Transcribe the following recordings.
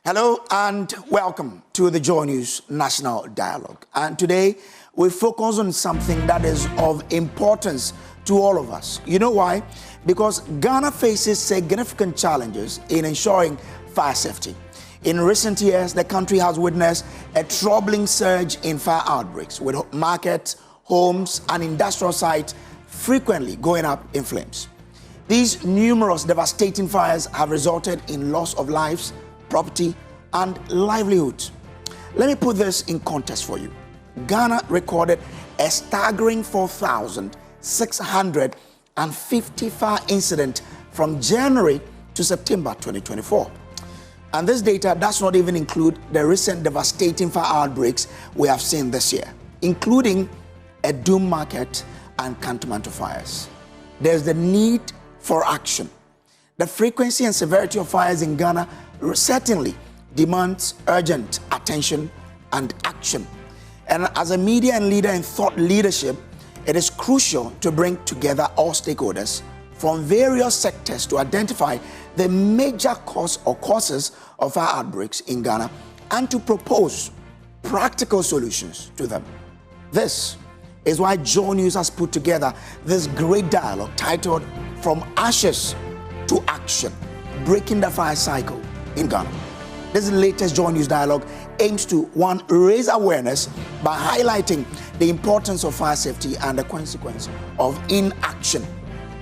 Hello and welcome to the JoyNews National Dialogue. And today we focus on something that is of importance to all of us. You know why? Because Ghana faces significant challenges in ensuring fire safety. In recent years, the country has witnessed a troubling surge in fire outbreaks, with markets, homes, and industrial sites frequently going up in flames. These numerous devastating fires have resulted in loss of lives, property, and livelihoods. Let me put this in context for you. Ghana recorded a staggering 4,650 fire incidents from January to September 2024. And this data does not even include the recent devastating fire outbreaks we have seen this year, including Adum market and Governmental fires. There's the need for action. The frequency and severity of fires in Ghana certainly demands urgent attention and action. And as a media and leader in thought leadership, it is crucial to bring together all stakeholders from various sectors to identify the major cause or causes of fire outbreaks in Ghana and to propose practical solutions to them. This is why JoyNews has put together this great dialogue titled From Ashes to Action, Breaking the Fire Cycle in Ghana. This latest JoyNews Dialogue aims to, one, raise awareness by highlighting the importance of fire safety and the consequence of inaction.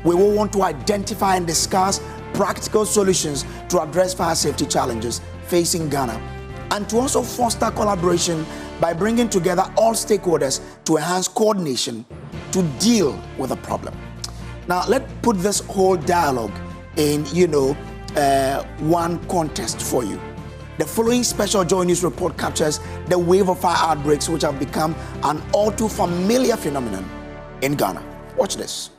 We will want to identify and discuss practical solutions to address fire safety challenges facing Ghana, and to also foster collaboration by bringing together all stakeholders to enhance coordination to deal with the problem. Now, let's put this whole dialogue in, one context for you. The following special JoyNews report captures the wave of fire outbreaks which have become an all too familiar phenomenon in Ghana. Watch this.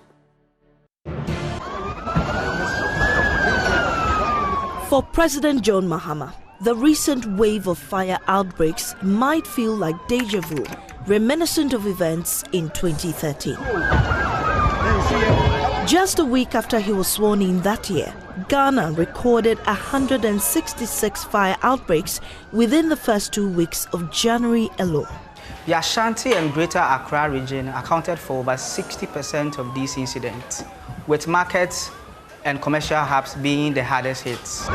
For President John Mahama, the recent wave of fire outbreaks might feel like déjà vu, reminiscent of events in 2013. Just a week after he was sworn in that year, Ghana recorded 166 fire outbreaks within the first 2 weeks of January alone. The Ashanti and Greater Accra region accounted for over 60% of these incidents, with markets and commercial hubs being the hardest hits.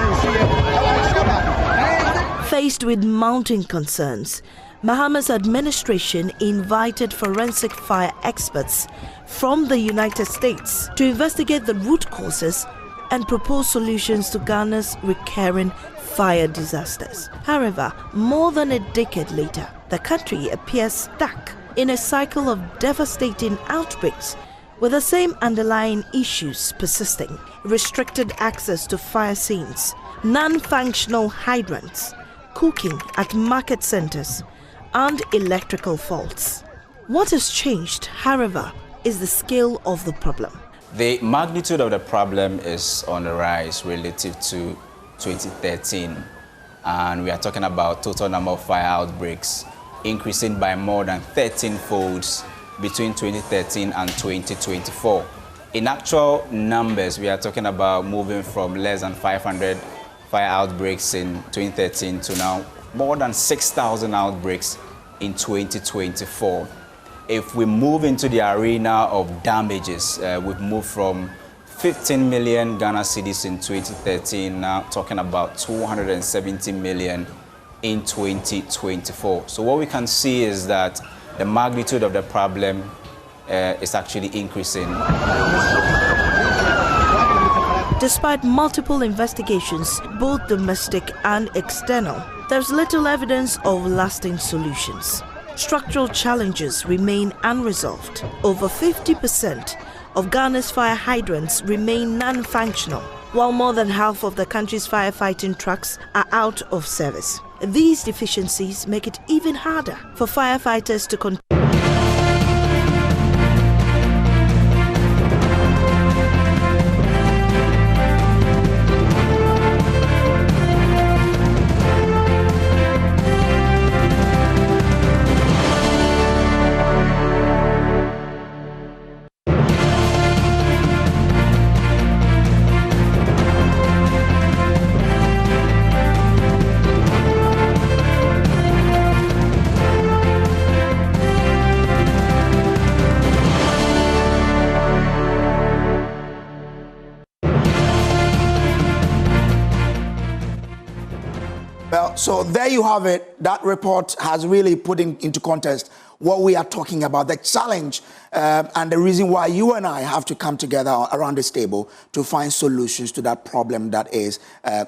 Faced with mounting concerns, Mahama's administration invited forensic fire experts from the United States to investigate the root causes and propose solutions to Ghana's recurring fire disasters. However, more than a decade later, the country appears stuck in a cycle of devastating outbreaks, with the same underlying issues persisting: restricted access to fire scenes, non-functional hydrants, cooking at market centers, and electrical faults. What has changed, however, is the scale of the problem. The magnitude of the problem is on the rise relative to 2013, and we are talking about total number of fire outbreaks increasing by more than 13-folds between 2013 and 2024. In actual numbers, we are talking about moving from less than 500 fire outbreaks in 2013 to now more than 6,000 outbreaks in 2024. If we move into the arena of damages, we've moved from 15 million Ghana cedis in 2013, now talking about 270 million in 2024. So what we can see is that the magnitude of the problem is actually increasing. Despite multiple investigations, both domestic and external, there's little evidence of lasting solutions. Structural challenges remain unresolved. Over 50% of Ghana's fire hydrants remain non-functional, while more than half of the country's firefighting trucks are out of service. These deficiencies make it even harder for firefighters to control. Well, so there you have it. That report has really put into context what we are talking about, the challenge and the reason why you and I have to come together around this table to find solutions to that problem that is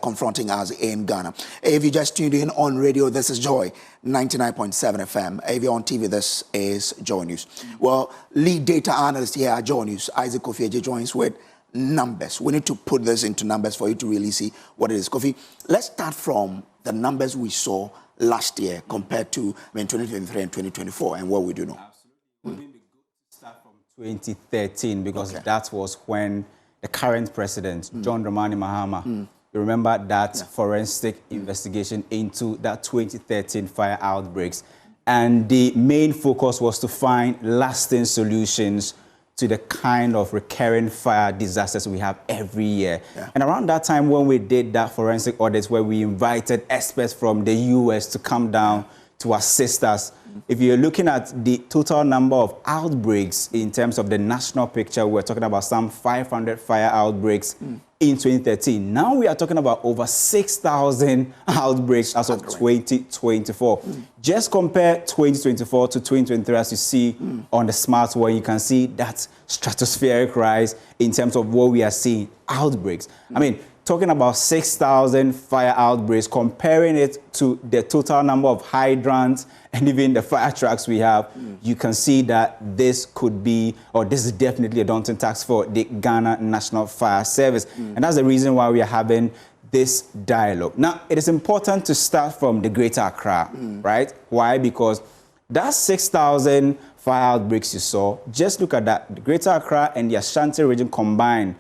confronting us in Ghana. If you just tuned in on radio, this is Joy 99.7 FM. If you're on TV, this is Joy News. Well, lead data analyst here at Joy News, Isaac Kofi, joins with numbers. We need to put this into numbers for you to really see what it is. Kofi, let's start from the numbers we saw last year compared to 2023 and 2024 and what we do now. Absolutely. It would be good to start from 2013 because that was when the current president, John Dramani Mahama, you remember that forensic investigation into that 2013 fire outbreaks. And the main focus was to find lasting solutions to the kind of recurring fire disasters we have every year. And around that time when we did that forensic audit where we invited experts from the US to come down to assist us, if you're looking at the total number of outbreaks in terms of the national picture, we're talking about some 500 fire outbreaks in 2013. Now we are talking about over 6,000 outbreaks as of 2024. Just compare 2024 to 2023 as you see on the smart one, you can see that stratospheric rise in terms of what we are seeing, outbreaks. I mean, talking about 6,000 fire outbreaks, comparing it to the total number of hydrants and even the fire trucks we have, you can see that this could be, or this is definitely a daunting task for the Ghana National Fire Service. And that's the reason why we are having this dialogue. Now, it is important to start from the Greater Accra, right? Why? Because that 6,000 fire outbreaks you saw, just look at that. The Greater Accra and the Ashanti region combined,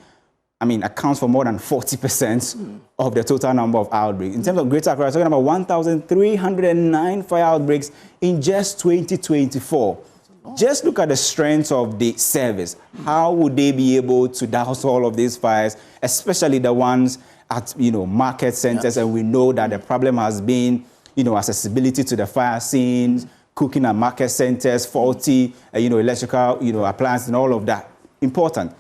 I mean, accounts for more than 40% of the total number of outbreaks. In terms of Greater Accra, we're talking about 1,309 fire outbreaks in just 2024. Just look at the strength of the service. How would they be able to douse all of these fires, especially the ones at, market centers? And we know that the problem has been, accessibility to the fire scenes, cooking at market centers, faulty, electrical, appliances and all of that. Important.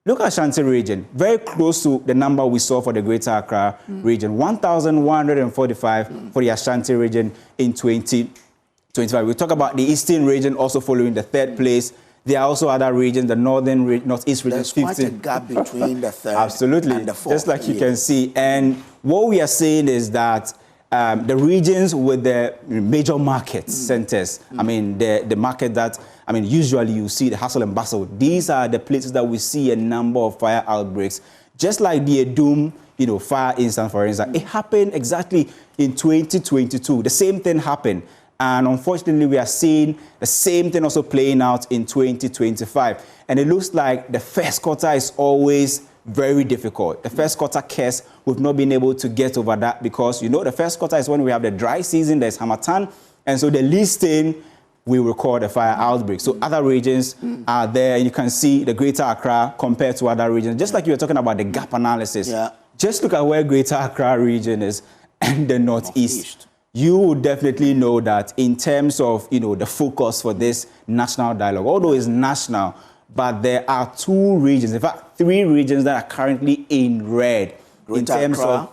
Look at Ashanti region, very close to the number we saw for the Greater Accra region, 1,145 for the Ashanti region in 2025. We talk about the Eastern region also following the third place. There are also other regions, the Northern, Northeast region. There's quite a gap between the third and the fourth. Just like you can see. And what we are saying is that the regions with the major market centers, I mean, the market that, usually you see the hustle and bustle. These are the places that we see a number of fire outbreaks. Just like the Adum, fire instance, for instance, it happened exactly in 2022. The same thing happened. And unfortunately, we are seeing the same thing also playing out in 2025. And it looks like the first quarter is always very difficult. The first quarter curse, we've not been able to get over that because, the first quarter is when we have the dry season, there's Hamatan. And so the least thing, we record a fire outbreak. So other regions are there. You can see the Greater Accra compared to other regions. Just like you were talking about the gap analysis. Just look at where Greater Accra region is and the Northeast. You would definitely know that in terms of, the focus for this national dialogue, although it's national, but there are two regions, in fact, three regions that are currently in red in terms of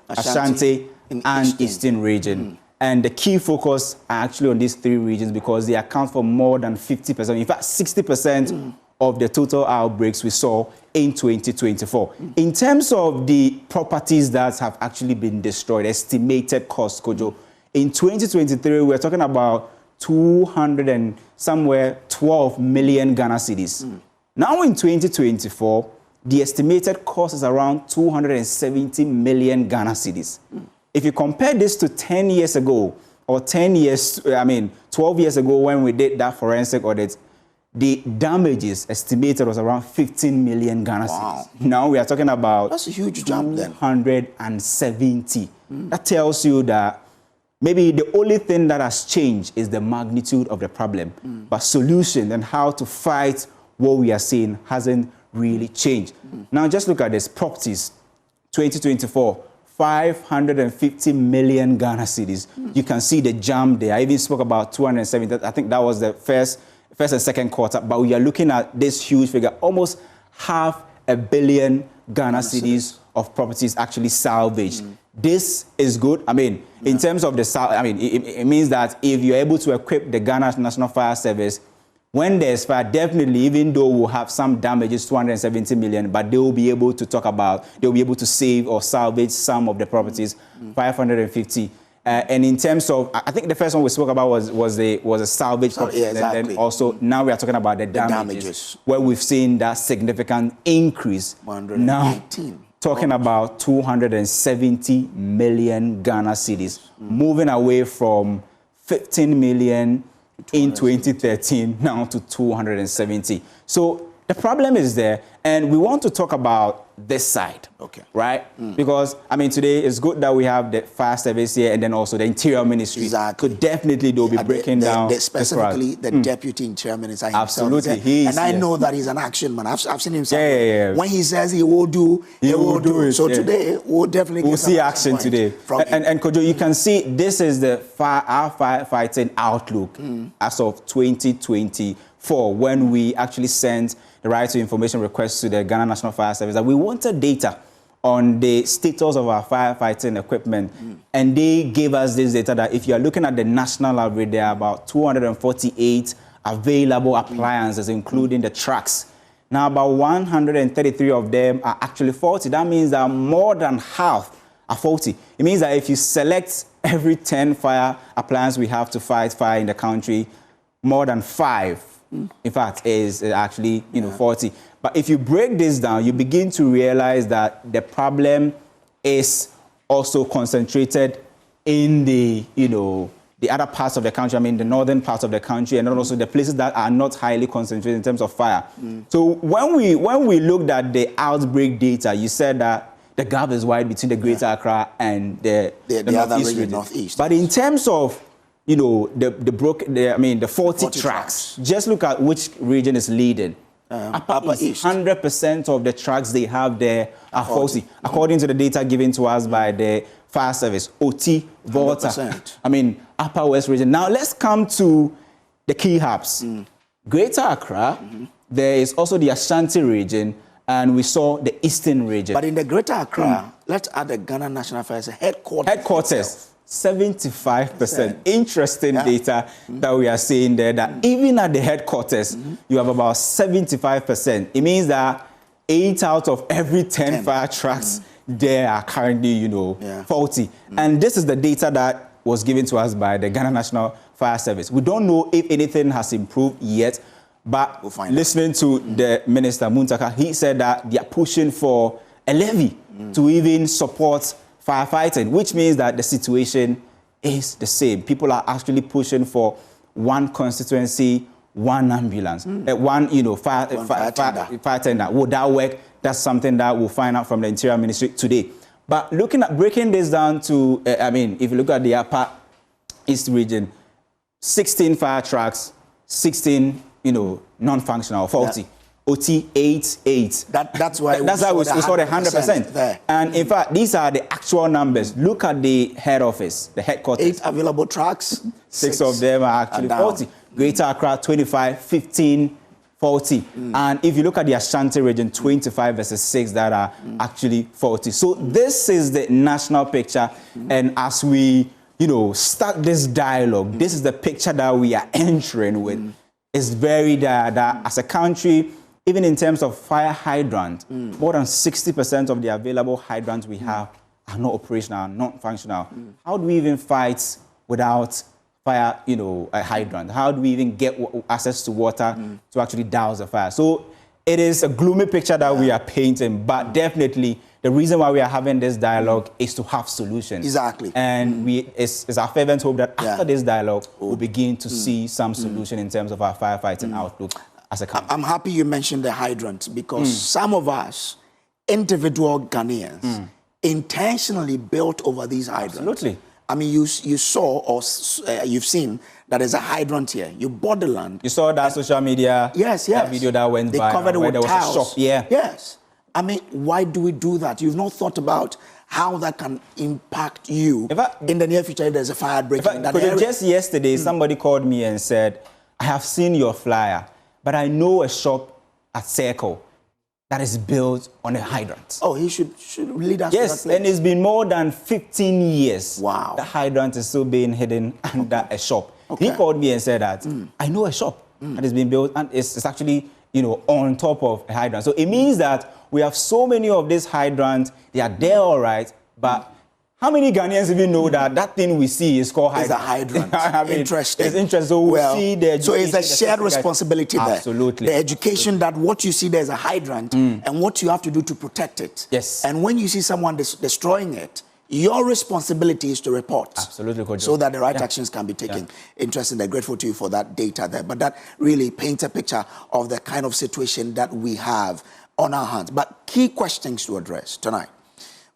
Ashanti and Eastern region. And the key focus are actually on these three regions because they account for more than 50%, in fact, 60% of the total outbreaks we saw in 2024. In terms of the properties that have actually been destroyed, estimated cost, Kojo, in 2023, we're talking about 200 and somewhere 12 million Ghana cedis. Now in 2024, the estimated cost is around 270 million Ghana cedis. If you compare this to 10 years ago, or 12 years ago when we did that forensic audit, the damages estimated was around 15 million Ghana cedis. Now we are talking about that's a huge jump then. 270. That tells you that maybe the only thing that has changed is the magnitude of the problem. But solution and how to fight what we are seeing hasn't really changed. Now just look at this, properties, 2024. 550 million Ghana cedis. You can see the jump there. I even spoke about 270. I think that was the first and second quarter. But we are looking at this huge figure, almost 500 million Ghana cedis of properties actually salvaged. this is good. I mean, in terms of the South, I mean, it means that if you're able to equip the Ghana National Fire Service, when there's fire, definitely, even though we'll have some damages, 270 million, but they will be able to talk about, they'll be able to save or salvage some of the properties, 550. And in terms of, I think the first one we spoke about was a salvage property. Yeah, exactly. And then also, now we are talking about the damages, where we've seen that significant increase. 118. Now, talking about 270 million Ghana cedis, moving away from 15 million in 2013 now to 270. So the problem is there, and we want to talk about this side, right? Because, I mean, today it's good that we have the fire service here and then also the Interior Ministry. Exactly. So definitely they'll be breaking down specifically the Deputy Interior Minister himself. Absolutely. And I know that he's an action man. I've seen him say when he says he will do, he will do it. So today we'll definitely we'll see action today. And Kojo, you can see this is our firefighting outlook as of 2024, when we actually sent the right to information request to the Ghana National Fire Service that we wanted data on the status of our firefighting equipment. And they gave us this data that if you are looking at the national average, there are about 248 available appliances, including the trucks. Now, about 133 of them are actually faulty. That means that more than half are faulty. It means that if you select every 10 fire appliances we have to fight fire in the country, more than 5 in fact, is actually, faulty. But if you break this down, you begin to realize that the problem is also concentrated in the, the other parts of the country. I mean, the northern parts of the country, and also the places that are not highly concentrated in terms of fire. So when we looked at the outbreak data, you said that the gap is wide between the Greater Accra and the other region, northeast. But in terms of the 40 tracks. Just look at which region is leading. Upper East. 100% of the tracks they have there are faulty, according to the data given to us by the fire service. OT, Volta. 100%. I mean, Upper West region. Now let's come to the key hubs. Greater Accra. There is also the Ashanti region, and we saw the Eastern region. But in the Greater Accra, let's add the Ghana National Fire Service headquarters. 75%. Interesting data that we are seeing there, that even at the headquarters, you have about 75%. It means that 8 out of every 10 fire trucks there are currently, faulty. And this is the data that was given to us by the Ghana National Fire Service. We don't know if anything has improved yet, but listening to the Minister, Muntaka, he said that they are pushing for a levy to even support firefighting, which means that the situation is the same. People are actually pushing for one constituency, one ambulance, one fire tender. Would that work? That's something that we'll find out from the Interior Ministry today. But breaking this down to, if you look at the Upper East region, 16 fire trucks, 16, non-functional, faulty. OT 88. That's why we saw the 100% there. And in fact, these are the actual numbers. Look at the head office, the headquarters. 8 available trucks. 6 of them are actually faulty. Greater Accra 25, 15 faulty. And if you look at the Ashanti region, 25 versus 6 that are actually faulty. So this is the national picture. And as we, start this dialogue, this is the picture that we are entering with. It's very that as a country, even in terms of fire hydrant, more than 60% of the available hydrants we have are not operational, not functional. How do we even fight without fire, a hydrant? How do we even get access to water to actually douse the fire? So it is a gloomy picture that we are painting, but definitely the reason why we are having this dialogue is to have solutions. Exactly. And it's our fervent hope that after this dialogue, we'll begin to see some solution in terms of our firefighting outlook as a country. I'm happy you mentioned the hydrants, because some of us, individual Ghanaians, intentionally built over these hydrants. Absolutely. I mean, you saw or you've seen that there's a hydrant here. You bought the land. You saw that social media that video that went by. They covered it with there tiles. Was a shop. Yeah. Yes. I mean, why do we do that? You've not thought about how that can impact you in the near future if there's a fire break in that area. Just yesterday, somebody called me and said, I have seen your flyer, but I know a shop at Circle. that is built on a hydrant. Oh, he should lead us. Yes, to that and it's been more than 15 years. Wow. The hydrant is still being hidden under a shop. Okay. He called me and said that, I know a shop that has been built and it's actually, on top of a hydrant. So it means that we have so many of these hydrants, they are there all right, but how many Ghanaians even know that that thing we see is called hydrant? It's a hydrant. I mean, Interesting. It's interesting. So we see the education. So it's a shared responsibility there. Absolutely. The education that what you see there is a hydrant and what you have to do to protect it. Yes. And when you see someone destroying it, your responsibility is to report. Absolutely, Coach. So that the right actions can be taken. Interesting. I'm grateful to you for that data there. But that really paints a picture of the kind of situation that we have on our hands. But key questions to address tonight.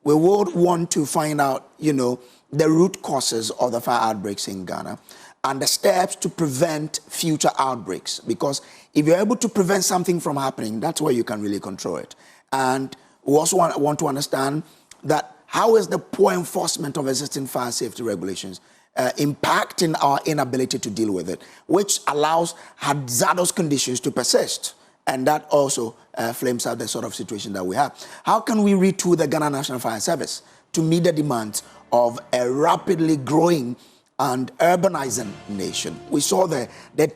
We would want to find out, the root causes of the fire outbreaks in Ghana and the steps to prevent future outbreaks. Because if you're able to prevent something from happening, that's where you can really control it. And we also want to understand that how is the poor enforcement of existing fire safety regulations impacting our inability to deal with it, which allows hazardous conditions to persist. And that also flames out the sort of situation that we have. How can we retool the Ghana National Fire Service to meet the demands of a rapidly growing and urbanizing nation? We saw the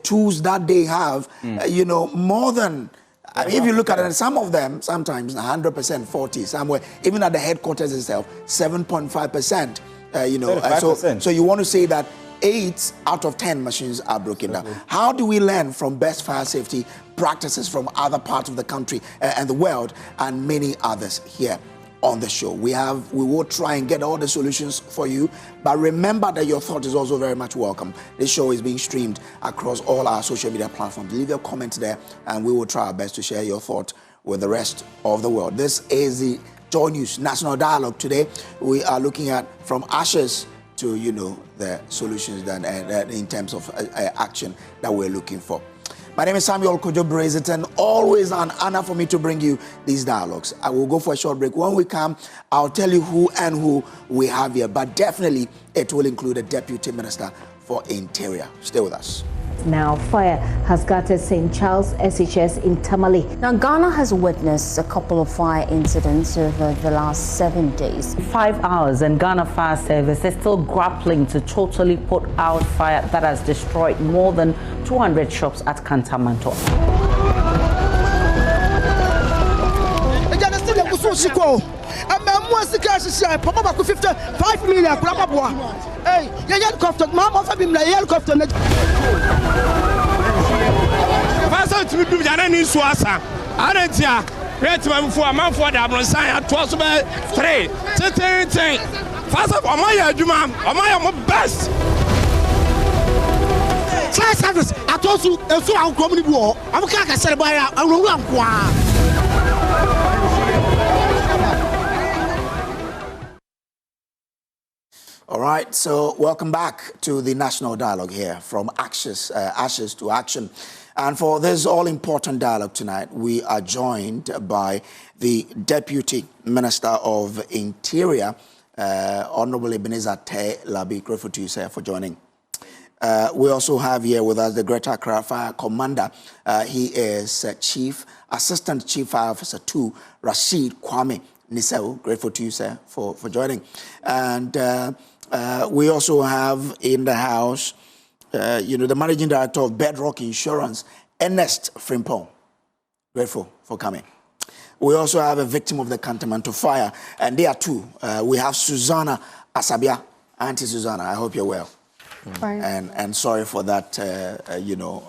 tools that they have, more than, if you look at it, some of them, sometimes 100% 40, somewhere, even at the headquarters itself, 7.5%, so you want to say that 8 out of 10 machines are broken down. How do we learn from best fire safety practices from other parts of the country and the world and many others here on the show? We will try and get all the solutions for you, but remember that your thought is also very much welcome. This show is being streamed across all our social media platforms. Leave your comments there and we will try our best to share your thought with the rest of the world. This is the JoyNews National Dialogue. Today we are looking at from ashes to, the solutions that in terms of action that we're looking for. My name is Samuel Kojo Breziton. Always an honor for me to bring you these dialogues. I will go for a short break. When we come, I'll tell you who we have here, but definitely it will include a Deputy Minister for Interior. Stay with us. Now, fire has gutted St. Charles SHS in Tamale. Now, Ghana has witnessed a couple of fire incidents over the last 7 days. 5 hours and Ghana Fire Service is still grappling to totally put out fire that has destroyed more than 200 shops at Kantamanto. Papa 55 million. Hey, helicopter, mom offered him the helicopter. Pastor to do Janani Swasa. Arentia, great man for a man for the Abronsan, 3. First of all, my best. Fire service, I told you, and so I'll come in the war. I'm going to celebrate. All right, so welcome back to the National Dialogue here, from ashes to action. And for this all-important dialogue tonight, we are joined by the Deputy Minister of Interior, Honorable Ebenezer Te Labi. Grateful to you, sir, for joining. We also have here with us the Greater Accra Fire Commander. He is Assistant Chief Fire Officer 2, Rashid Kwame Niseu. Grateful to you, sir, for joining. And we also have in the house, the Managing Director of Bedrock Insurance, Ernest Frimpong. Grateful for coming. We also have a victim of the Kantamanto fire, and there are two. We have Susanna Asabia. Auntie Susanna, I hope you're well. Fine. And sorry for that,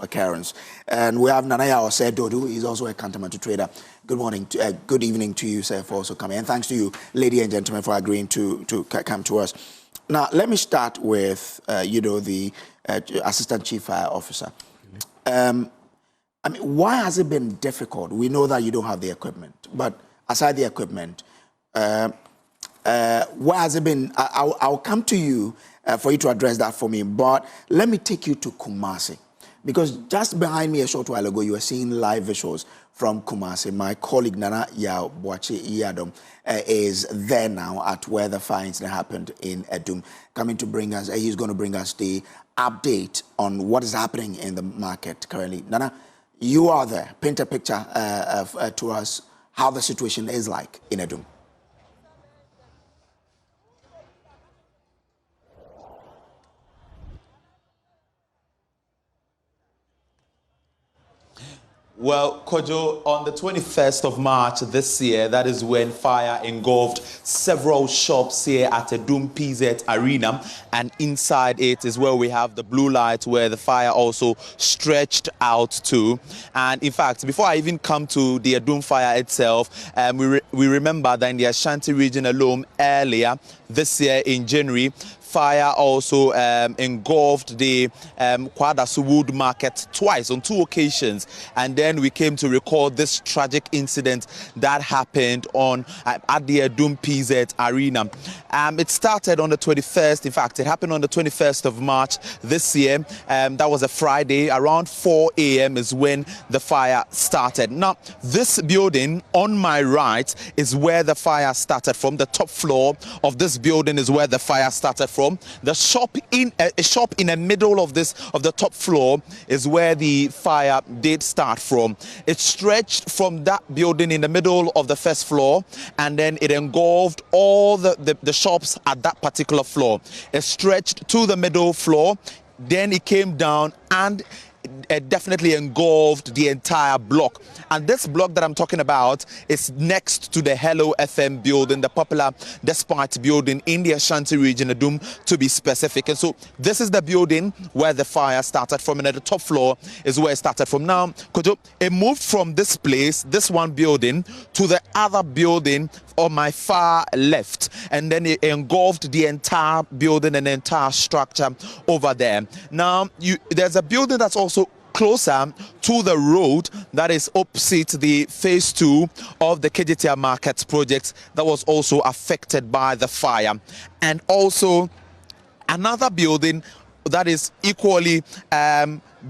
occurrence. And we have Nanaya Osedodu. He's also a Kantamanto trader. Good morning, good evening to you, sir, for also coming. And thanks to you, ladies and gentlemen, for agreeing to come to us. Now, let me start with, the Assistant Chief Fire Officer. Why has it been difficult? We know that you don't have the equipment, but aside the equipment, why has it been? I'll come to you for you to address that for me, but let me take you to Kumasi, because just behind me a short while ago, you were seeing live visuals from Kumasi. My colleague Nana Adum is there now at where the fire incident happened in Adum, coming to bring us. He's going to bring us the update on what is happening in the market currently. Nana, you are there. Paint a picture to us. how the situation is like in Adum. Well, Kojo, on the 21st of March this year, that is when fire engulfed several shops here at Adum PZ Arena, and inside it is where we have the blue light where the fire also stretched out to. And in fact, before I even come to the Adum fire itself, we remember that in the Ashanti region alone earlier this year in January, fire also engulfed the Kwadasu Wood Market twice on 2 occasions, and then we came to record this tragic incident that happened on at the Adum PZ Arena. It started on the 21st. In fact, it happened on the 21st of March this year. That was a Friday. Around 4 a.m. is when the fire started. Now, this building on my right is where the fire started from. The top floor of this building is where the fire started from. The shop in a shop in the middle of the top floor is where the fire did start from. It stretched from that building in the middle of the first floor, and then it engulfed all the shops at that particular floor. It stretched to the middle floor, then it came down and it definitely engulfed the entire block. And this block that I'm talking about is next to the Hello FM building, the popular Despite building in the Ashanti region, Adum to be specific. And so this is the building where the fire started from, and at the top floor is where it started from. Now, Kojo, it moved from this place, this one building, to the other building on my far left, and then it engulfed the entire building and the entire structure over there. Now, there's a building that's also closer to the road that is opposite the phase 2 of the KJTR Market project that was also affected by the fire, and also another building that is equally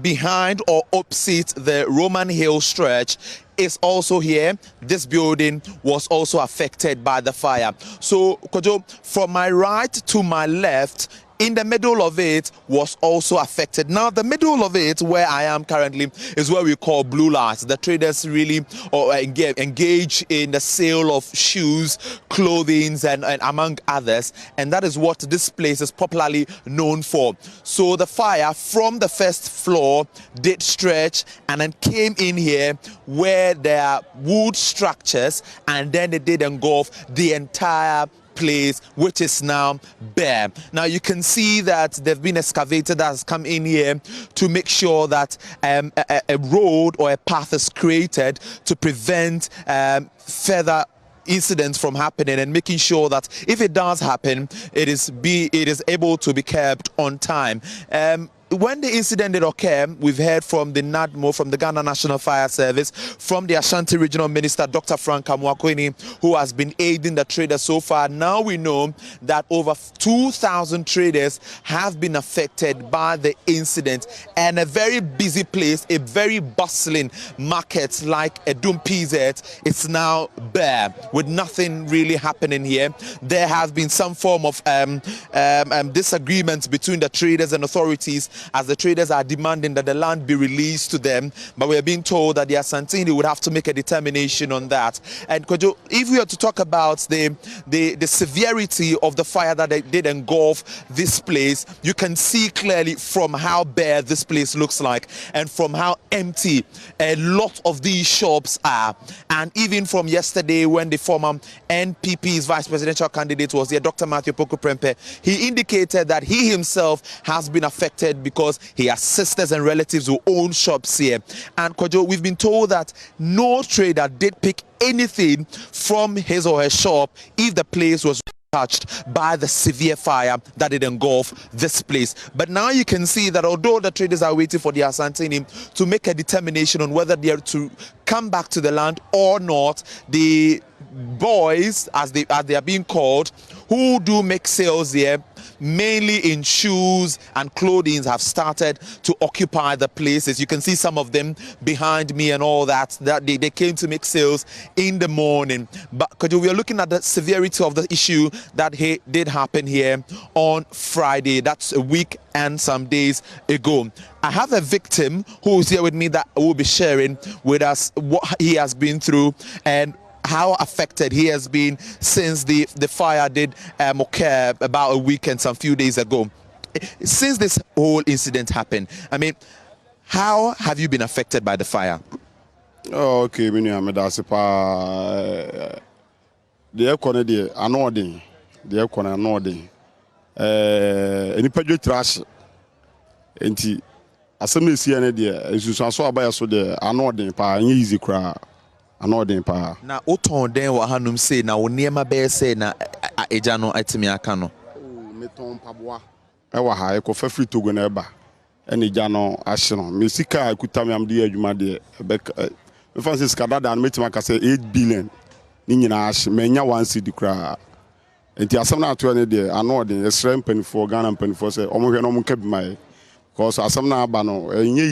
behind or opposite the Roman Hill stretch is also here. This building was also affected by the fire. So, Kojo, from my right to my left, in the middle of it was also affected. Now, the middle of it, where I am currently, is where we call blue lights. The traders really engage in the sale of shoes, clothing, and among others. And that is what this place is popularly known for. So the fire from the first floor did stretch and then came in here where there are wood structures, and then it did engulf the entire place, which is now bare. Now you can see that there's been excavator that has come in here to make sure that a road or a path is created to prevent further incidents from happening, and making sure that if it does happen, it is able to be kept on time. When the incident did occur, we've heard from the NADMO, from the Ghana National Fire Service, from the Ashanti Regional Minister, Dr. Frank Amwakwini, who has been aiding the traders so far. Now we know that over 2,000 traders have been affected by the incident, and a very busy place, a very bustling market like Adum PZ, it's now bare with nothing really happening here. There has been some form of disagreement between the traders and authorities, as the traders are demanding that the land be released to them, but we are being told that the Asantini would have to make a determination on that. And Kojo, if we are to talk about the severity of the fire that did engulf this place, you can see clearly from how bare this place looks like and from how empty a lot of these shops are. And even from yesterday, when the former NPP's vice presidential candidate was here, Dr. Matthew Poku-Prempeh, he indicated that he himself has been affected because he has sisters and relatives who own shops here. And Kojo, we've been told that no trader did pick anything from his or her shop if the place was touched by the severe fire that did engulf this place. But now you can see that although the traders are waiting for the Asantini to make a determination on whether they are to come back to the land or not, the boys, as they are being called, who do make sales here, mainly in shoes and clothing, have started to occupy the places. You can see some of them behind me and all that they came to make sales in the morning. But we are looking at the severity of the issue that did happen here on Friday. That's a week and some days ago. I have a victim who is here with me that will be sharing with us what he has been through and how affected he has been since the fire did occur about a week and some few days ago. Since this whole incident happened, I mean, how have you been affected by the fire? Oh, okay, me that's the economy anoding. The economy anoding. Any pedro trash. Enti asem si ene de esusu so abaya so de anoding pa easy kra anoding pa. Na oton den wa hanum say na woniema be say na eja no atimi aka no. Meton paboa. Ewa ha ekofa free togo na eba. Ene eja no ahye no. Me sika akuta me am de adwuma de me fancy skada dan metima ka say 8 billion. Ni nyina ahye me nya 1 cedi kra. Enti asem na ato ne de anoding esrem penifo Ghana penifo say omo hwe no mo ka bi mai. Because asem na aba no enye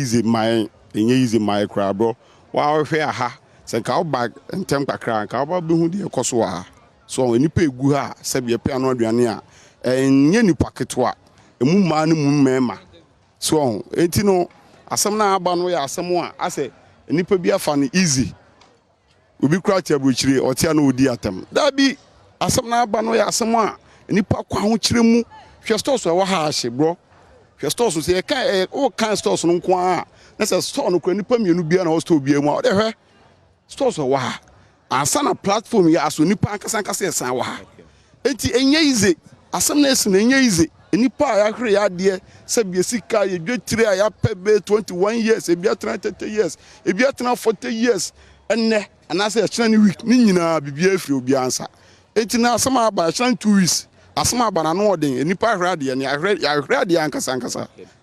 easy my cry bro. Wa hwe aha se ka bag ntem kakra ka ba be hu de ekoso ha. So enipa egu ha se be pe ano aduane a enye nipa ketwa emu ma ne mu mema. So enti no asem na aba no ya asem a ase enipa bi afa no easy. Obi kra tia brochire otia na odi atem. Da bi asem na aba no ya asem a enipa kwa ho kire mu hwe store so wa ha ahye bro. Stores so say all kind stores no nko a na say store no kra nipa mienu bia na store bia mu a de hwe stores so wa ansa na platform ya aso nipa ankasa esan wa enti enye ize asem na esi na enye ize nipa ya hwe ya de se bia sika ye dwetire a ya pebe 21 years e bia 30 years e bia 40 years enne anasa ya china ni week ni nyina bibia afiri obi ansa enti na asem aba china 2 weeks.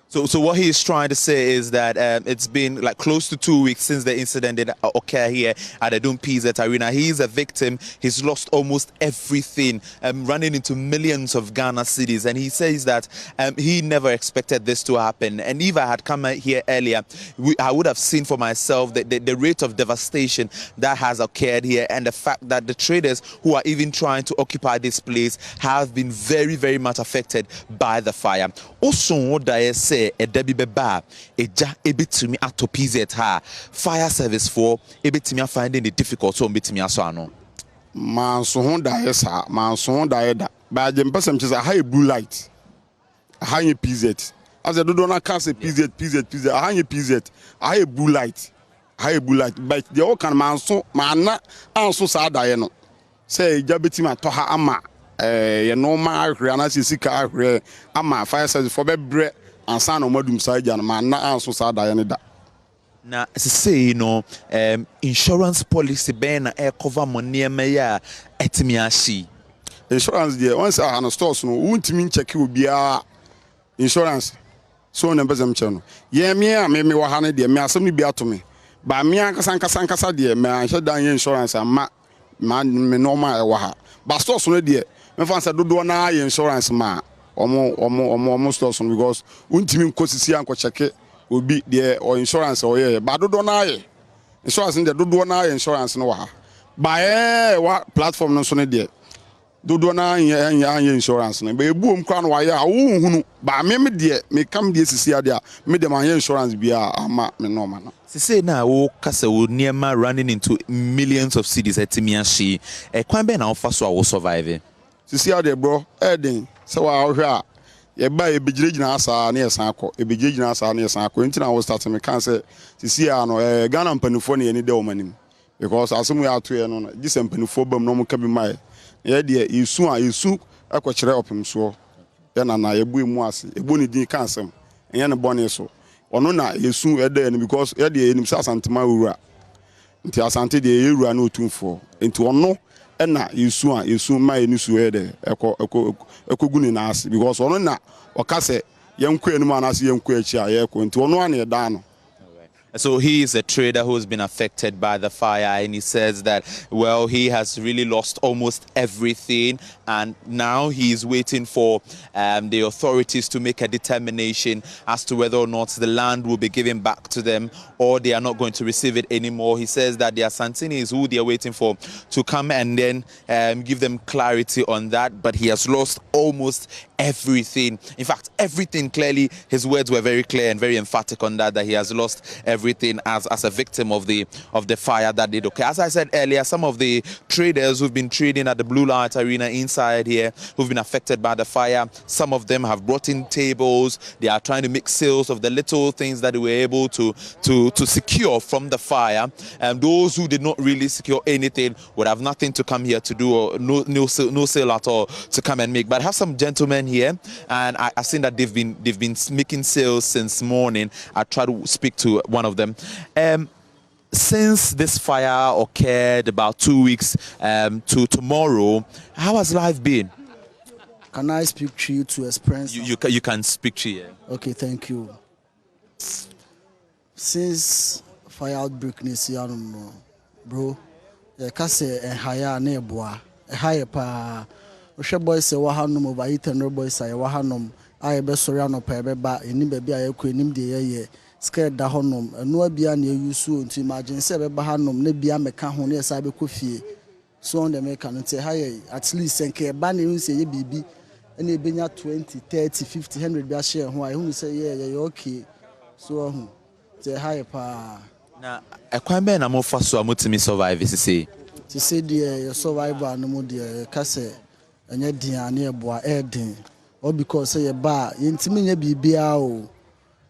So what he is trying to say is that it's been like close to 2 weeks since the incident did occur here at Adum PZ Arena. He is a victim. He's lost almost everything, running into millions of Ghana cedis. And he says that he never expected this to happen. And if I had come here earlier, I would have seen for myself the rate of devastation that has occurred here, and the fact that the traders who are even trying to occupy this place have been very, very much affected by the fire. Also, what I say, a debi beba, a ja ebitumi ato PZ ha fire service for ebitumi finding it difficult so ebitumi aso man so hon da yesa man so hon da yeda ba je mpesem chisa high blue light high PZ as a do na cast PZ high PZ high blue light but the all can man na anso sa da ye no say ja betimi ato ha ama ye normal ahwe na sika ahwe ama fire service for bebre ansa no madum sa ja na na anso sa da ye ne da na say no insurance policy ben na e cover money me ya etimi ashi insurance there once I no stores no untimi check obia insurance so na bezam che no ye me a me wa ha ne de me asem ni bi ato me ba me ankasa de me anhye dan ye insurance ama me normal e wa ha ba stores no de me fan say dodo na ye insurance ma omo stores no because untimi nkosisi anko check obi de or insurance or ye ba dodo na ye insurance de dodo na ye insurance no wa ha ba wa platform no so ne de dodo na ye insurance no ba ebuom kra no wa ye a wo hunu ba me de me kam de sisi ade a me de ma ye insurance bia ama me normal no say na wo kasa wo niema running into millions of cedis etimi ashi kwan be na ofa so a wo survive sisi ade bro eden se wa hwe a ye ba e begirejina asa na ye san akọ e begirejina asa na ye san akọ ntina wo start me kan say sisi a no Ghana mpanifo na ye ni de o manim because asemu ya ato ye no na gise mpanifo bam no mo ka bi mai ye de yesu akọkire opim so ye na ye bu emu ase e bo ni din kan asem ye ne bone so ono na yesu e de because ye de enim sa asantema wura nti asante de ye wura na otumfo nti ono na yesu ma eni su ye de ekogu ni na ase because ono na okase yenku enu ma na ase yenku achi a ye ko nti ono ana ye da no. So he is a trader who's been affected by the fire, and he says that, well, he has really lost almost everything, and now he is waiting for the authorities to make a determination as to whether or not the land will be given back to them or they are not going to receive it anymore. He says that the Asantini is who they are waiting for to come and then give them clarity on that, but he has lost almost everything. In fact, everything. Clearly, his words were very clear and very emphatic on that he has lost everything as a victim of the fire that did occur. As I said earlier, some of the traders who've been trading at the Blue Light Arena inside here, who've been affected by the fire, some of them have brought in tables. They are trying to make sales of the little things that they were able to secure from the fire. And those who did not really secure anything would have nothing to come here to do, or no sale at all to come and make. But I have some gentlemen here, and I've seen that they've been making sales since morning. I try to speak to one of them. Since this fire occurred about 2 weeks to tomorrow, how has life been? Can I speak to you to express? You can speak to you. Okay, thank you. Since fire outbreak this year, bro, the case a higher neighbor, a higher pa. Oshe boys say wahanum over 800 boys say wahanum. I be sorry no pa be ba eni baby ayekọ enim de ye scared da honum eno bia na yusu unto imagine say be ba hanom na bia meka ho na say be kofie so on the make no say high at least enke ba na hu say ye bibi ena e benya 20 30 50 100 bia share ho I hu say ye okay so hu say high pa na ekwan be na mo fa so amotimi survive say the survivor no mo de ka say enya dia na eboa eden or because say ba yentimi nya bibia o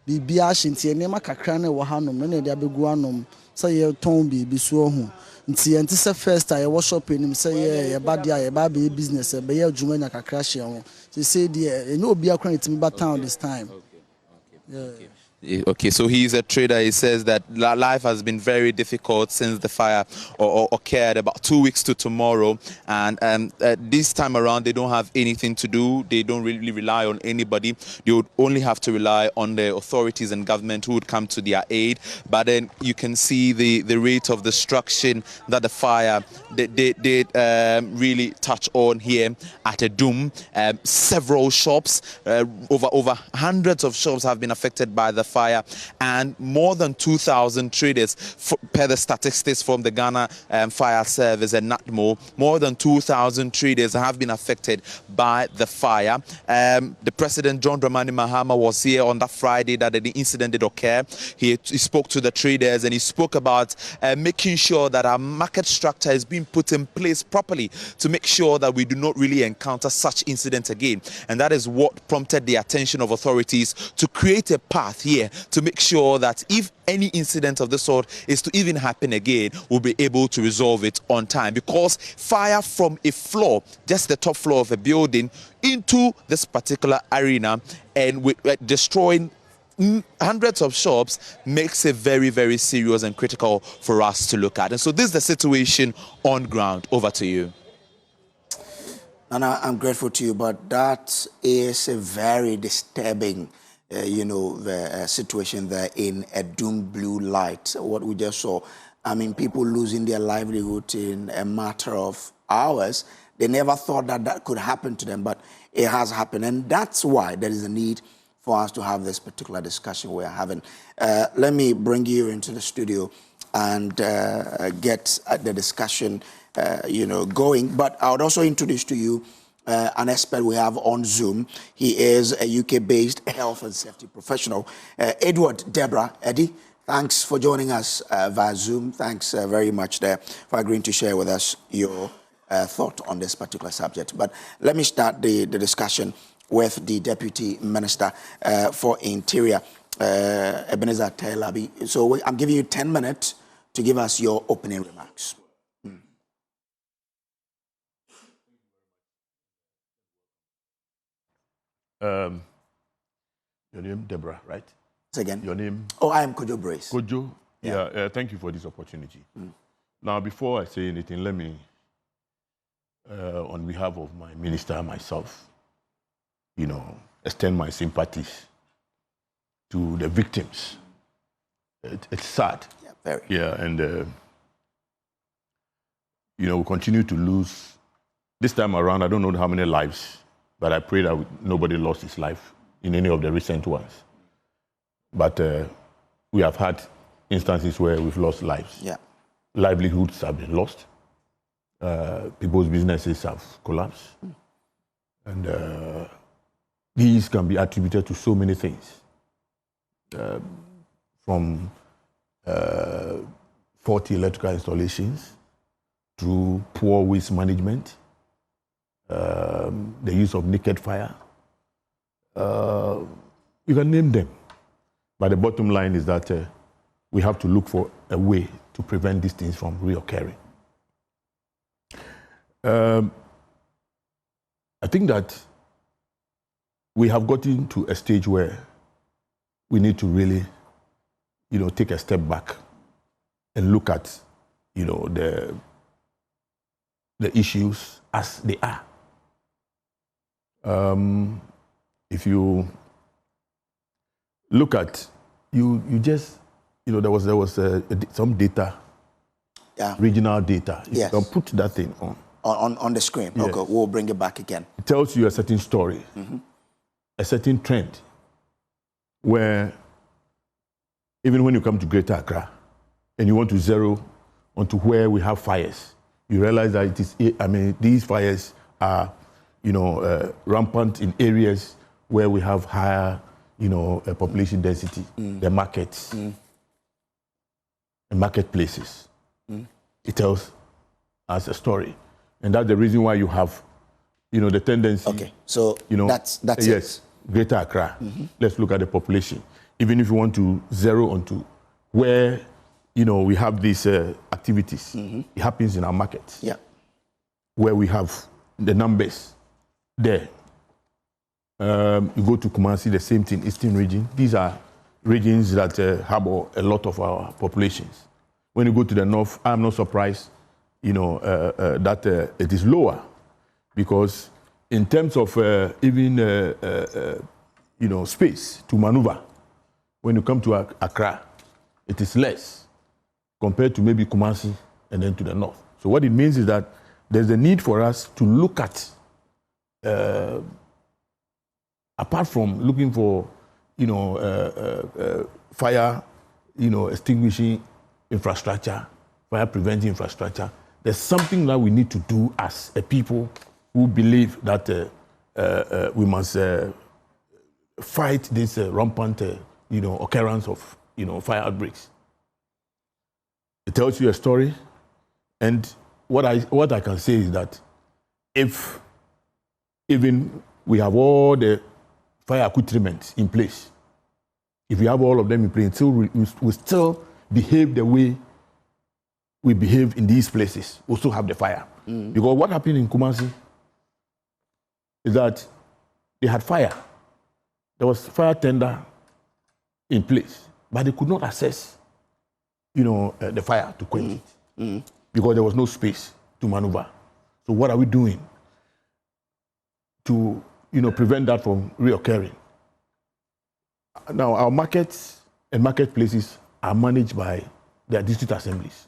bibia hyentie nema kakra na wo hanom na de abegu anom say ye ton bibi so hu nti yenti say first I was shopping him say ye ba dia ye ba be business be ye adwuma nya kakra hye ho say the enya obi akra yentimi ba town this time. Okay. Okay, so he's a trader. He says that life has been very difficult since the fire occurred about 2 weeks to tomorrow, and this time around they don't have anything to do. They don't really rely on anybody. They would only have to rely on the authorities and government who would come to their aid. But then you can see the rate of destruction that the fire did really touch on here at Adum. Several shops, over hundreds of shops have been affected by the fire, and more than 2,000 traders, per the statistics from the Ghana Fire Service and NATMO, more than 2,000 traders have been affected by the fire. The President John Dramani Mahama was here on that Friday that the incident did occur. He spoke to the traders and he spoke about making sure that our market structure is being put in place properly to make sure that we do not really encounter such incidents again. And that is what prompted the attention of authorities to create a path here to make sure that if any incident of this sort is to even happen again, we'll be able to resolve it on time. Because fire from a floor, just the top floor of a building, into this particular arena and with destroying hundreds of shops makes it very, very serious and critical for us to look at. And so this is the situation on ground. Over to you. Nana, I'm grateful to you, but that is a very disturbing the situation there in Adum Blue Light, what we just saw. I mean, people losing their livelihood in a matter of hours. They never thought that that could happen to them, but it has happened. And that's why there is a need for us to have this particular discussion we're having. Let me bring you into the studio and get the discussion, going. But I would also introduce to you an expert we have on Zoom. He is a UK-based health and safety professional. Edward Deborah, Eddie, thanks for joining us via Zoom. Thanks very much there for agreeing to share with us your thought on this particular subject. But let me start the discussion with the Deputy Minister for Interior, Ebenezer Tailabi. So I'm giving you 10 minutes to give us your opening remarks. Your name, Deborah, right? Again? Your name? Oh, I am Kojo Brace. Kojo? Yeah. Thank you for this opportunity. Now, before I say anything, let me, on behalf of my minister, myself, extend my sympathies to the victims. It's sad. Yeah, very. Yeah, and, we continue to lose This time around, I don't know how many lives, but I pray that nobody lost his life in any of the recent ones. But we have had instances where we've lost lives. Yeah. Livelihoods have been lost. People's businesses have collapsed. And these can be attributed to so many things. From faulty electrical installations, through poor waste management, the use of naked fire. You can name them. But the bottom line is that we have to look for a way to prevent these things from reoccurring. I think that we have gotten to a stage where we need to really, take a step back and look at, the issues as they are. If you look at, you just, there was some data, regional data. Yes. You can put that thing on the screen. Yes. Okay, we'll bring it back again. It tells you a certain story, a certain trend, where even when you come to Greater Accra and you want to zero onto where we have fires, you realize that these fires are, rampant in areas where we have higher, population density, the markets, the marketplaces. It tells us a story. And that's the reason why you have, the tendency. Okay, so that's yes, Greater Accra. Let's look at the population. Even if you want to zero onto where, we have these activities, it happens in our markets. Yeah. Where we have the numbers there. You go to Kumasi, the same thing, Eastern region. These are regions that harbor a lot of our populations. When you go to the north, I'm not surprised, that it is lower, because in terms of space to maneuver, when you come to Accra, it is less compared to maybe Kumasi and then to the north. So what it means is that there's a need for us to look at, apart from looking for, fire, extinguishing infrastructure, fire preventing infrastructure, there's something that we need to do as a people who believe that we must fight this rampant, occurrence of, fire outbreaks. It tells you a story, and what I can say is that if even we have all the fire accoutrements in place, if we have all of them in place, we still behave the way we behave in these places, we also have the fire. Because what happened in Kumasi is that they had fire. There was fire tender in place, but they could not access, the fire to quench it, because there was no space to maneuver. So what are we doing to, prevent that from reoccurring? Now, our markets and marketplaces are managed by their district assemblies.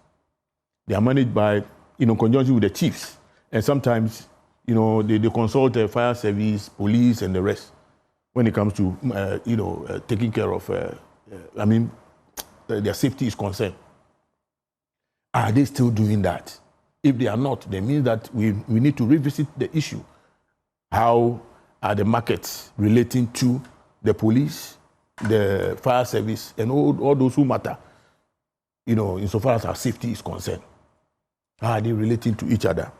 They are managed by, conjunction with the chiefs, and sometimes, they consult the fire service, police, and the rest when it comes to, taking care of, their safety is concerned. Are they still doing that? If they are not, that means that we need to revisit the issue. How are the markets relating to the police, the fire service, and all those who matter, insofar as our safety is concerned? How are they relating to each other?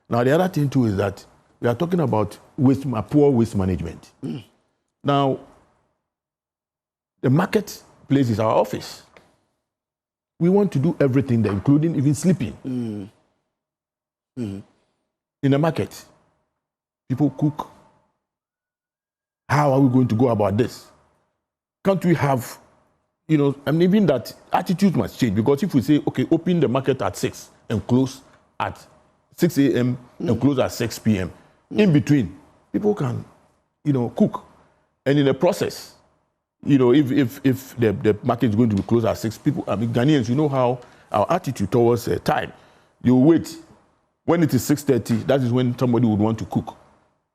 Now, the other thing too is that we are talking about poor waste management. Now, the marketplace is our office. We want to do everything there, including even sleeping. In the market, people cook. How are we going to go about this? Can't we have, even that attitude must change, because if we say, okay, open the market at 6 and close at 6 a.m. and close at 6 p.m., in between, people can, cook. And in the process, if the market is going to be closed at 6, people, Ghanaians, how our attitude towards time. You wait When it is 6:30, that is when somebody would want to cook.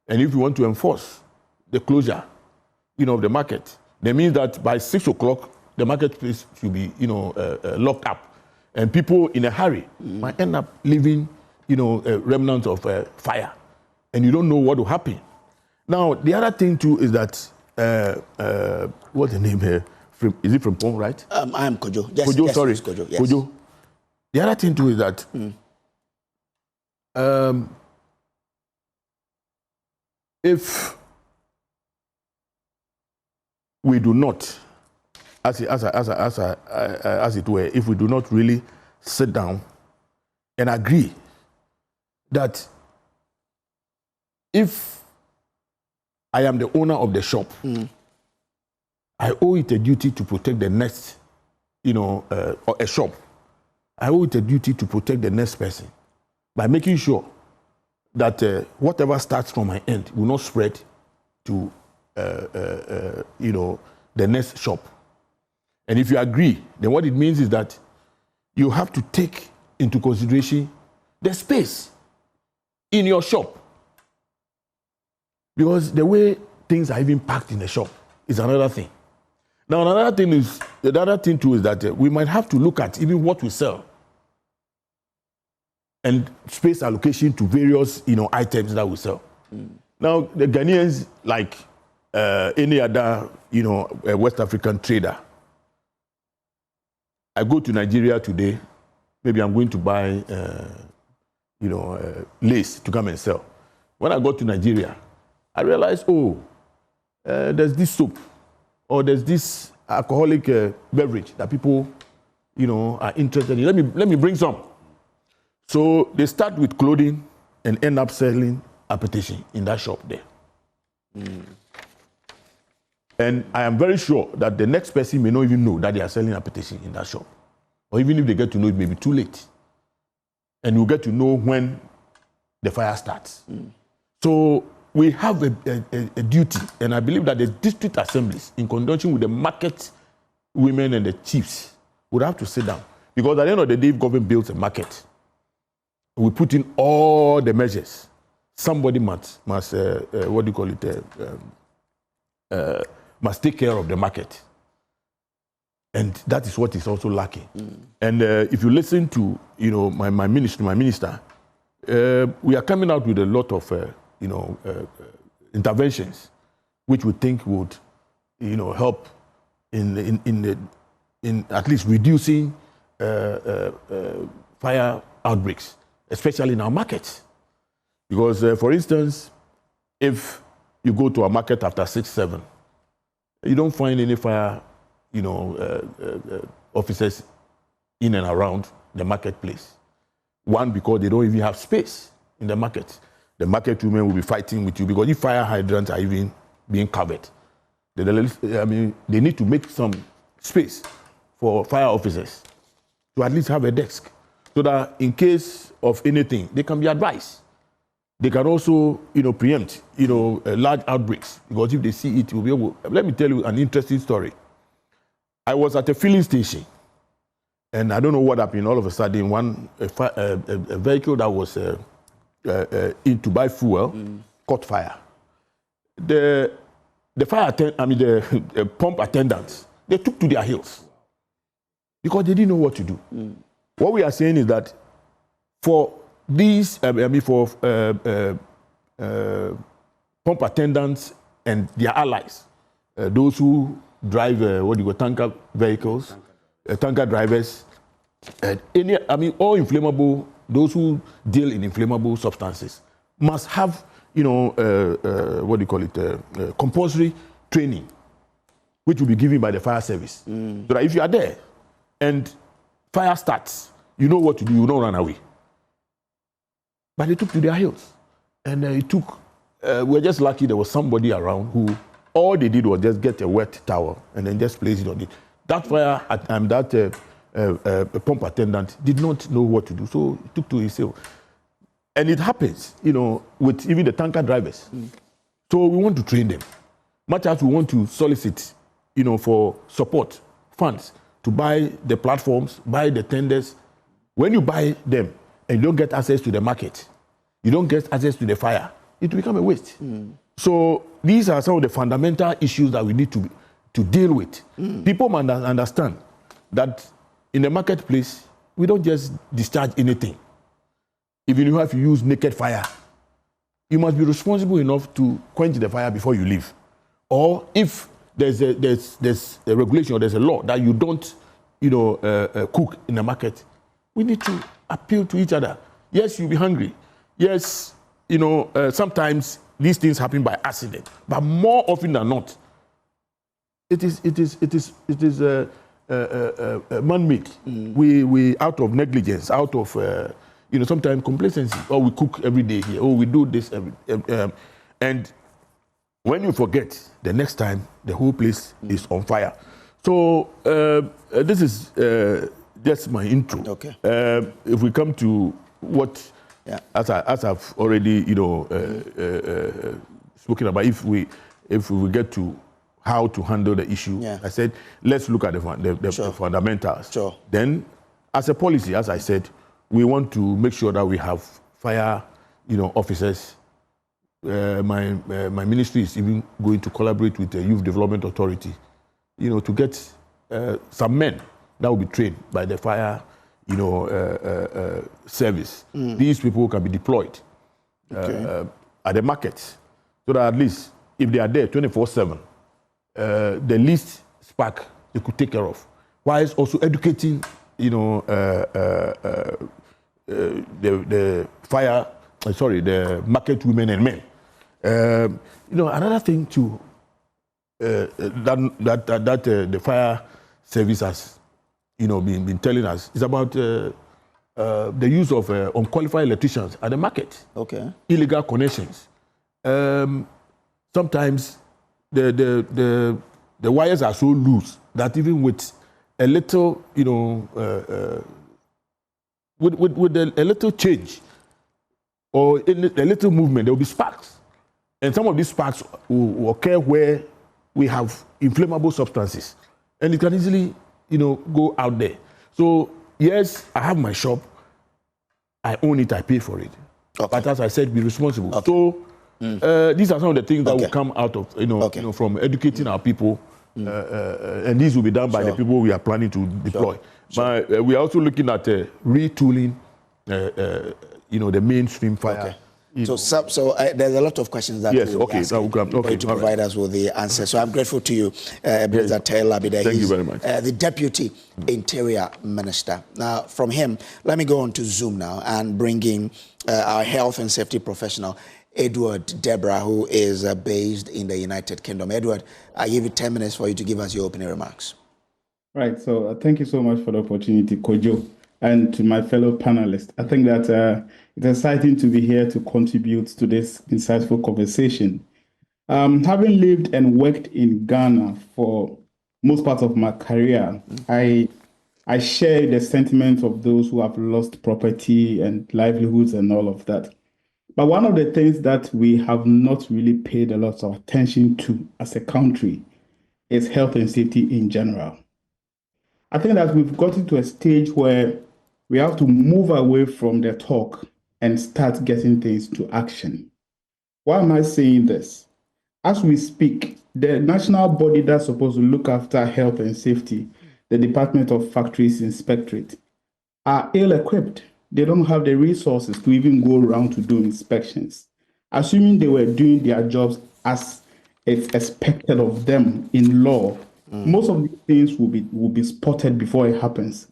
And if you want to enforce the closure, of the market, that means that by 6 o'clock, the marketplace should be, locked up. And people in a hurry might end up leaving, remnants of fire. And you don't know what will happen. Now, the other thing too is that, what's the name here? Is it from Pong, right? I am Kojo. Yes, Kojo, yes, sorry. Kojo, yes. Kojo. The other thing too is that if we do not, as it were, if we do not really sit down and agree that if I am the owner of the shop, I owe it a duty to protect the next, a shop. I owe it a duty to protect the next person by making sure that whatever starts from my end will not spread to, the next shop. And if you agree, then what it means is that you have to take into consideration the space in your shop. Because the way things are even packed in the shop is another thing. Now, the other thing too is that we might have to look at even what we sell and space allocation to various, items that we sell. Now, the Ghanaians, like any other, West African trader, I go to Nigeria today, maybe I'm going to buy, lace to come and sell. When I got to Nigeria, I realized, there's this soap or there's this alcoholic beverage that people, are interested in. Let me bring some. So they start with clothing and end up selling appetition in that shop there. And I am very sure that the next person may not even know that they are selling appetition in that shop. Or even if they get to know, it may be too late. And you'll get to know when the fire starts. So we have a duty, and I believe that the district assemblies, in conjunction with the market women and the chiefs, would have to sit down. Because at the end of the day, if government builds a market, we put in all the measures. Somebody must must take care of the market. And that is what is also lacking. And if you listen to, my minister, we are coming out with a lot of, interventions, which we think would, help in at least reducing fire outbreaks, especially in our markets. Because, for instance, if you go to a market after 6, 7, you don't find any fire, officers in and around the marketplace. One, because they don't even have space in the market. The market women will be fighting with you because if fire hydrants are even being covered, they need to make some space for fire officers to at least have a desk so that in case of anything, they can be advised. They can also, preempt, large outbreaks because if they see it, will be able. Let me tell you an interesting story. I was at a filling station, and I don't know what happened. All of a sudden, a vehicle that was in to buy fuel caught fire. The pump attendants, they took to their heels because they didn't know what to do. What we are saying is that for these, pump attendants and their allies, those who drive tanker vehicles, tanker drivers, all inflammable, those who deal in inflammable substances must have, compulsory training, which will be given by the fire service. So that if you are there and fire starts, you know what to do, you don't run away. But they took to their heels. And we're just lucky there was somebody around who all they did was just get a wet towel and then just place it on it. That fire, pump attendant did not know what to do, so he took to his heel. And it happens, with even the tanker drivers. So we want to train them. Much as we want to solicit, for support, funds, to buy the platforms, buy the tenders. When you buy them, and you don't get access to the market, you don't get access to the fire, it will become a waste. So these are some of the fundamental issues that we need to deal with. People must understand that in the marketplace, we don't just discharge anything. Even if you have to use naked fire, you must be responsible enough to quench the fire before you leave. Or if there's a regulation or there's a law that you don't, cook in the market, we need to appeal to each other. Yes, you'll be hungry. Yes, sometimes these things happen by accident, but more often than not, it is man-made. We out of negligence, out of sometimes complacency. Or we cook every day here. Or we do this and when you forget, the next time the whole place is on fire. So this is just my intro. Okay. If we come to what, as I've already spoken about, if we get to how to handle the issue, I said let's look at the fundamentals. Sure. Then, as a policy, as I said, we want to make sure that we have fire, officers. My ministry is even going to collaborate with the Youth Development Authority, to get some men that will be trained by the fire, service. These people can be deployed at the markets, so that at least if they are there 24/7, the least spark they could take care of. Whilst also educating, the fire. The market women and men. Another thing too that the fire service has, been telling us is about the use of unqualified electricians at the market. Okay. Illegal connections. Sometimes the wires are so loose that even with a little, with a little change or a little movement, there will be sparks. And some of these sparks will occur where we have inflammable substances. And it can easily, go out there. So, yes, I have my shop. I own it, I pay for it. Okay. But as I said, be responsible. Okay. So, these are some of the things that will come out of, from educating our people. And these will be done by the people we are planning to deploy. But we are also looking at retooling, the mainstream fire. Okay. So there's a lot of questions that yes, okay, to provide us with the answer. So I'm grateful to you, Mr. Taylor Labide. Thank you very much. The Deputy Interior Minister. Now, from him, let me go on to Zoom now and bring in our health and safety professional, Edward Deborah, who is based in the United Kingdom. Edward, I give you 10 minutes for you to give us your opening remarks. Right. So thank you so much for the opportunity, Kojo, and to my fellow panelists. I think that it's exciting to be here to contribute to this insightful conversation. Having lived and worked in Ghana for most part of my career, I share the sentiment of those who have lost property and livelihoods and all of that. But one of the things that we have not really paid a lot of attention to as a country is health and safety in general. I think that we've gotten to a stage where we have to move away from the talk and start getting things to action. Why am I saying this? As we speak, the national body that's supposed to look after health and safety, the Department of Factories Inspectorate, are ill-equipped. They don't have the resources to even go around to do inspections. Assuming they were doing their jobs as it's expected of them in law, most of these things will be spotted before it happens.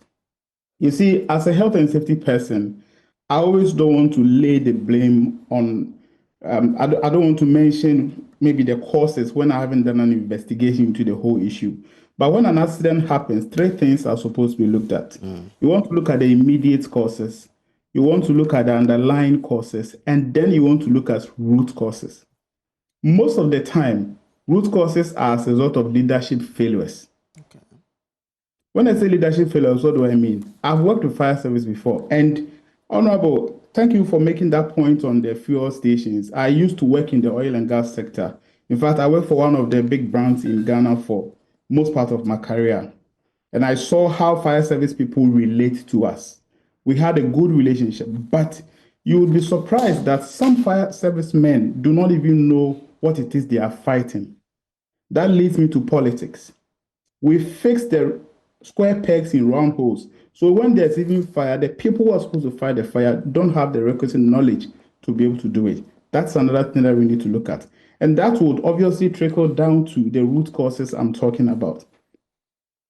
You see, as a health and safety person, I always don't want to lay the blame on, I don't want to mention maybe the causes when I haven't done an investigation into the whole issue. But when an accident happens, three things are supposed to be looked at. You want to look at the immediate causes, you want to look at the underlying causes, and then you want to look at root causes. Most of the time, root causes are as a result of leadership failures. Okay. When I say leadership failures, what do I mean? I've worked with fire service before, and Honorable, thank you for making that point on the fuel stations. I used to work in the oil and gas sector. In fact, I worked for one of the big brands in Ghana for most part of my career. And I saw how fire service people relate to us. We had a good relationship, but you would be surprised that some fire servicemen do not even know what it is they are fighting. That leads me to politics. We fix the square pegs in round holes. So when there's even fire, the people who are supposed to fight the fire don't have the requisite knowledge to be able to do it. That's another thing that we need to look at. And that would obviously trickle down to the root causes I'm talking about.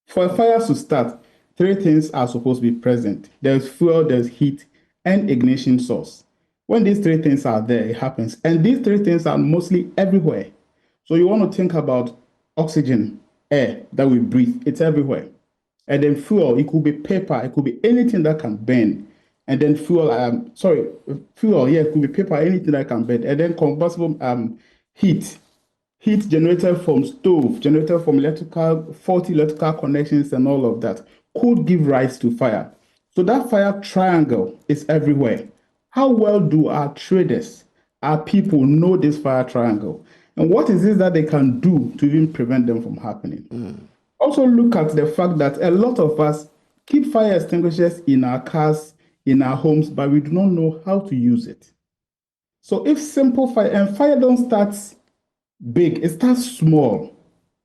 For fires to start, three things are supposed to be present. There's fuel, there's heat, and ignition source. When these three things are there, it happens. And these three things are mostly everywhere. So you want to think about oxygen, air that we breathe. It's everywhere. And then fuel, it could be paper, it could be anything that can burn. And then fuel, it could be paper, anything that can burn. And then combustible heat generated from stove, generated from faulty electrical connections and all of that could give rise to fire. So that fire triangle is everywhere. How well do our traders, our people know this fire triangle? And what is it that they can do to even prevent them from happening? Also look at the fact that a lot of us keep fire extinguishers in our cars, in our homes, but we do not know how to use it. So if simple fire, and fire don't start big, it starts small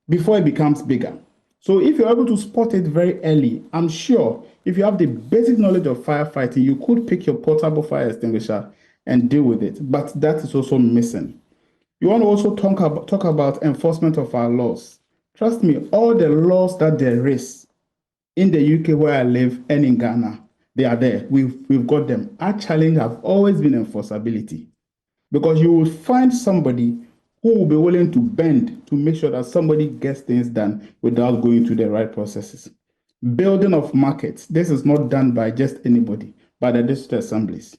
before it becomes bigger. So if you're able to spot it very early, I'm sure if you have the basic knowledge of firefighting, you could pick your portable fire extinguisher and deal with it. But that is also missing. You want to also talk about enforcement of our laws. Trust me, all the laws that there is in the UK where I live and in Ghana, they are there. We've got them. Our challenge have always been enforceability, because you will find somebody who will be willing to bend to make sure that somebody gets things done without going through the right processes. Building of markets. This is not done by just anybody, by the district assemblies.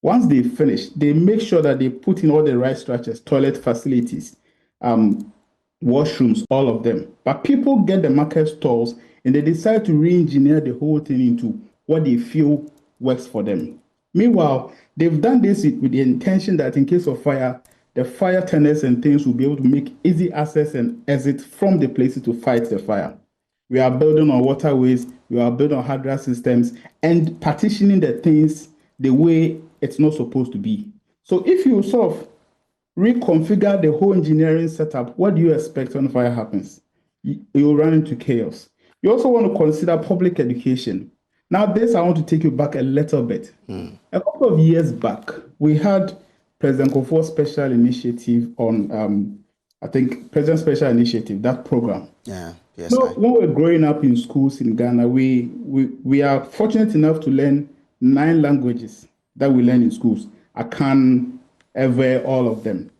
Once they finish, they make sure that they put in all the right structures, toilet facilities, washrooms, all of them. But people get the market stalls and they decide to re-engineer the whole thing into what they feel works for them. Meanwhile, they've done this with the intention that in case of fire, the fire tenants and things will be able to make easy access and exit from the places to fight the fire. We are building on waterways, we are building on hydro systems, and partitioning the things the way it's not supposed to be. So if you sort of reconfigure the whole engineering setup, what do you expect when fire happens? You'll run into chaos. You also want to consider public education. Now, this I want to take you back a little bit. A couple of years back, we had President Kofo's special initiative on, I think, President Special Initiative, that program. Yeah. Yes. So when we're growing up in schools in Ghana, we are fortunate enough to learn 9 languages that we learn in schools. Akan, Ewe, all of them.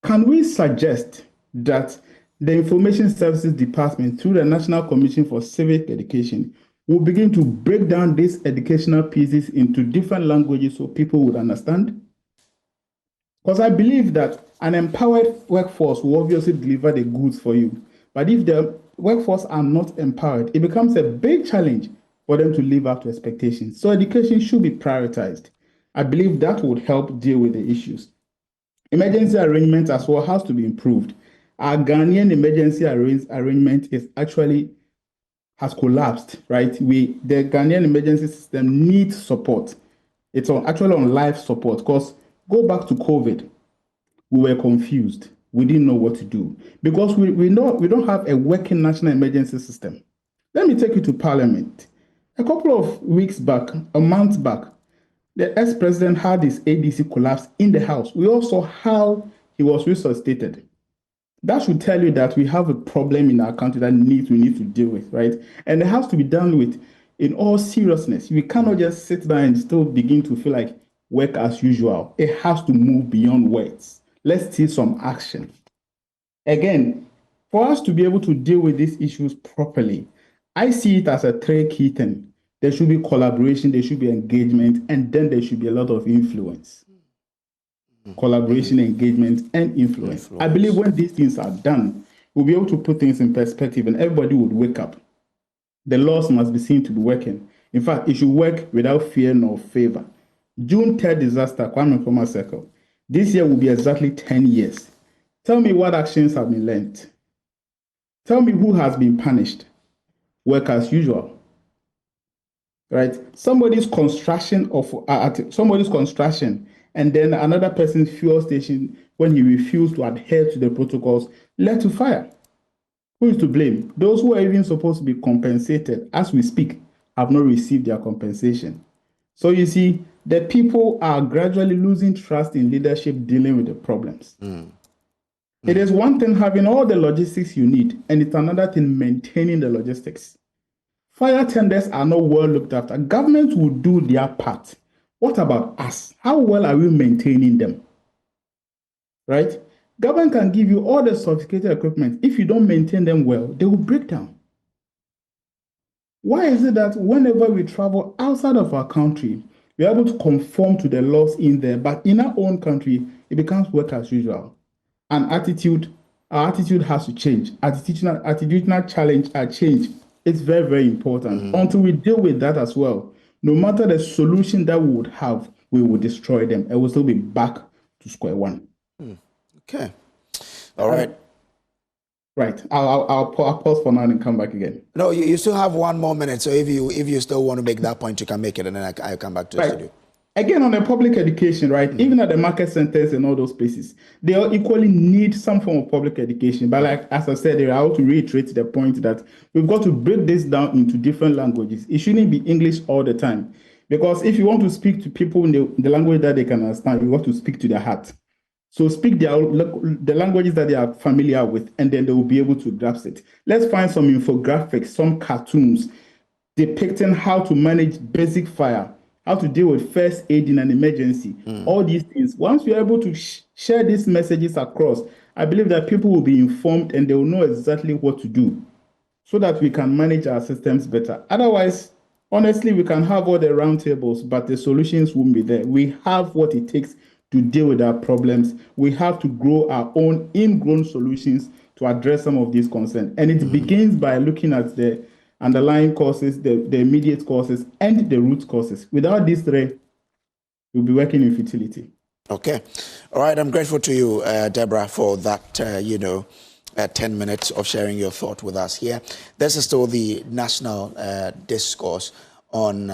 Can we suggest that the Information Services Department, through the National Commission for Civic Education, will begin to break down these educational pieces into different languages so people would understand? Because I believe that an empowered workforce will obviously deliver the goods for you. But if the workforce are not empowered, it becomes a big challenge for them to live up to expectations. So education should be prioritized. I believe that would help deal with the issues. Emergency arrangement as well has to be improved. Our Ghanaian emergency arrangement has collapsed, right? The Ghanaian emergency system needs support. It's actually on life support, because go back to COVID, we were confused. We didn't know what to do because we don't have a working national emergency system. Let me take you to Parliament. A couple of weeks back, a month back, the ex-president had his ADC collapse in the House. We also saw how he was resuscitated. That should tell you that we have a problem in our country that we need to deal with, right? And it has to be done with in all seriousness. We cannot just sit down and still begin to feel like work as usual. It has to move beyond words. Let's see some action. Again, for us to be able to deal with these issues properly, I see it as a 3 key thing. There should be collaboration, there should be engagement, and then there should be a lot of influence. Collaboration, engagement, and influence. I believe when these things are done, we'll be able to put things in perspective and everybody would wake up. The laws must be seen to be working. In fact, it should work without fear nor favor. June 3rd disaster, Kwame Nkrumah Circle. This year will be exactly 10 years. Tell me what actions have been learned. Tell me who has been punished. Work as usual. right? Somebody's construction, and then another person's fuel station, when he refused to adhere to the protocols, led to fire. Who is to blame? Those who are even supposed to be compensated, as we speak, have not received their compensation. So you see, the people are gradually losing trust in leadership dealing with the problems. It is one thing having all the logistics you need, and it's another thing maintaining the logistics. Fire tenders are not well looked after. Governments will do their part. What about us? How well are we maintaining them? Right? Government can give you all the sophisticated equipment. If you don't maintain them well, they will break down. Why is it that whenever we travel outside of our country, we're able to conform to the laws in there, but in our own country, it becomes work as usual? Our attitude has to change. Attitudinal challenge change. It's very, very important. Until we deal with that as well, no matter the solution that we would have, we will destroy them and we'll still be back to square one. Okay. All right. Right. I'll pause for now and come back again. No, you still have 1 more minute. So if you still want to make that point, you can make it, and then I'll come back to the studio. Again, on the public education, right? Even at the market centers and all those places, they all equally need some form of public education. But like, as I said, I want to reiterate the point that we've got to break this down into different languages. It shouldn't be English all the time. Because if you want to speak to people in the language that they can understand, you want to speak to their heart. So speak the languages that they are familiar with, and then they will be able to grasp it. Let's find some infographics, some cartoons depicting how to manage basic fire, how to deal with first aid in an emergency, all these things. Once we are able to share these messages across, I believe that people will be informed and they will know exactly what to do so that we can manage our systems better. Otherwise, honestly, we can have all the roundtables, but the solutions won't be there. We have what it takes to deal with our problems. We have to grow our own ingrown solutions to address some of these concerns. And it begins by looking at the underlying causes, the immediate causes, and the root causes. Without these three, we'll be working in futility. Okay. All right. I'm grateful to you, Deborah, for that, 10 minutes of sharing your thought with us here. This is still the national discourse on,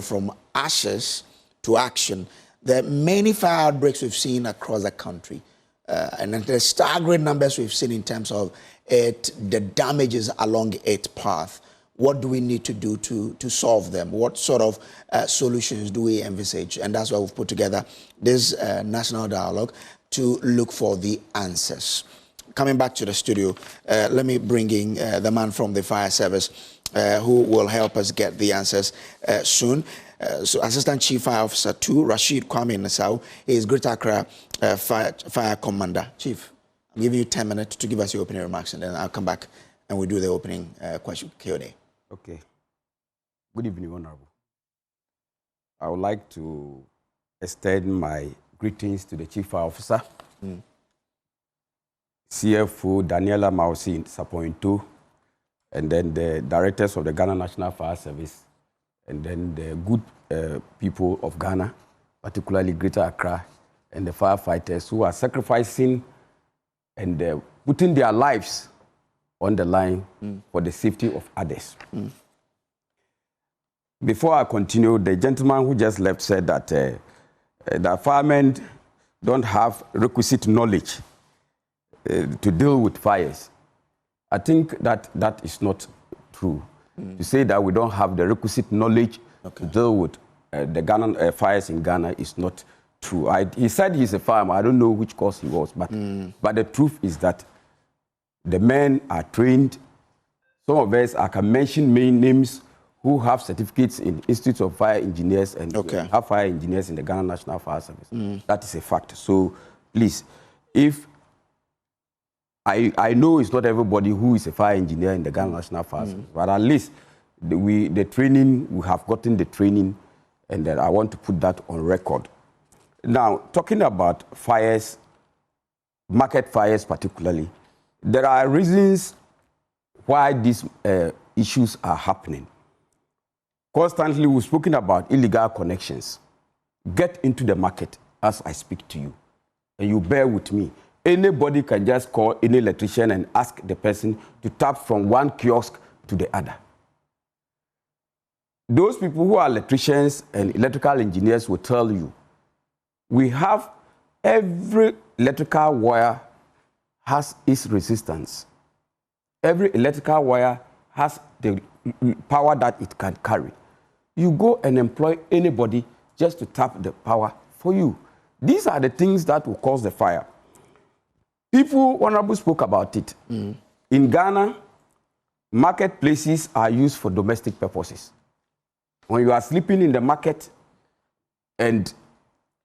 from ashes to action. The many fire outbreaks we've seen across the country, and the staggering numbers we've seen in terms of the damages along its path. What do we need to do to solve them? What sort of solutions do we envisage? And that's why we've put together this national dialogue to look for the answers. Coming back to the studio, let me bring in the man from the fire service who will help us get the answers soon. So Assistant Chief Fire Officer 2, Rashid Kwame Nassau, is Greater Accra Fire Commander. Chief, I'm giving you 10 minutes to give us your opening remarks, and then I'll come back and we'll do the opening question Q&A. Okay. Good evening, Honorable. I would like to extend my greetings to the Chief Fire Officer, CFO Daniela Mausi Sapointo, and then the directors of the Ghana National Fire Service, and then the good people of Ghana, particularly Greater Accra, and the firefighters who are sacrificing and putting their lives on the line for the safety of others. Before I continue, the gentleman who just left said that the firemen don't have requisite knowledge to deal with fires. I think that that is not true. To say that we don't have the requisite knowledge to deal with the Ghana fires in Ghana is not true. He said he's a fireman. I don't know which course he was, but the truth is that the men are trained. Some of us, I can mention main names who have certificates in Institute of Fire Engineers and have fire engineers in the Ghana National Fire Service. That is a fact. So please, if I know it's not everybody who is a fire engineer in the Ghana National Fire Service, but at least the training, we have gotten the training, and that I want to put that on record. Now, talking about fires, market fires particularly, there are reasons why these issues are happening. Constantly, we've spoken about illegal connections. Get into the market as I speak to you, and you bear with me. Anybody can just call any electrician and ask the person to tap from one kiosk to the other. those people who are electricians and electrical engineers will tell you, we have every electrical wire has its resistance. Every electrical wire has the power that it can carry. You go and employ anybody just to tap the power for you. These are the things that will cause the fire. People, Honorable spoke about it. In Ghana, marketplaces are used for domestic purposes. When you are sleeping in the market and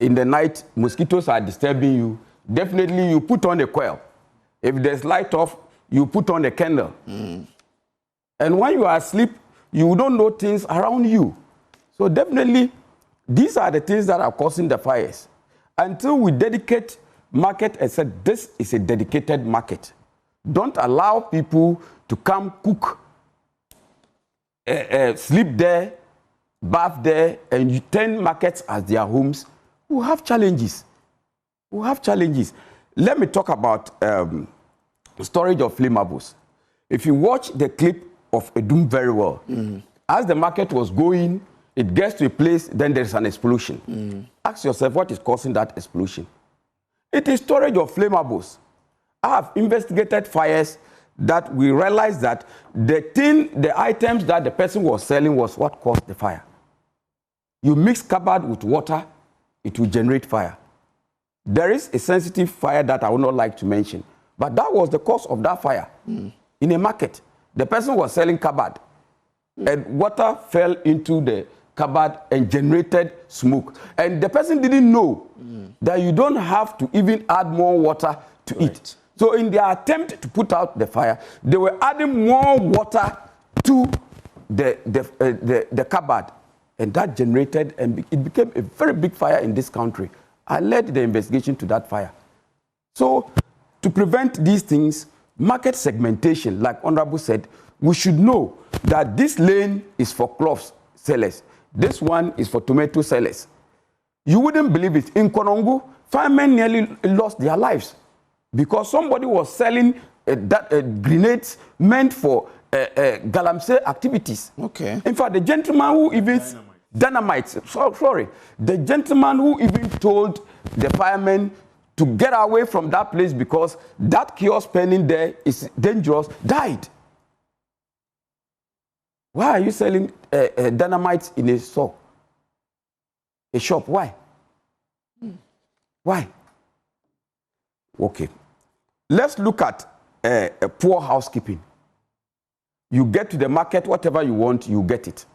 in the night, mosquitoes are disturbing you, definitely you put on a coil. If there's light off, you put on a candle. And when you are asleep, you don't know things around you. So definitely, these are the things that are causing the fires. Until we dedicate market and say, this is a dedicated market. Don't allow people to come cook, sleep there, bath there, and you turn markets as their homes. We have challenges. We have challenges. Let me talk about storage of flammables. If you watch the clip of Adum very well, as the market was going, it gets to a place, then there's an explosion. Ask yourself, what is causing that explosion? It is storage of flammables. I have investigated fires that we realized that the items that the person was selling was what caused the fire. You mix cupboard with water, it will generate fire. There is a sensitive fire that I would not like to mention, but that was the cause of that fire. In a market, the person was selling cupboard, and water fell into the cupboard and generated smoke. And the person didn't know that you don't have to even add more water to it. So in their attempt to put out the fire, they were adding more water to the cupboard. And that generated, and it became a very big fire in this country. I led the investigation to that fire. So to prevent these things, market segmentation, like Honorable said, we should know that this lane is for cloth sellers. This one is for tomato sellers. You wouldn't believe it. In Konongo, firemen nearly lost their lives because somebody was selling grenades meant for galamsey activities. Okay. In fact, the gentleman who even dynamite. Sorry, the gentleman who even told the firemen to get away from that place because that kiosk pending there is dangerous, died. Why are you selling dynamite in a store? A shop? Why? Why? Okay. Let's look at poor housekeeping. You get to the market, whatever you want, you get it.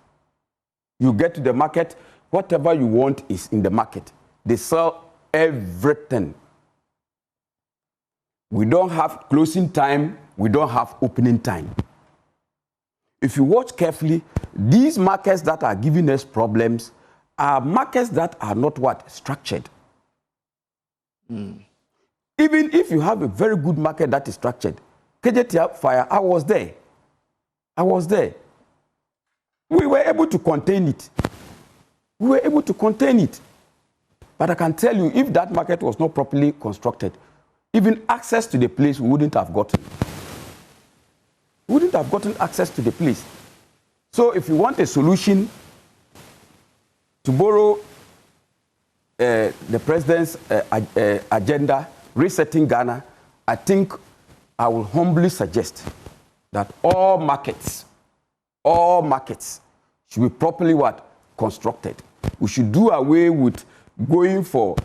You get to the market, whatever you want is in the market. They sell everything. We don't have closing time, we don't have opening time. If you watch carefully, these markets that are giving us problems are markets that are not what? Structured. Even if you have a very good market that is structured, KJT fire, I was there. I was there. We were able to contain it. We were able to contain it. But I can tell you, if that market was not properly constructed, even access to the place we wouldn't have gotten. We wouldn't have gotten access to the place. So if you want a solution, to borrow the president's agenda, resetting Ghana, I think I will humbly suggest that all markets should be properly what? Constructed. We should do away with going for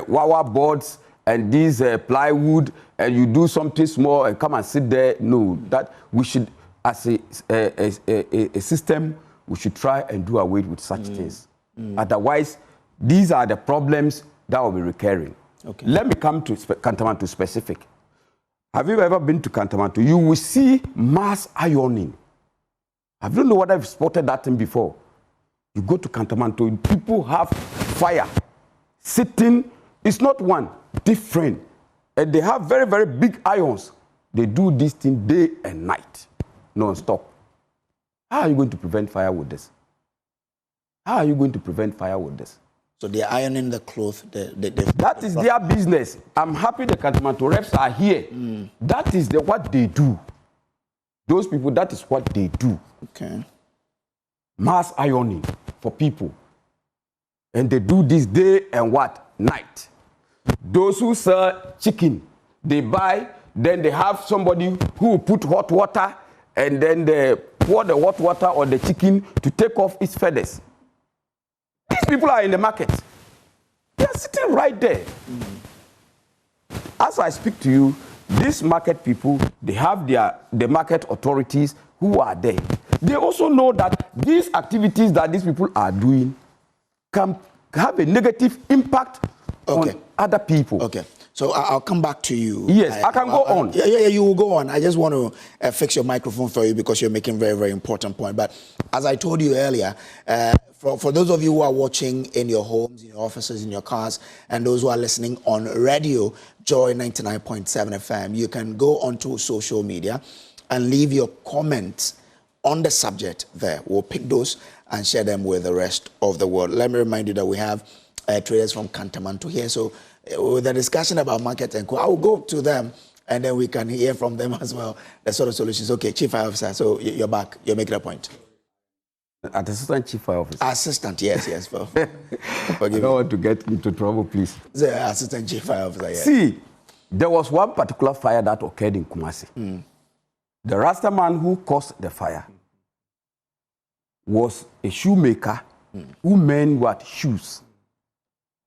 wawa boards and these plywood, and you do something small and come and sit there. No, that we should, as a system, we should try and do away with such things. Otherwise, these are the problems that will be recurring. Okay. Let me come to Kantamanto specific. Have you ever been to Kantamanto? You will see mass ironing. I don't know whether I've spotted that thing before. You go to Kantamanto, people have fire sitting. It's not one, different. And they have very, very big irons. They do this thing day and night, non-stop. How are you going to prevent fire with this? How are you going to prevent fire with this? So they're ironing the clothes. That is their business. I'm happy the Kantamanto reps are here. That is what they do. Those people, that is what they do. Okay. mass ironing for people. And they do this day and what? Night. Those who sell chicken, they buy, then they have somebody who will put hot water and then they pour the hot water on the chicken to take off its feathers. These people are in the market. They are sitting right there. As I speak to you, these market people, they have the market authorities who are there. They also know that these activities that these people are doing can have a negative impact on other people. Okay. So I'll come back to you. Yes, I can go on. Yeah, you will go on. I just want to fix your microphone for you because you're making very, very important point. But as I told you earlier, for those of you who are watching in your homes, in your offices, in your cars, and those who are listening on radio, Joy 99.7 FM, you can go onto social media and leave your comments on the subject there. We'll pick those and share them with the rest of the world. Let me remind you that we have traders from Kantamanto here. So with the discussion about market and I will go to them and then we can hear from them as well the sort of solutions. Okay, Chief Fire Officer, so you're back. You're making a point. Assistant Chief Fire Officer. Assistant, yes. I don't want to get into trouble, please. The Assistant Chief Fire Officer, yes. See, there was one particular fire that occurred in Kumasi. The Rasta man who caused the fire was a shoemaker who made what? Shoes.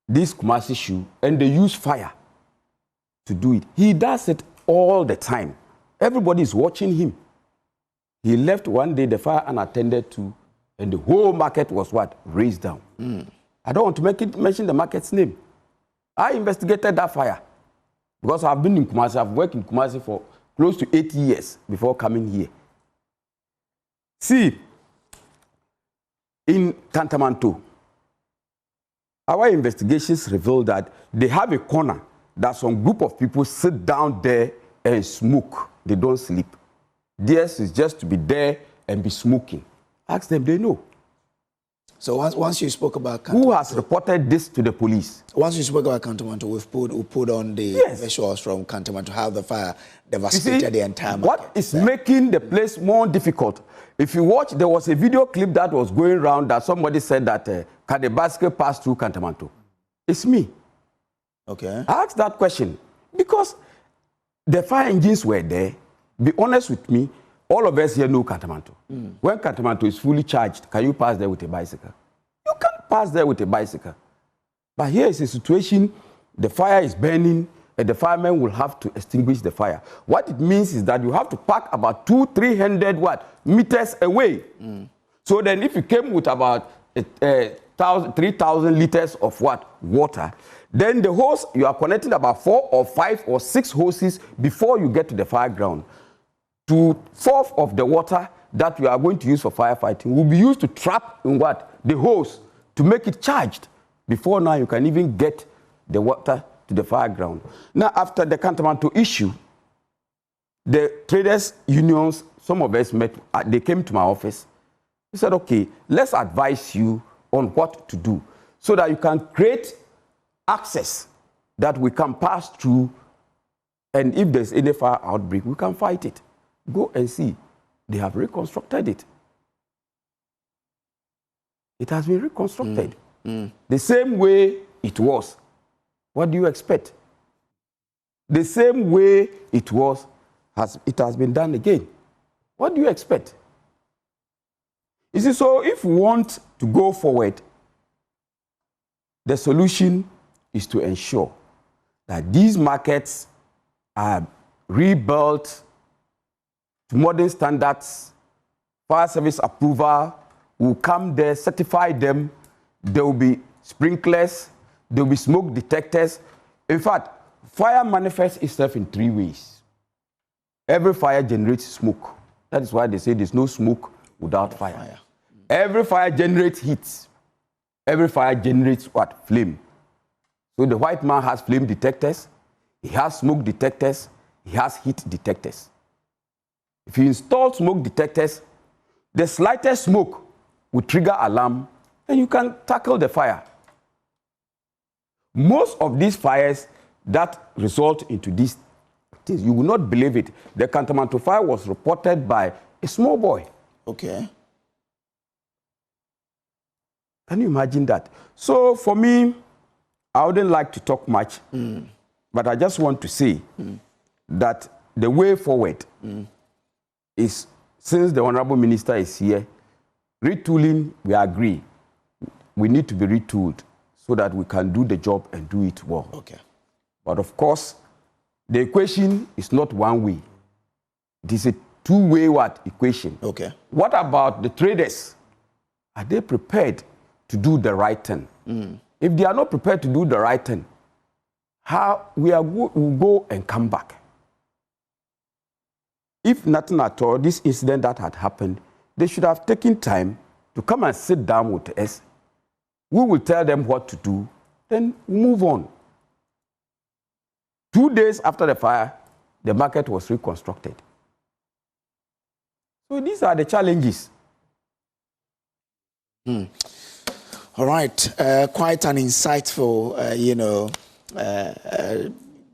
This Kumasi shoe, and they use fire to do it. He does it all the time. Everybody is watching him. He left one day, the fire unattended to, and the whole market was what? Raised down. I don't want to mention the market's name. I investigated that fire because I've been in Kumasi. I've worked in Kumasi for close to 8 years before coming here. See, in Kantamanto, our investigations revealed that they have a corner that some group of people sit down there and smoke. They don't sleep. Theirs is just to be there and be smoking. Ask them, they know. So once you spoke about Kantamanto, who has reported this to the police? Once you spoke about Kantamanto, we put on the visuals from Kantamanto, how the fire devastated the entire market. What is making the place more difficult? If you watch, there was a video clip that was going around that somebody said that can the bicycle pass through Kantamanto? It's me. Okay. I asked that question because the fire engines were there. Be honest with me, all of us here know Kantamanto. When Kantamanto is fully charged, can you pass there with a bicycle? You can't pass there with a bicycle. But here is a situation, the fire is burning, and the firemen will have to extinguish the fire. What it means is that you have to park about 200-300 meters away. So then if you came with about 3,000 liters of water, then the hose, you are connecting about 4 or 5 or 6 hoses before you get to the fire ground. 2/4 of the water that you are going to use for firefighting will be used to trap in the hose to make it charged. Before now you can even get the water to the fire ground. Now, after the Kantamanto issue, the traders unions, some of us met, they came to my office. We said, okay, let's advise you on what to do so that you can create access that we can pass through, and if there's any fire outbreak, we can fight it. Go and see. They have reconstructed it. It has been reconstructed. The same way it was. What do you expect? The same way it was, it has been done again. What do you expect? You see, so if we want to go forward, the solution is to ensure that these markets are rebuilt to modern standards. Fire service approval will come there, certify them. There will be sprinklers. There will be smoke detectors. In fact, fire manifests itself in 3 ways. Every fire generates smoke. That is why they say there's no smoke without fire. Every fire generates heat. Every fire generates flame. So the white man has flame detectors, he has smoke detectors, he has heat detectors. If you install smoke detectors, the slightest smoke will trigger alarm and you can tackle the fire. Most of these fires that result into these things, you will not believe it. The Kantamanto fire was reported by a small boy. Okay. Can you imagine that? So for me, I wouldn't like to talk much, but I just want to say that the way forward is, since the Honorable Minister is here, retooling, we agree. We need to be retooled so that we can do the job and do it well. Okay. But of course, the equation is not one way. It is a two-way equation. Okay. What about the traders? Are they prepared to do the right thing? If they are not prepared to do the right thing, how we'll go and come back. If nothing at all, this incident that had happened, they should have taken time to come and sit down with us. We will tell them what to do, then move on. 2 days after the fire, the market was reconstructed. So these are the challenges. All right, quite an insightful,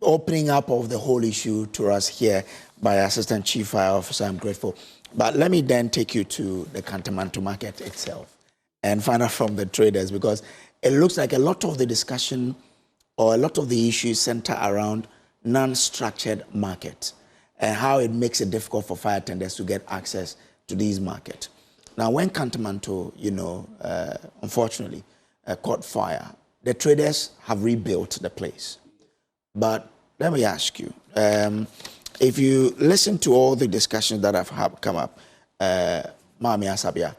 opening up of the whole issue to us here by Assistant Chief Fire Officer. I'm grateful. But let me then take you to the Kantamanto market itself and find out from the traders, because it looks like a lot of the discussion or a lot of the issues center around non-structured markets and how it makes it difficult for fire tenders to get access to these markets. Now, when Kantamanto, unfortunately, caught fire, the traders have rebuilt the place. But let me ask you, if you listen to all the discussions that have come up, Mami Asabia,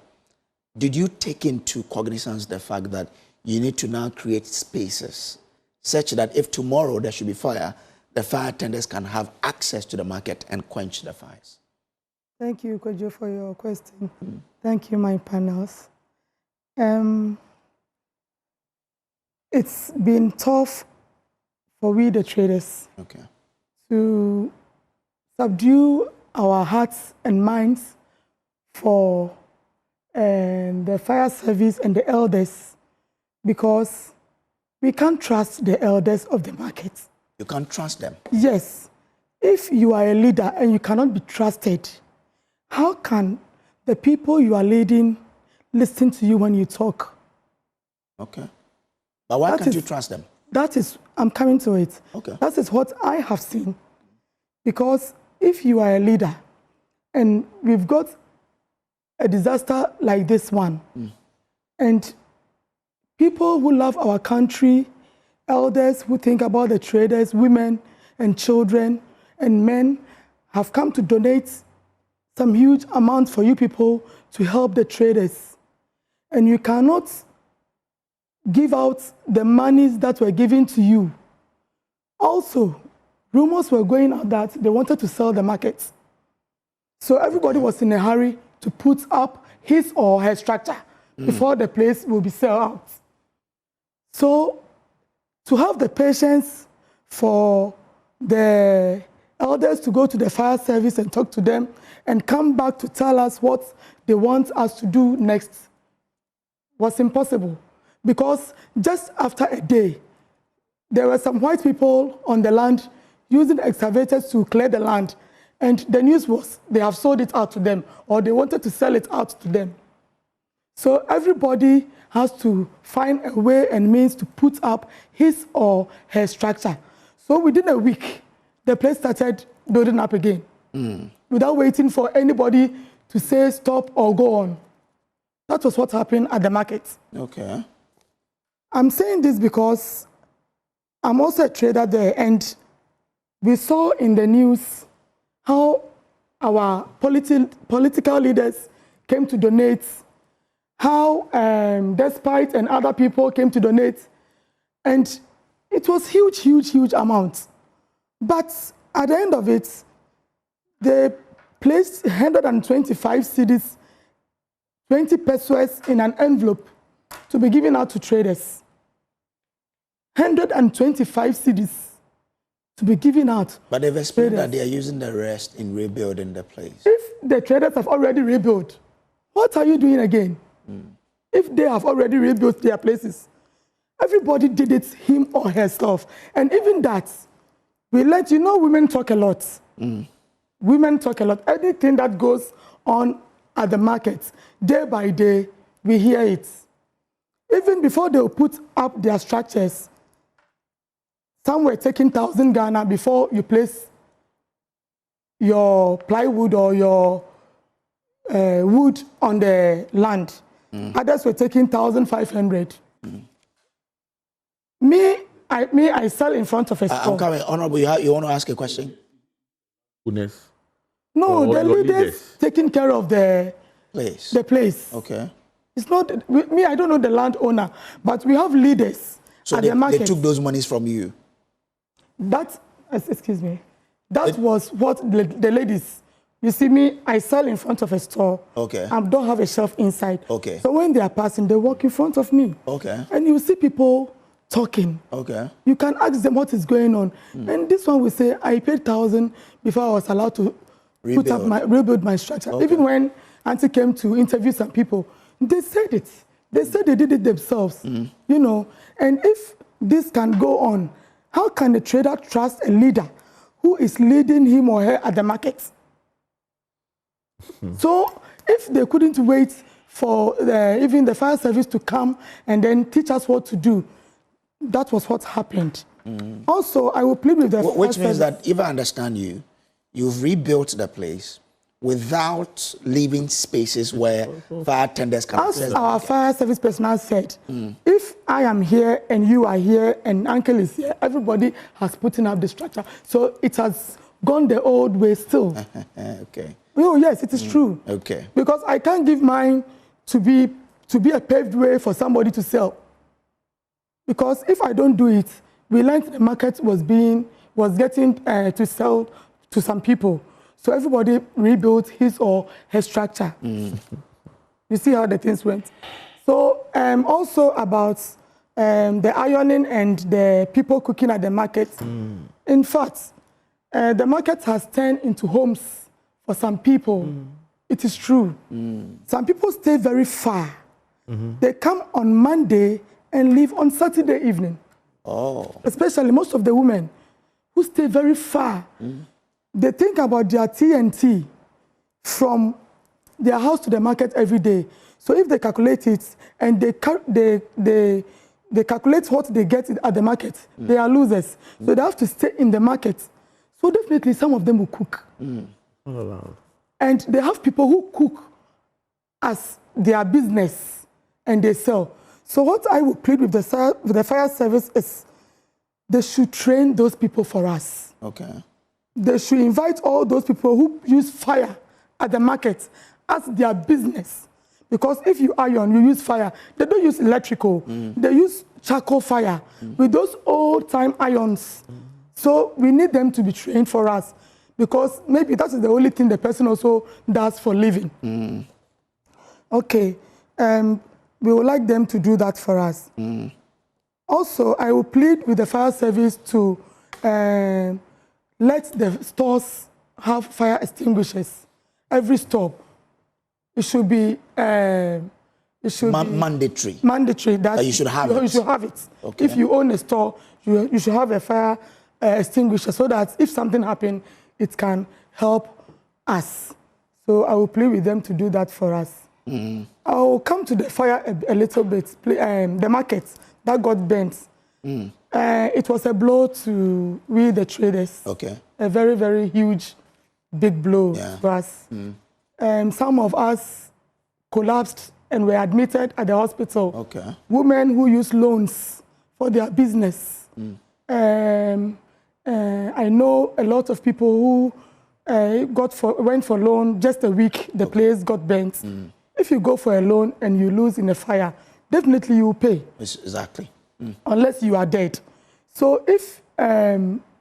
did you take into cognizance the fact that you need to now create spaces such that if tomorrow there should be fire, the fire tenders can have access to the market and quench the fires? Thank you, Kojo, for your question. Thank you, my panels. It's been tough for we, the traders, to subdue our hearts and minds for the fire service and the elders, because we can't trust the elders of the market. You can't trust them? Yes. If you are a leader and you cannot be trusted, how can the people you are leading listen to you when you talk? Okay. But why can't you trust them? That is, I'm coming to it. Okay. That is what I have seen. Because if you are a leader and we've got a disaster like this one, and people who love our country, elders who think about the traders, women and children and men have come to donate some huge amount for you people to help the traders. And you cannot give out the monies that were given to you. Also, rumors were going out that they wanted to sell the market. So everybody was in a hurry to put up his or her structure before the place will be sold out. So to have the patience for the elders to go to the fire service and talk to them and come back to tell us what they want us to do next was impossible. Because just after a day, there were some white people on the land using excavators to clear the land. And the news was they have sold it out to them, or they wanted to sell it out to them. So everybody has to find a way and means to put up his or her structure. So within a week, the place started building up again, without waiting for anybody to say stop or go on. That was what happened at the market. Okay. I'm saying this because I'm also a trader there, and we saw in the news how our political leaders came to donate, how Despite and other people came to donate, and it was huge, huge, huge amounts. But at the end of it, they placed 125 cedis, 20 pesos in an envelope to be given out to traders. 125 cedis to be given out. But they've explained that they are using the rest in rebuilding the place. If the traders have already rebuilt, what are you doing again? If they have already rebuilt their places, everybody did it him or herself. And even that, we let you know women talk a lot. Women talk a lot. Anything that goes on at the market, day by day, we hear it. even before they put up their structures, some were taking 1,000 Ghana before you place your plywood or your wood on the land. Others were taking 1,500. I sell in front of a store. I'm coming. Honorable, you want to ask a question? Goodness. No, the leaders taking care of the place. Okay. It's not me. I don't know the landowner, but we have leaders at the market. They took those monies from you. Excuse me. That was what the ladies. You see me. I sell in front of a store. Okay. I don't have a shelf inside. Okay. So when they are passing, they walk in front of me. Okay. And you see people talking. Okay. You can ask them what is going on. And this one will say, I paid 1,000 before I was allowed to rebuild my structure. Okay. Even when Auntie came to interview some people, they said it. They said they did it themselves. You know, and if this can go on, how can a trader trust a leader who is leading him or her at the market? So if they couldn't wait for even the fire service to come and then teach us what to do, that was what happened. Also, I will plead with the which means that if I understand you, you've rebuilt the place without leaving spaces where fire tenders can access. As our fire service personnel said, if I am here and you are here and Uncle is here, everybody has put up the structure. So it has gone the old way still. Okay. Oh, yes, it is true. Okay. Because I can't give mine to be a paved way for somebody to sell. Because if I don't do it, we learned the market was getting to sell to some people. So everybody rebuilt his or her structure. You see how the things went. So also about the ironing and the people cooking at the market. In fact, the market has turned into homes for some people. It is true. Some people stay very far. They come on Monday and leave on Saturday evening. Oh. Especially most of the women who stay very far. They think about their TNT from their house to the market every day. So if they calculate it and they calculate what they get at the market, they are losers. So they have to stay in the market. So definitely some of them will cook. And they have people who cook as their business and they sell. So what I would plead with the fire service is they should train those people for us. Okay. They should invite all those people who use fire at the market as their business. Because if you iron, you use fire. They don't use electrical. They use charcoal fire with those old-time irons. So we need them to be trained for us because maybe that is the only thing the person also does for living. Okay. We would like them to do that for us. Also, I will plead with the fire service to let the stores have fire extinguishers. Every store. It should be mandatory. Mandatory. That you should have it. You should have it. Okay. If you own a store, you should have a fire extinguisher so that if something happens, it can help us. So I will plead with them to do that for us. I will come to the fire a little bit. The market that got burnt. It was a blow to we, the traders. Okay. A very, very huge, big blow to us. Some of us collapsed and were admitted at the hospital. Okay. Women who use loans for their business. I know a lot of people who went for loan just a week, the place got burnt. If you go for a loan and you lose in a fire, definitely you will pay. Exactly. Unless you are dead. So if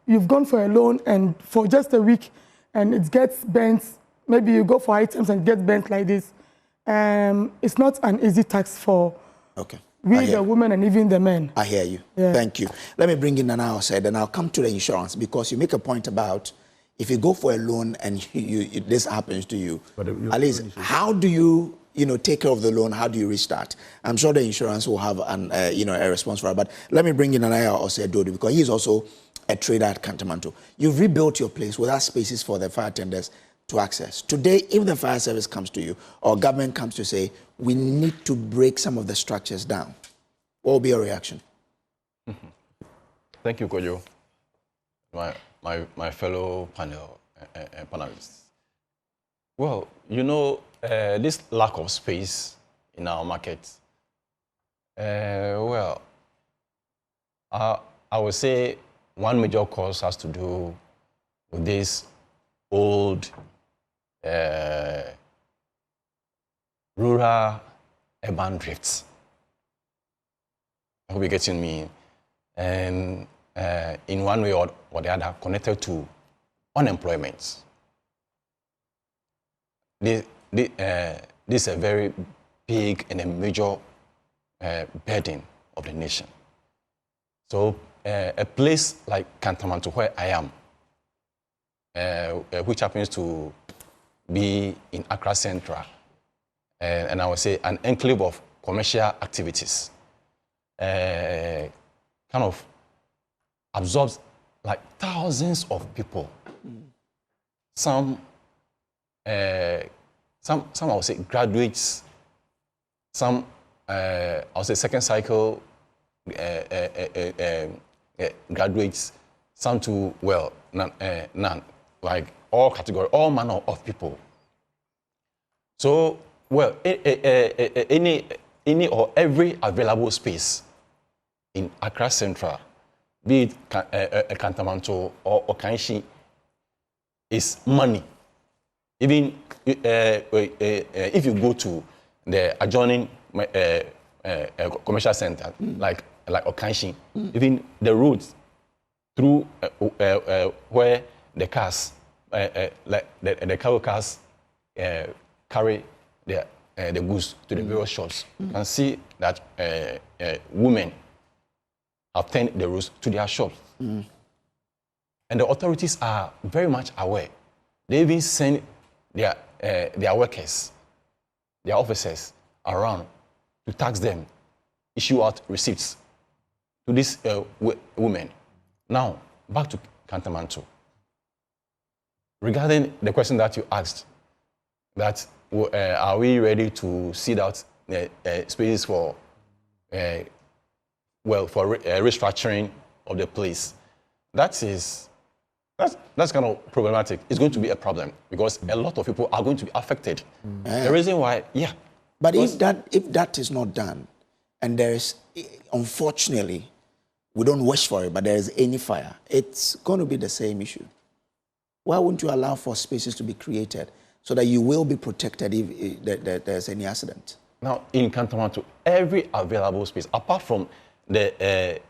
you've gone for a loan and for just a week and it gets burnt, maybe you go for items and get burnt like this, it's not an easy task for we, the women, and even the men. I hear you. Yeah. Thank you. Let me bring in Nana said, and I'll come to the insurance because you make a point about if you go for a loan and this happens to you, at least how do you take care of the loan? How do you restart? I'm sure the insurance will have a response for it. But let me bring in Anaya Osedodo because he's also a trader at Cantamanto. You've rebuilt your place without spaces for the fire tenders to access. Today, if the fire service comes to you or government comes to say, we need to break some of the structures down, What will be your reaction? Thank you, Kojo. My fellow panelists. Well, you know, this lack of space in our market, well, I would say one major cause has to do with this old rural-urban drifts. I hope you're getting me. And in one way or the other, connected to unemployment. This is a very big and a major burden of the nation. So a place like Kantamanto, where I am, which happens to be in Accra Central, and I would say an enclave of commercial activities, kind of absorbs like thousands of people. Some I would say graduates, some I would say second cycle graduates, some to, well, none, like all category, all manner of people. So, well, any or every available space in Accra Central, be it Kantamanto or Kanshi, is money. Even if you go to the adjoining commercial center, like Okanshi, even the roads through where the cars, like the cargo cars, carry the goods to the various shops, you can see that women have turned the roads to their shops. And the authorities are very much aware. They even send their workers, their officers around to tax them, issue out receipts to these women. Now, back to Kantamanto. Regarding the question that you asked, that are we ready to seed out spaces for, restructuring of the place? That's kind of problematic. It's going to be a problem because a lot of people are going to be affected. The reason why, yeah. But if that is not done, and there is, unfortunately, we don't wish for it, but there is any fire, it's going to be the same issue. Why wouldn't you allow for spaces to be created so that you will be protected if there's any accident? Now, in Kantamanto, every available space, apart from like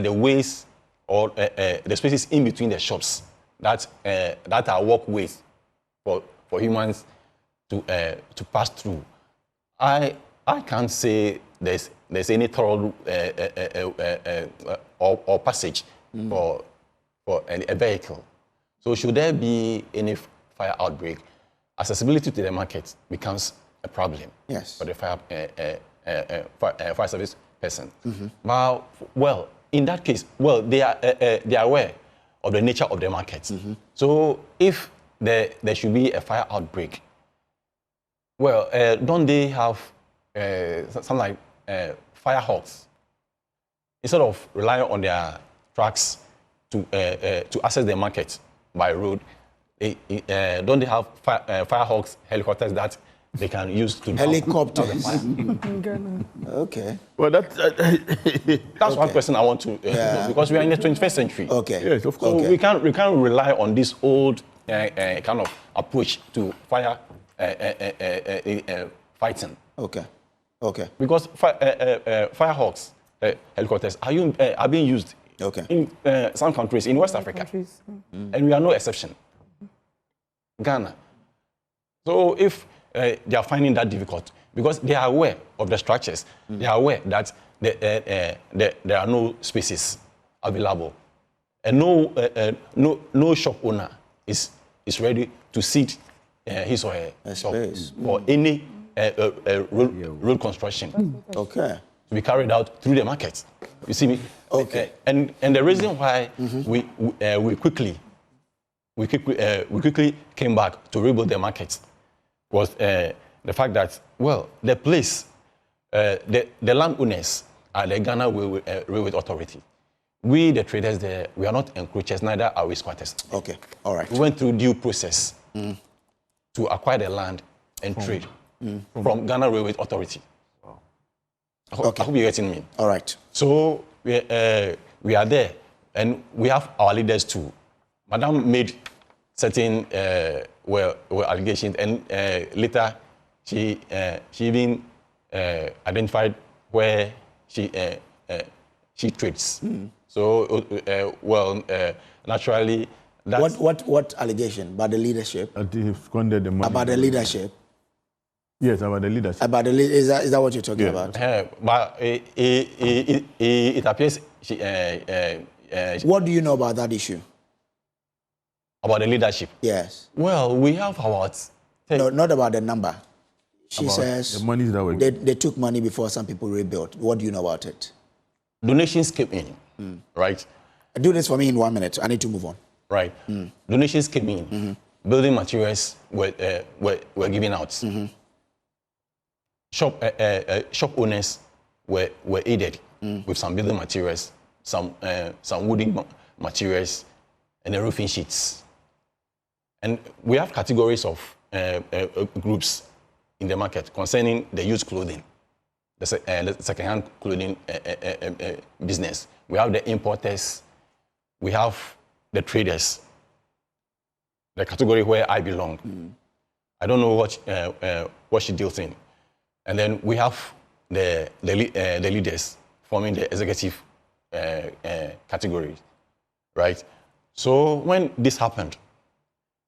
the ways or the spaces in between the shops that are walkways for humans to pass through, I can't say there's any thorough or passage for a vehicle. So should there be any fire outbreak, accessibility to the market becomes a problem. Yes. For the fire service person. Now, well, in that case, well, they are aware of the nature of the market. So if there should be a fire outbreak, well, don't they have something like fire hawks? Instead of relying on their trucks to access the market by road, don't they have fire hawks helicopters that they can use to helicopters? Okay. Well, that's okay. One question I want to know, because we are in the 21st century. Okay. Yes, of course. So we can't rely on this old kind of approach to fire fighting. Okay. Okay. Because fire hawks helicopters are being used in some countries in West Africa, and we are no exception. Ghana. So if they are finding that difficult, because they are aware of the structures, they are aware that there are no spaces available, and no shop owner is ready to cede his or her shop for any road construction. Okay. To be carried out through the market. You see me? Okay. And the reason why we quickly came back to rebuild the market was the fact that, well, the place the landowners are the Ghana Railway Authority. We, the traders there, we are not encroachers, neither are we squatters. Okay, all right. We went through due process to acquire the land and trade from Ghana Railway Authority. Wow. I hope you're getting me. All right. So we are there, and we have our leaders too. Madam made certain allegations, and later she even identified where she trades. So naturally, that's what allegation about the leadership? That they have squandered the money. About the leadership. Yes, about the leadership. About the is that what you're talking about? But it appears she. What do you know about that issue? About the leadership? Yes. Well, we have about. No, not about the number. She about says the monies that were they took money before some people rebuilt. What do you know about it? Donations came in, right? Do this for me in 1 minute. I need to move on. Right. Donations came in. Building materials were given out. Shop owners were aided with some building materials, some wooden materials, and the roofing sheets. And we have categories of groups in the market concerning the used clothing, the second-hand clothing business. We have the importers, we have the traders, the category where I belong. I don't know what she deals in. And then we have the leaders forming the executive category, right? So when this happened,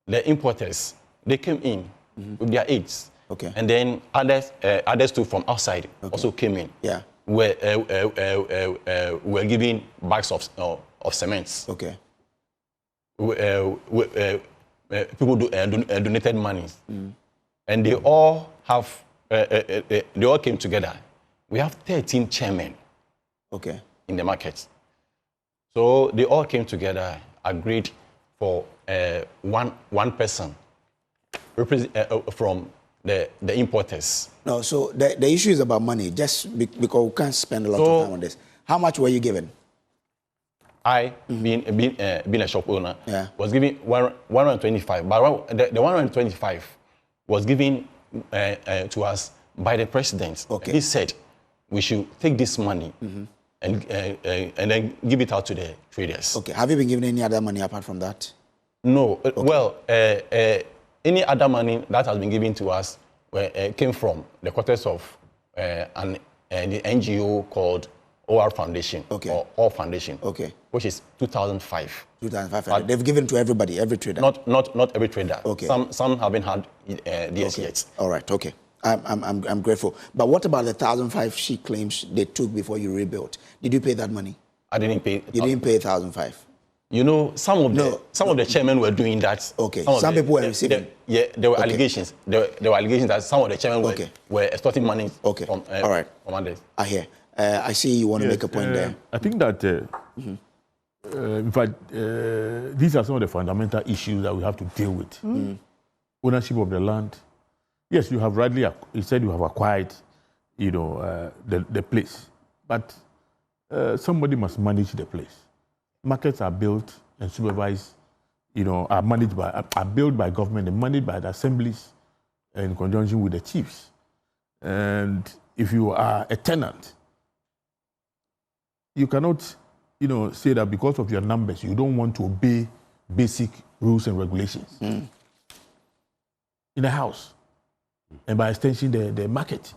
the importers, they came in with their aids. Okay. And then others too from outside also came in. Yeah. Were giving bags of cements. Okay. People donated money, and they all have they all came together. We have 13 chairmen. Okay. In the market. So they all came together, agreed for one person from the importers. No, so the issue is about money, just because we can't spend a lot of time on this. How much were you given? I, being a shop owner, was given 125. But the 125 was given to us by the president. Okay. He said we should take this money and then give it out to the traders. Okay. Have you been given any other money apart from that? No. Okay. Well, any other money that has been given to us came from the quarters of the NGO called OR Foundation, or All Foundation, which is 2005. 2005. They've given to everybody, every trader. Not every trader. Okay. Some haven't had this yet. All right. Okay. I'm grateful. But what about the 1,005 she claims they took before you rebuilt? Did you pay that money? I didn't pay. You didn't pay 1,005. You know, some of the chairmen were doing that. Okay. Some people were receiving. There were allegations. There were allegations that some of the chairmen were extorting money from others. I hear. I see you want to make a point there. I think that, in fact, these are some of the fundamental issues that we have to deal with. Ownership of the land. Yes, you have rightly, you said you have acquired, the place. But somebody must manage the place. Markets are built and supervised, are built by government and managed by the assemblies in conjunction with the chiefs. And if you are a tenant, you cannot, say that because of your numbers, you don't want to obey basic rules and regulations in a house, and by extension, the market.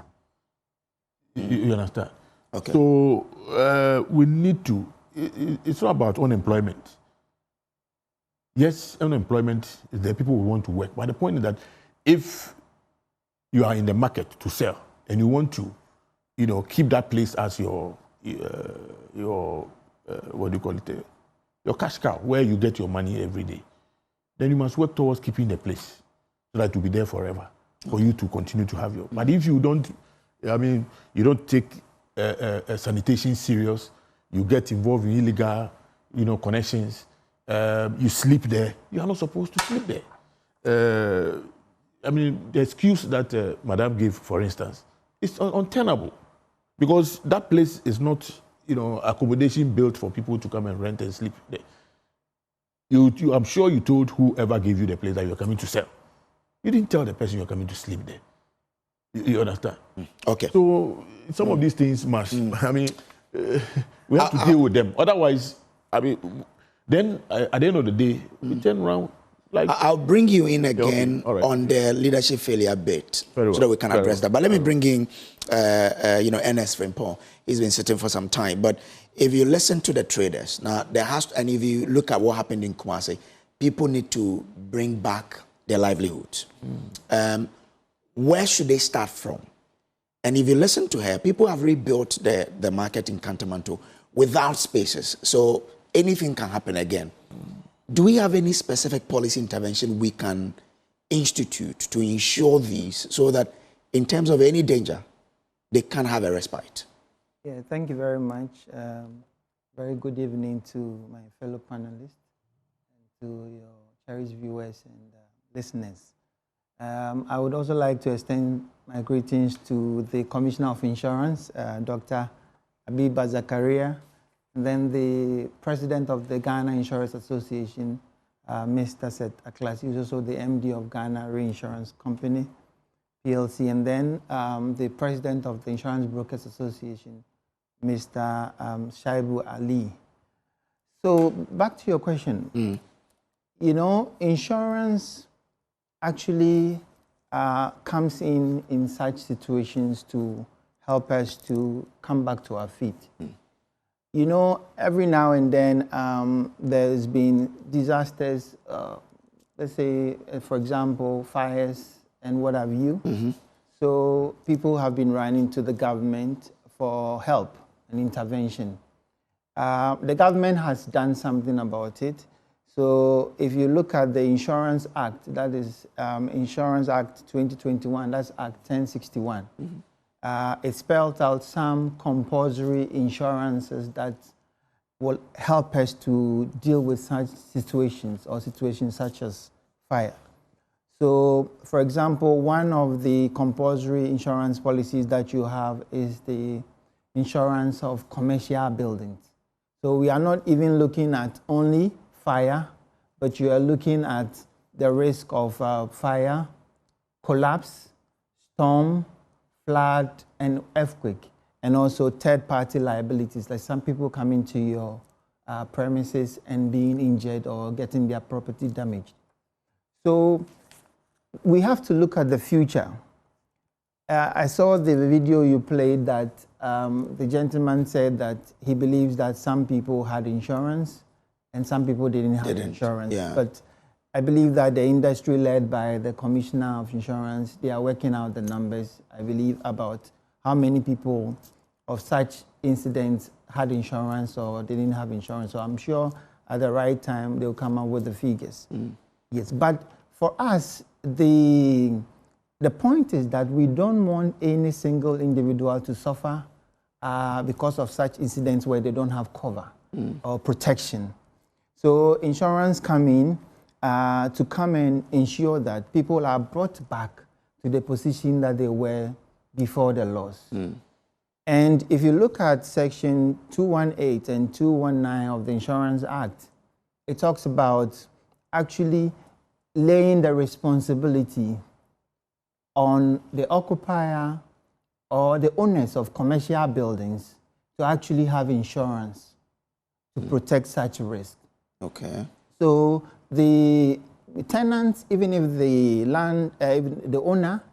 You understand? Okay. So we need to. It's not about unemployment. Yes, unemployment is there. People will want to work, but the point is that if you are in the market to sell and you want to, keep that place as your what do you call it? Your cash cow, where you get your money every day, then you must work towards keeping the place so that it will be there forever for you to continue to have your. But if you don't, you don't take sanitation serious, you get involved in illegal, connections, you sleep there. You are not supposed to sleep there. The excuse that Madam gave, for instance, is untenable. Because that place is not, accommodation built for people to come and rent and sleep there. I'm sure you told whoever gave you the place that you're coming to sell. You didn't tell the person you're coming to sleep there. You understand? Okay. So some of these things must, we have to deal with them. Otherwise, then at the end of the day, we turn around. I'll bring you in again on the leadership failure bit so that we can address that. But let me bring in, NS Frimpong. He's been sitting for some time. But if you listen to the traders, now and if you look at what happened in Kumasi, people need to bring back their livelihoods. Where should they start from? And if you listen to her, people have rebuilt the market in Kantamanto without spaces. So anything can happen again. Do we have any specific policy intervention we can institute to ensure these so that in terms of any danger, they can have a respite? Yeah, thank you very much. Very good evening to my fellow panelists, and to your cherished viewers and listeners. I would also like to extend my greetings to the Commissioner of Insurance, Dr. Abiba Zakaria, and then the President of the Ghana Insurance Association, Mr. Seth Aklas, who's also the MD of Ghana Reinsurance Company, PLC, and then the President of the Insurance Brokers Association, Mr. Shaibu Ali. So back to your question. Insurance actually comes in such situations to help us to come back to our feet. Every now and then there's been disasters, let's say, for example, fires and what have you. So people have been running to the government for help and intervention. The government has done something about it. So if you look at the Insurance Act, that is Insurance Act 2021, that's Act 1061. It spelled out some compulsory insurances that will help us to deal with such situations or situations such as fire. So, for example, one of the compulsory insurance policies that you have is the insurance of commercial buildings. So we are not even looking at only fire, but you are looking at the risk of fire, collapse, storm, flood, and earthquake, and also third-party liabilities, like some people coming to your premises and being injured or getting their property damaged. So we have to look at the future. I saw the video you played that the gentleman said that he believes that some people had insurance and some people didn't have insurance. Yeah. But I believe that the industry led by the Commissioner of Insurance, they are working out the numbers, I believe, about how many people of such incidents had insurance or didn't have insurance. So I'm sure at the right time they'll come up with the figures. Yes, but for us, the point is that we don't want any single individual to suffer because of such incidents where they don't have cover or protection. So insurance come in to come and ensure that people are brought back to the position that they were before the loss. And if you look at Section 218 and 219 of the Insurance Act, it talks about actually laying the responsibility on the occupier or the owners of commercial buildings to actually have insurance to protect such risk. Okay. So the tenants, even if the the owner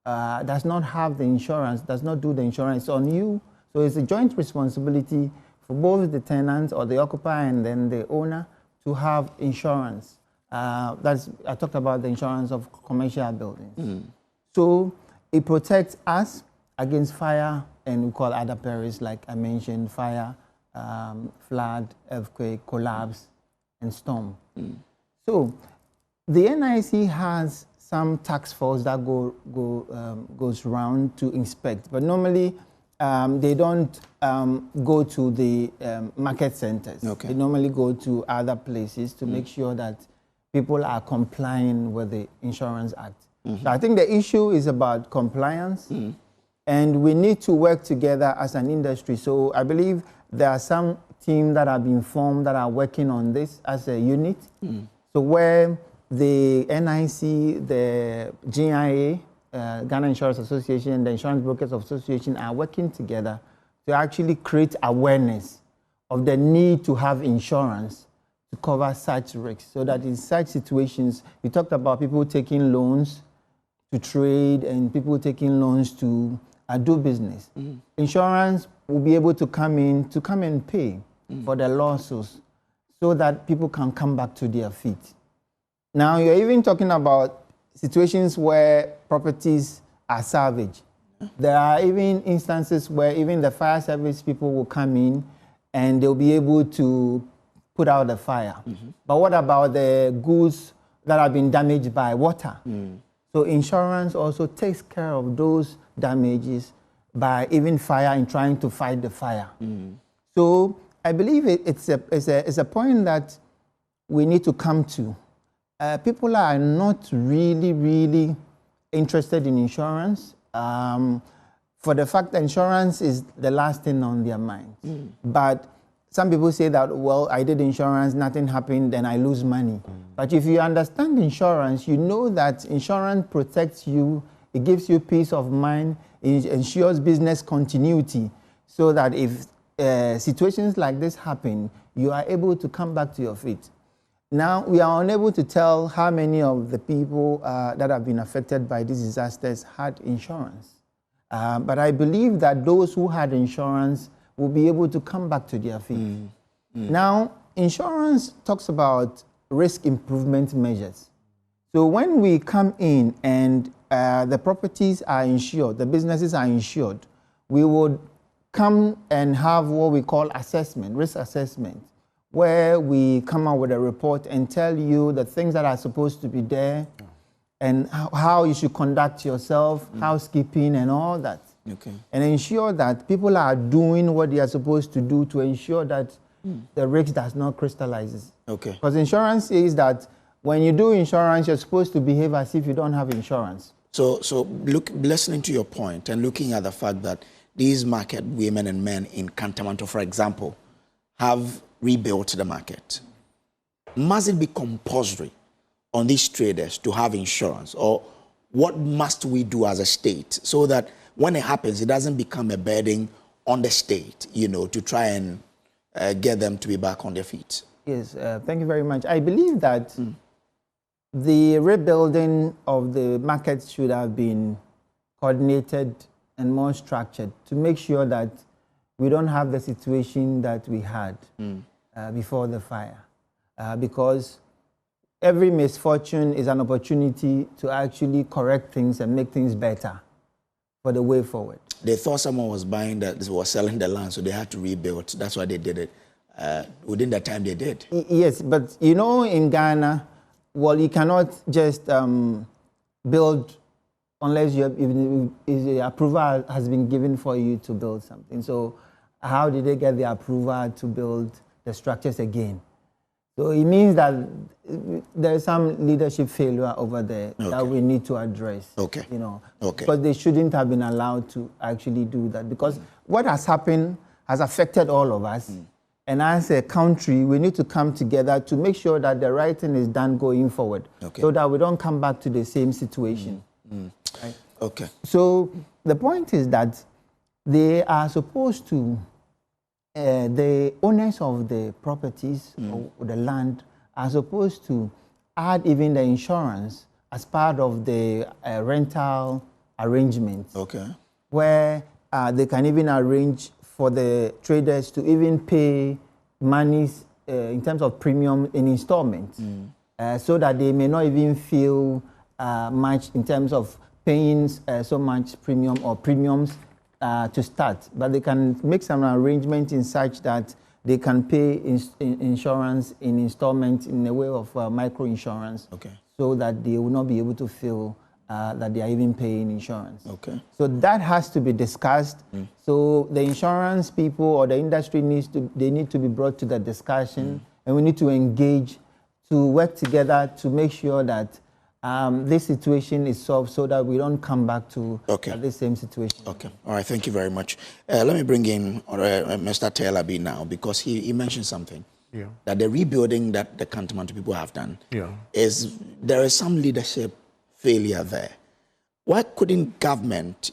does not have the insurance, does not do the insurance, it's on you. So it's a joint responsibility for both the tenants or the occupier and then the owner to have insurance. I talked about the insurance of commercial buildings. So it protects us against fire, and we call other perils, like I mentioned, fire, flood, earthquake, collapse, and storm. So the NIC has some task force that goes around to inspect, but normally they don't go to the market centers. Okay. They normally go to other places to make sure that people are complying with the Insurance Act. So I think the issue is about compliance And we need to work together as an industry. So I believe there are some teams that have been formed that are working on this as a unit. So where the NIC, the GIA, Ghana Insurance Association, and the Insurance Brokers Association are working together to actually create awareness of the need to have insurance to cover such risks, so that in such situations, we talked about people taking loans to trade and people taking loans to do business. Insurance will be able to come and pay for the losses so that people can come back to their feet. Now, you're even talking about situations where properties are salvaged. There are even instances where even the fire service people will come in and they'll be able to put out the fire. But what about the goods that have been damaged by water? So insurance also takes care of those damages by even fire and trying to fight the fire. So I believe it's a point that we need to come to. People are not really interested in insurance for the fact that insurance is the last thing on their mind. But some people say that, well, I did insurance, nothing happened, then I lose money. But if you understand insurance, you know that insurance protects you, it gives you peace of mind, it ensures business continuity, so that if situations like this happen, you are able to come back to your feet. Now, we are unable to tell how many of the people that have been affected by these disasters had insurance. But I believe that those who had insurance will be able to come back to their feet. Now, insurance talks about risk improvement measures. So when we come in and the properties are insured, the businesses are insured, we would come and have what we call assessment, risk assessment, where we come out with a report and tell you the things that are supposed to be there and how you should conduct yourself, housekeeping and all that. And ensure that people are doing what they are supposed to do to ensure that the risk does not crystallize. Because insurance is that when you do insurance, you're supposed to behave as if you don't have insurance. So listening to your point and looking at the fact that these market women and men in Kantamanto, for example, have rebuilt the market, must it be compulsory on these traders to have insurance? Or what must we do as a state so that when it happens, it doesn't become a burden on the state, you know, to try and get them to be back on their feet? Yes, thank you very much. I believe that the rebuilding of the market should have been coordinated and more structured to make sure that we don't have the situation that we had before the fire. Because every misfortune is an opportunity to actually correct things and make things better for the way forward. They thought someone was buying was selling the land, so they had to rebuild. That's why they did it. Within that time they did. Yes, but you know, in Ghana, well, you cannot just build unless the approval has been given for you to build something. So how did they get the approval to build the structures again? So it means that there is some leadership failure over there that we need to address. You know, because they shouldn't have been allowed to actually do that. Because what has happened has affected all of us. And as a country, we need to come together to make sure that the right thing is done going forward, so that we don't come back to the same situation. Right? So the point is that they are supposed to, the owners of the properties or the land are supposed to add even the insurance as part of the rental arrangements, where they can even arrange for the traders to even pay monies in terms of premium in installments, so that they may not even feel much in terms of paying so much premium or premiums to start, but they can make some arrangement in such that they can pay insurance in installments in a way of micro insurance, so that they will not be able to feel that they are even paying insurance. So that has to be discussed. So the insurance people or the industry need to be brought to the discussion, and we need to engage to work together to make sure that this situation is solved so that we don't come back to the same situation. Okay. All right. Thank you very much. Let me bring in Mr. Taylor B now, because he mentioned something. Yeah. That the rebuilding that the Kantamanto people have done is there is some leadership failure there. Why couldn't government,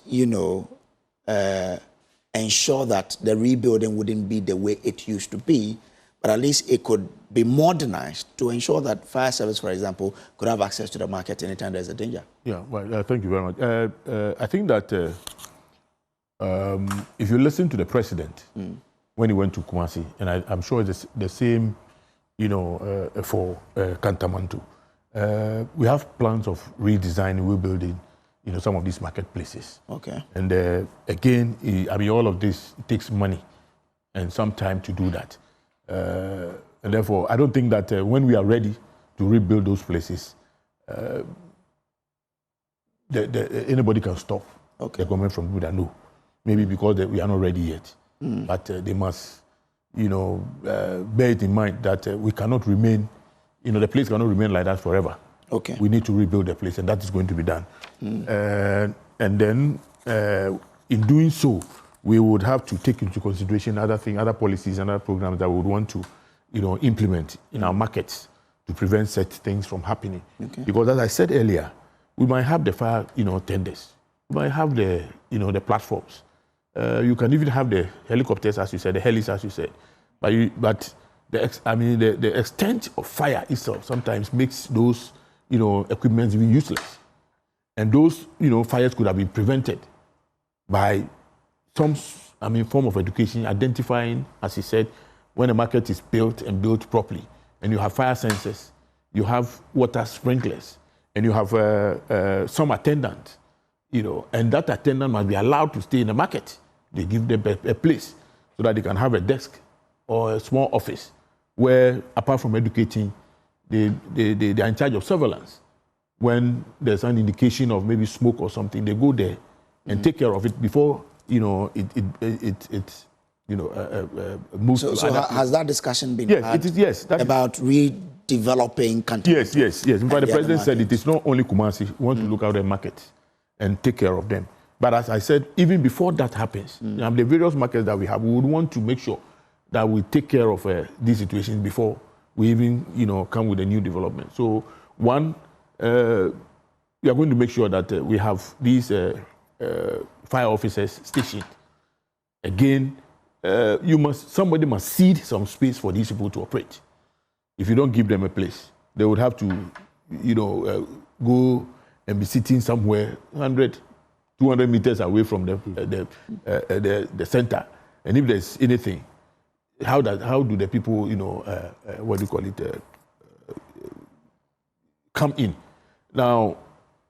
ensure that the rebuilding wouldn't be the way it used to be, but at least it could be modernized to ensure that fire service, for example, could have access to the market anytime there's a danger? Yeah, well, thank you very much. I think that if you listen to the president when he went to Kumasi, and I'm sure it's the same, for Kantamanto, we have plans of redesigning, rebuilding, some of these marketplaces. Okay. And again, all of this takes money and some time to do that. And therefore, I don't think that when we are ready to rebuild those places, anybody can stop the government from doing that. No. Maybe because we are not ready yet. But they must, bear it in mind that we cannot remain, the place cannot remain like that forever. Okay. We need to rebuild the place, and that is going to be done. And then, in doing so, we would have to take into consideration other policies and other programs that we would want to, implement in our markets to prevent such things from happening. Okay. Because as I said earlier, we might have the fire, tenders. We might have the, the platforms. You can even have the helicopters, as you said, the helis, as you said. But the extent of fire itself sometimes makes those, equipments even useless. And those, fires could have been prevented by some, form of education, identifying, as he said, when a market is built and built properly, and you have fire sensors, you have water sprinklers, and you have some attendant, and that attendant must be allowed to stay in the market. They give them a place so that they can have a desk or a small office where, apart from educating, they are in charge of surveillance. When there's an indication of maybe smoke or something, they go there and take care of it before moves. So has that discussion been had about redeveloping countries? Yes. In fact, the president said it is not only Kumasi. We want to look at the markets and take care of them. But as I said, even before that happens, the various markets that we have, we would want to make sure that we take care of these situations before we even, come with a new development. So, one, we are going to make sure that we have these fire officers stationed. Again, somebody must cede some space for these people to operate. If you don't give them a place, they would have to, go and be sitting somewhere 100, 200 meters away from the center. And if there's anything, how do the people, come in? Now,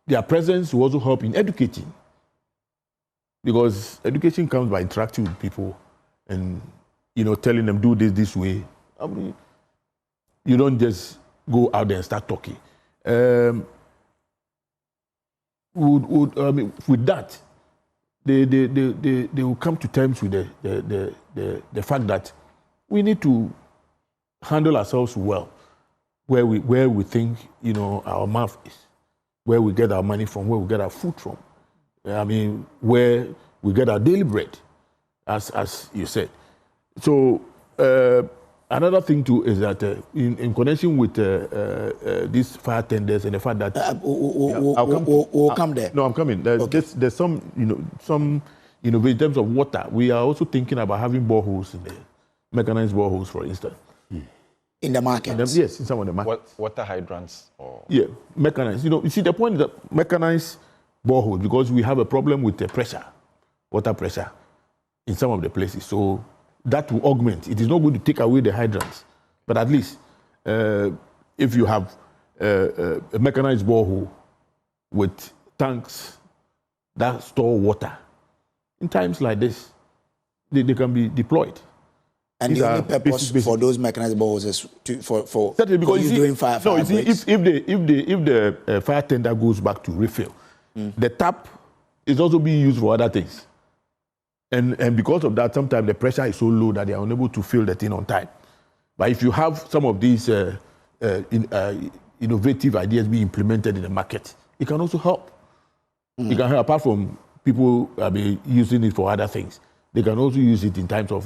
their presence will also help in educating, because education comes by interacting with people and, telling them do this way. You don't just go out there and start talking. With that, they will come to terms with the fact that we need to handle ourselves well, where we think our mouth is, where we get our money from, where we get our food from. Where we get our daily bread, as you said. So another thing too is that in connection with these fire tenders and the fact that we'll come there. No, I'm coming. There's some in terms of water. We are also thinking about having boreholes in there, mechanized boreholes, for instance. In the market? Yes, in some of the markets. Water hydrants? Mechanized. You see, the point is that mechanized borehole, because we have a problem with the pressure, water pressure in some of the places. So that will augment. It is not going to take away the hydrants, but at least if you have a mechanized borehole with tanks that store water, in times like this, they can be deployed. And the only purpose for those mechanized boreholes is for doing fire breaks? If the fire tender goes back to refill, the tap is also being used for other things. And because of that, sometimes the pressure is so low that they are unable to fill the thing on time. But if you have some of these innovative ideas being implemented in the market, it can also help. It can help, apart from people using it for other things. They can also use it in times of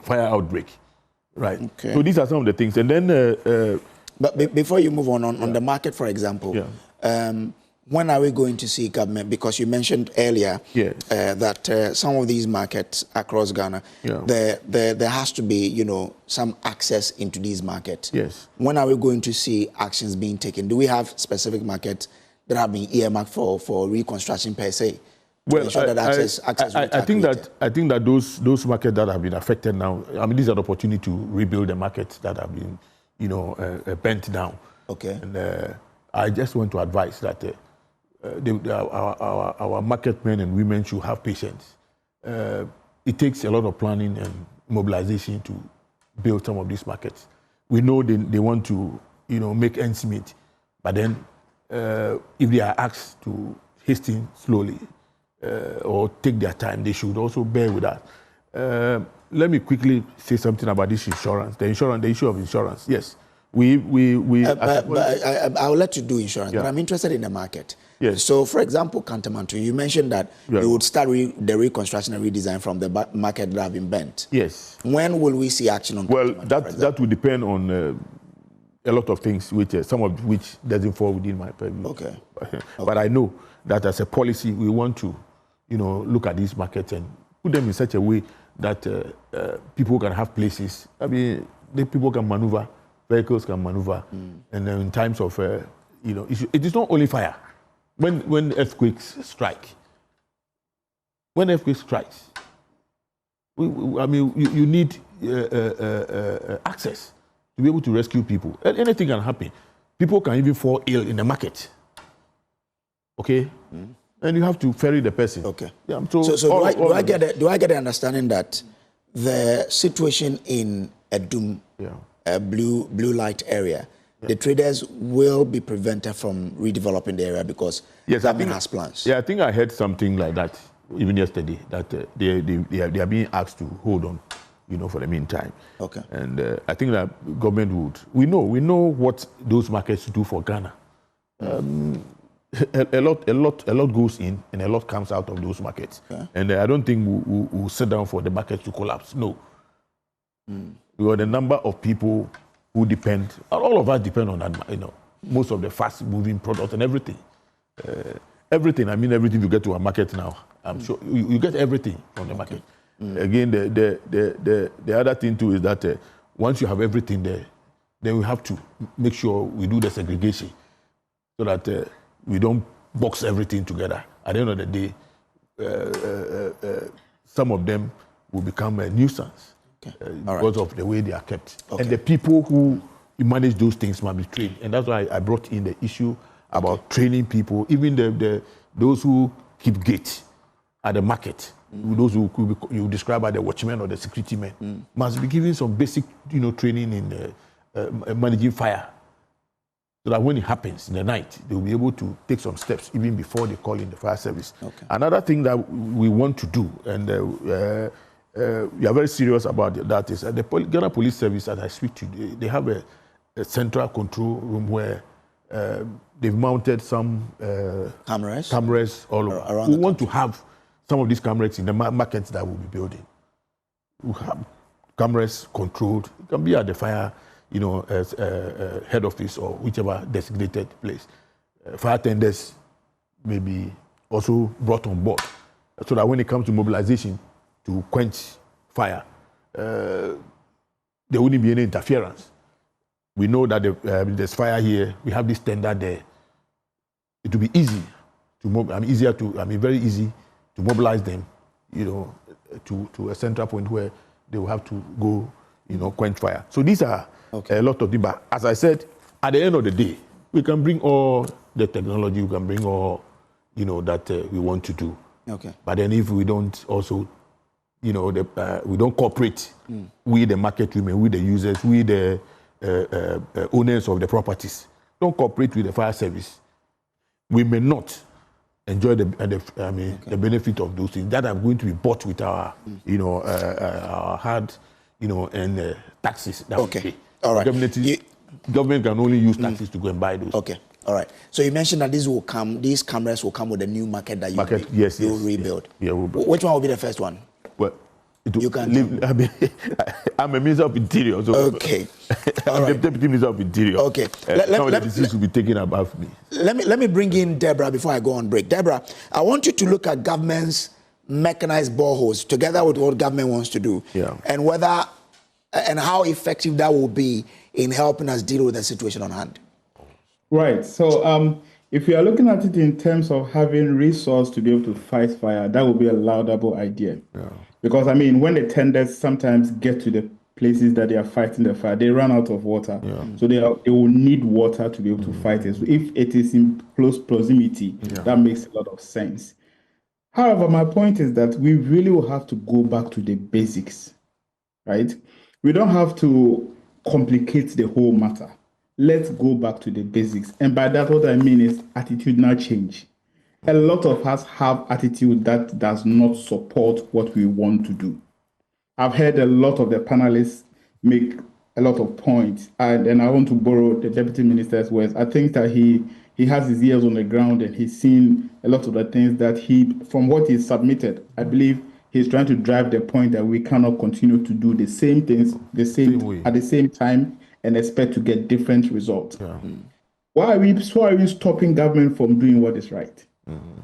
fire outbreak, right? Okay. So these are some of the things. And then... but before you move on the market, for example, when are we going to see government? Because you mentioned earlier that some of these markets across Ghana, there has to be, you know, some access into these markets. Yes. When are we going to see actions being taken? Do we have specific markets that have been earmarked for reconstruction per se? Well, I think that those markets that have been affected now, I mean, these are the opportunity to rebuild the markets that have been, you know, bent down. Okay. And I just want to advise that our market men and women should have patience. It takes a lot of planning and mobilization to build some of these markets. We know they want to, you know, make ends meet, but then if they are asked to hasten slowly or take their time, they should also bear with that. Let me quickly say something about this insurance. The issue of insurance. Yes, I'll let you do insurance, but I'm interested in the market. Yes. So, for example, Kantamanto, you mentioned that you would start the reconstruction and redesign from the market that have been bent. Yes. When will we see action on? Well, that will depend on a lot of things, which some of which doesn't fall within my purview. Okay. But I know that as a policy, we want to, you know, look at these markets and put them in such a way that people can have places. I mean, people can maneuver, vehicles can maneuver, and then in times of, you know, it is not only fire. When earthquakes strike, you need access to be able to rescue people. Anything can happen. People can even fall ill in the market. Okay, and you have to ferry the person. Okay. Yeah. So do I get the understanding that the situation in Adum, blue light area, the traders will be prevented from redeveloping the area because government has plans? Yeah, I think I heard something like that even yesterday, that they are being asked to hold on, you know, for the meantime. Okay. And I think that government would. We know what those markets do for Ghana. A lot goes in and a lot comes out of those markets. Okay. And I don't think we'll sit down for the market to collapse. No. Because the number of people who depend, all of us depend on that, you know, most of the fast-moving products and everything. Everything you get to a market now, I'm sure you get everything from the market. Again, the other thing too is that once you have everything there, then we have to make sure we do the segregation so that we don't box everything together. At the end of the day, some of them will become a nuisance because of the way they are kept. And the people who manage those things must be trained. And that's why I brought in the issue about training people, even those who keep gate at the market. Those who you describe as the watchmen or the security men must be given some basic, you know, training in managing fire, so that when it happens in the night, they will be able to take some steps even before they call in the fire service. Another thing that we want to do, and we are very serious about that, is the Ghana Police Service, as I speak to you, they have a central control room where they've mounted some cameras all over. We want to have some of these cameras in the markets that we'll be building. We have cameras controlled. It can be at the fire, you know, as head office or whichever designated place. Fire tenders may be also brought on board, so that when it comes to mobilization to quench fire, there wouldn't be any interference. We know that there's fire here. We have this tender there. It will be easy to very easy to mobilize them, you know, to a central point where they will have to go, you know, quench fire. So these are a lot of things. But as I said, at the end of the day, we can bring all the technology, we can bring all, you know, that we want to do. Okay. But then if we don't also, you know, we don't cooperate with the market women, with the users, with the owners of the properties, don't cooperate with the fire service, we may not enjoy the benefit of those things that are going to be bought with our, you know, our hard, you know, and taxes that we pay. All right. government can only use taxes to go and buy those. Okay, all right. So you mentioned that these cameras will come with a new market that you will rebuild. Yeah, we'll build. Which one will be the first one? Well, you can. I'm a Minister of Interior. So okay. I'm the Deputy Minister of Interior. Okay. Some of the decisions will be taken above me. Let me bring in Deborah before I go on break. Deborah, I want you to look at government's mechanized boreholes together with what government wants to do, and whether and how effective that will be in helping us deal with the situation on hand. Right. So if you are looking at it in terms of having resource to be able to fight fire, that would be a laudable idea. Yeah. Because, I mean, when the tenders sometimes get to the places that they are fighting the fire, they run out of water. Yeah. So they will need water to be able to fight it. So if it is in close proximity, that makes a lot of sense. However, my point is that we really will have to go back to the basics, right? We don't have to complicate the whole matter. Let's go back to the basics. And by that, what I mean is attitudinal change. A lot of us have attitude that does not support what we want to do. I've heard a lot of the panelists make a lot of points, and I want to borrow the Deputy Minister's words. I think that he has his ears on the ground and he's seen a lot of the things that from what he submitted, I believe he's trying to drive the point that we cannot continue to do the same things at the same time and expect to get different results. Yeah. Why are we stopping government from doing what is right?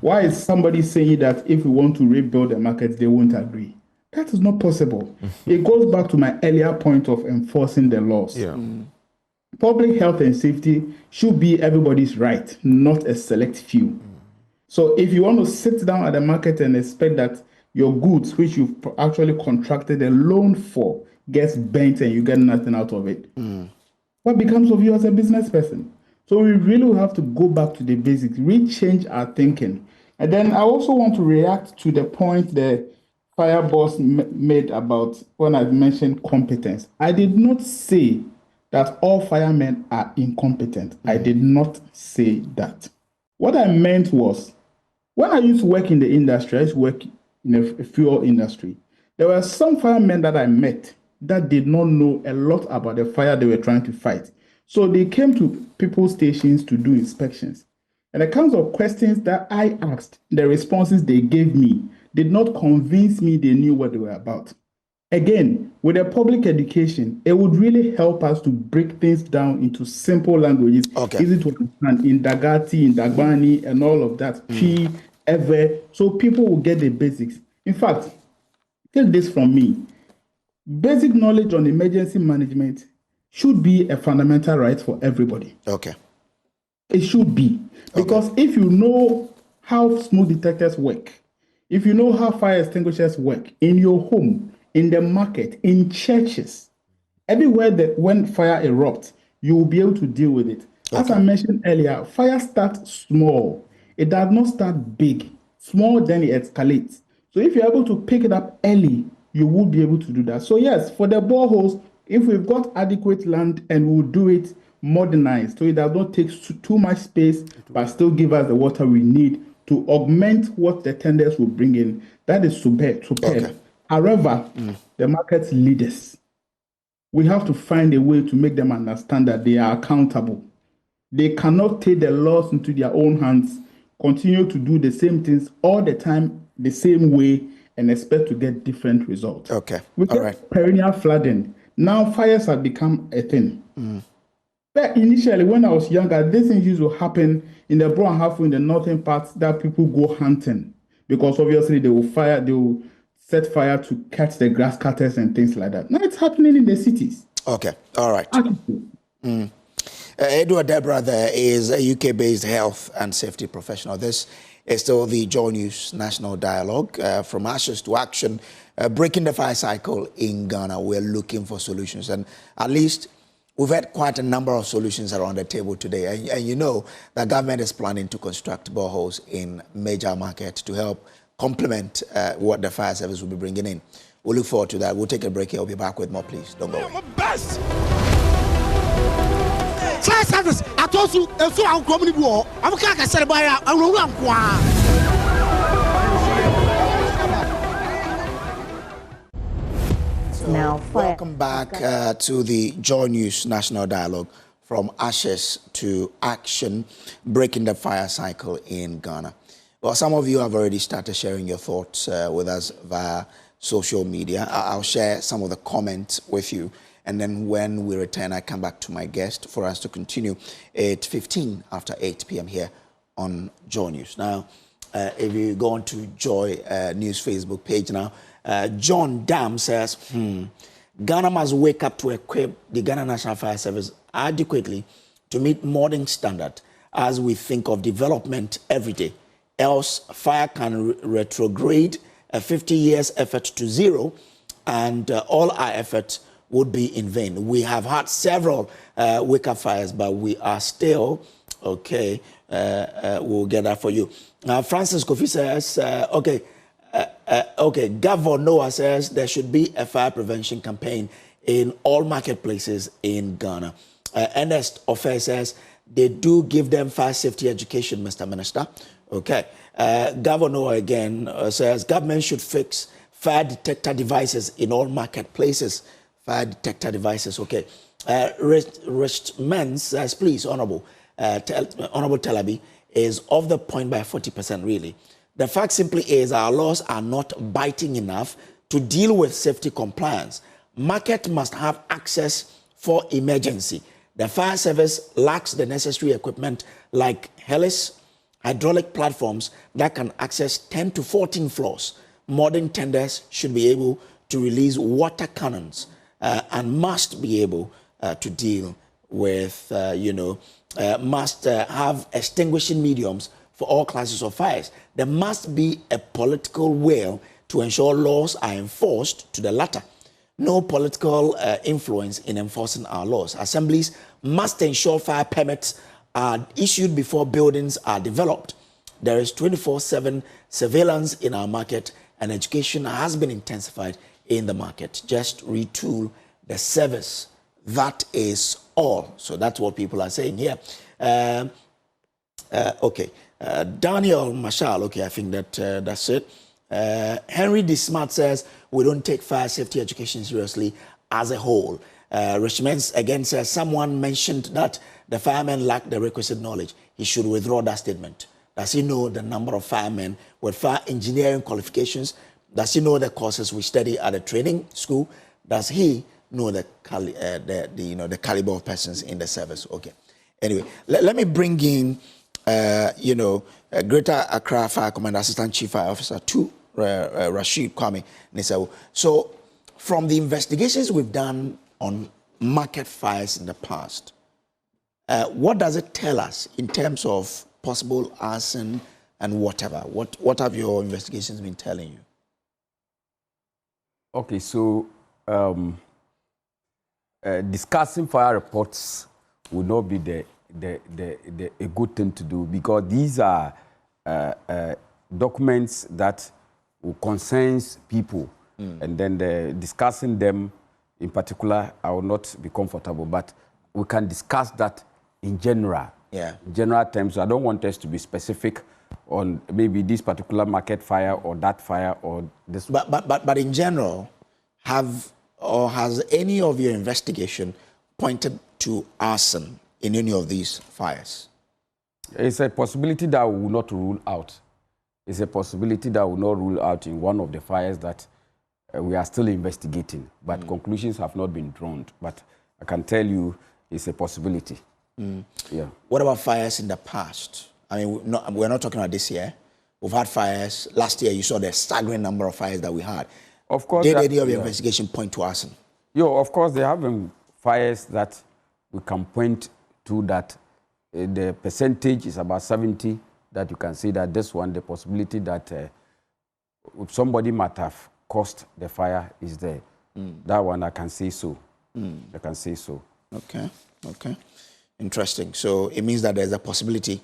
Why is somebody saying that if we want to rebuild the markets, they won't agree? That is not possible. It goes back to my earlier point of enforcing the laws. Yeah. Public health and safety should be everybody's right, not a select few. So if you want to sit down at the market and expect that your goods, which you've actually contracted a loan for, gets bent and you get nothing out of it, what becomes of you as a business person? So we really will have to go back to the basics, rechange our thinking. And then I also want to react to the point the fire boss made about when I mentioned competence. I did not say that all firemen are incompetent. I did not say that. What I meant was, when I used to work in the industry, I used to work in a fuel industry, there were some firemen that I met that did not know a lot about the fire they were trying to fight. So they came to people's stations to do inspections. And the kinds of questions that I asked, the responses they gave me, did not convince me they knew what they were about. Again, with a public education, it would really help us to break things down into simple languages, easy to understand, in Dagati, in Dagbani, and all of that, Chi, Ever, so people will get the basics. In fact, take this from me. Basic knowledge on emergency management should be a fundamental right for everybody. Okay. It should be. Because if you know how smoke detectors work, if you know how fire extinguishers work in your home, in the market, in churches, everywhere that when fire erupts, you will be able to deal with it. As I mentioned earlier, fire starts small. It does not start big. Small, then it escalates. So if you're able to pick it up early, you will be able to do that. So yes, for the boreholes, if we've got adequate land and we'll do it modernized, so it does not take too much space, but still give us the water we need to augment what the tenders will bring in, that is superb. However, the market leaders, we have to find a way to make them understand that they are accountable. They cannot take the laws into their own hands, continue to do the same things all the time, the same way, and expect to get different results. We get perennial flooding. Now fires have become a thing. But initially, when I was younger, these things used to happen in the brown half in the northern parts that people go hunting, because obviously they will set fire to catch the grass cutters and things like that. Now it's happening in the cities. Okay, all right. Edward Deborah there is a UK-based health and safety professional. This is still the JoyNews National Dialogue. From ashes to action, breaking the fire cycle in Ghana. We're looking for solutions. And at least we've had quite a number of solutions around the table today. And you know that government is planning to construct boreholes in major markets to help complement what the fire service will be bringing in. We'll look forward to that. We'll take a break here. We'll be back with more, please. Don't go away. Fire service, I told you, and so I'm coming to war. I'm going to say, I'm Now, welcome back to the JoyNews National Dialogue from ashes to action, breaking the fire cycle in Ghana. Well, some of you have already started sharing your thoughts with us via social media. I'll share some of the comments with you. And then when we return, I come back to my guest for us to continue at 15 after 8 p.m. here on Joy News. Now, if you go on to Joy News Facebook page now, John Dam says, Ghana must wake up to equip the Ghana National Fire Service adequately to meet modern standard as we think of development every day. Else, fire can retrograde a 50 years effort to zero, and all our efforts would be in vain. We have had several wake-up fires, but we are still, okay, we'll get that for you. Francis Kofi says, Governor Noah says there should be a fire prevention campaign in all marketplaces in Ghana. Ernest Ofe says they do give them fire safety education, Mr. Minister. Okay. Governor again says government should fix fire detector devices in all marketplaces. Fire detector devices. Okay. Rich Men says, please, Honorable Telabi is off the point by 40%, really. The fact simply is our laws are not biting enough to deal with safety compliance. Market must have access for emergency. The fire service lacks the necessary equipment like helice, hydraulic platforms that can access 10 to 14 floors. Modern tenders should be able to release water cannons and must be able to deal with, must have extinguishing mediums for all classes of fires. There must be a political will to ensure laws are enforced to the latter. No political influence in enforcing our laws. Assemblies must ensure fire permits are issued before buildings are developed. There is 24/7 surveillance in our market, and education has been intensified in the market. Just retool the service. That is all. So that's what people are saying here. Daniel Marshall, okay, I think that's it. Henry D. Smart says, we don't take fire safety education seriously as a whole. Richmond again says, someone mentioned that the firemen lack the requisite knowledge. He should withdraw that statement. Does he know the number of firemen with fire engineering qualifications? Does he know the courses we study at a training school? Does he know the caliber of persons in the service? Okay. Anyway, let me bring in, Greater Accra Fire Commander, Assistant Chief Fire Officer 2, Rashid Kwame Nisau. So, from the investigations we've done on market fires in the past, what does it tell us in terms of possible arson and whatever? What have your investigations been telling you? Okay, so discussing fire reports would not be a good thing to do, because these are documents that will concern people, and then discussing them in particular, I will not be comfortable. But we can discuss that in general. Yeah. In general terms. I don't want us to be specific on maybe this particular market fire or that fire or this. But in general, has any of your investigation pointed to arson in any of these fires? It's a possibility that we will not rule out. It's a possibility that we will not rule out in one of the fires that we are still investigating, but conclusions have not been drawn. But I can tell you it's a possibility. Yeah. What about fires in the past? I mean, we're not talking about this year. We've had fires. Last year, you saw the staggering number of fires that we had. Of course. Did any of your investigation point to arson? Of course, there have been fires that we can point to that the percentage is about 70, that you can see that this one, the possibility that somebody might have caused the fire is there. That one, I can say so. I can say so. Okay. Interesting. So it means that there's a possibility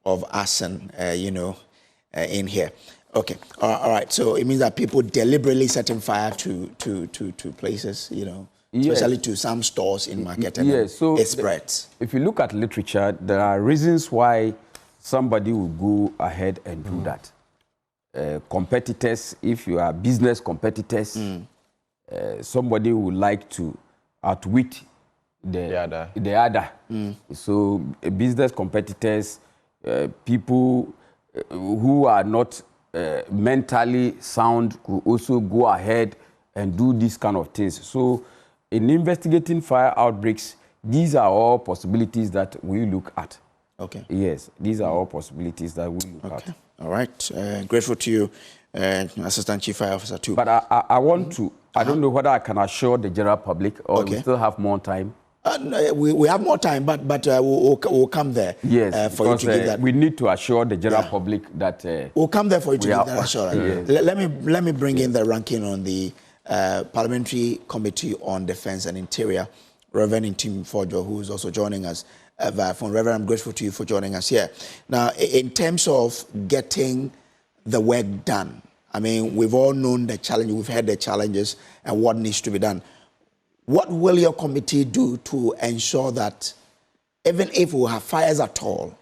of arson, in here. Okay. All right. So it means that people deliberately setting fire to places, especially to some stores in market, and so it spreads. If you look at literature, there are reasons why somebody will go ahead and do that. Competitors, if you are business competitors, somebody would like to outwit the other. So business competitors, people who are not mentally sound could also go ahead and do these kind of things. So in investigating fire outbreaks, these are all possibilities that we look at. Okay. Yes, these are all possibilities that we look at. All right. Grateful to you, Assistant Chief Fire Officer too. But I want to, I don't know whether I can assure the general public or we still have more time. No, we have more time, but we'll come there. Yes, for you to give that. We need to assure the general public that we'll come there for you to give that assurance. Yes. Let me bring in the ranking on the Parliamentary Committee on Defence and Interior, Reverend Tim Forjo, who is also joining us via phone. Reverend, I'm grateful to you for joining us here. Now, in terms of getting the work done, I mean, we've all known the challenge, we've heard the challenges and what needs to be done. What will your committee do to ensure that even if we have fires at all,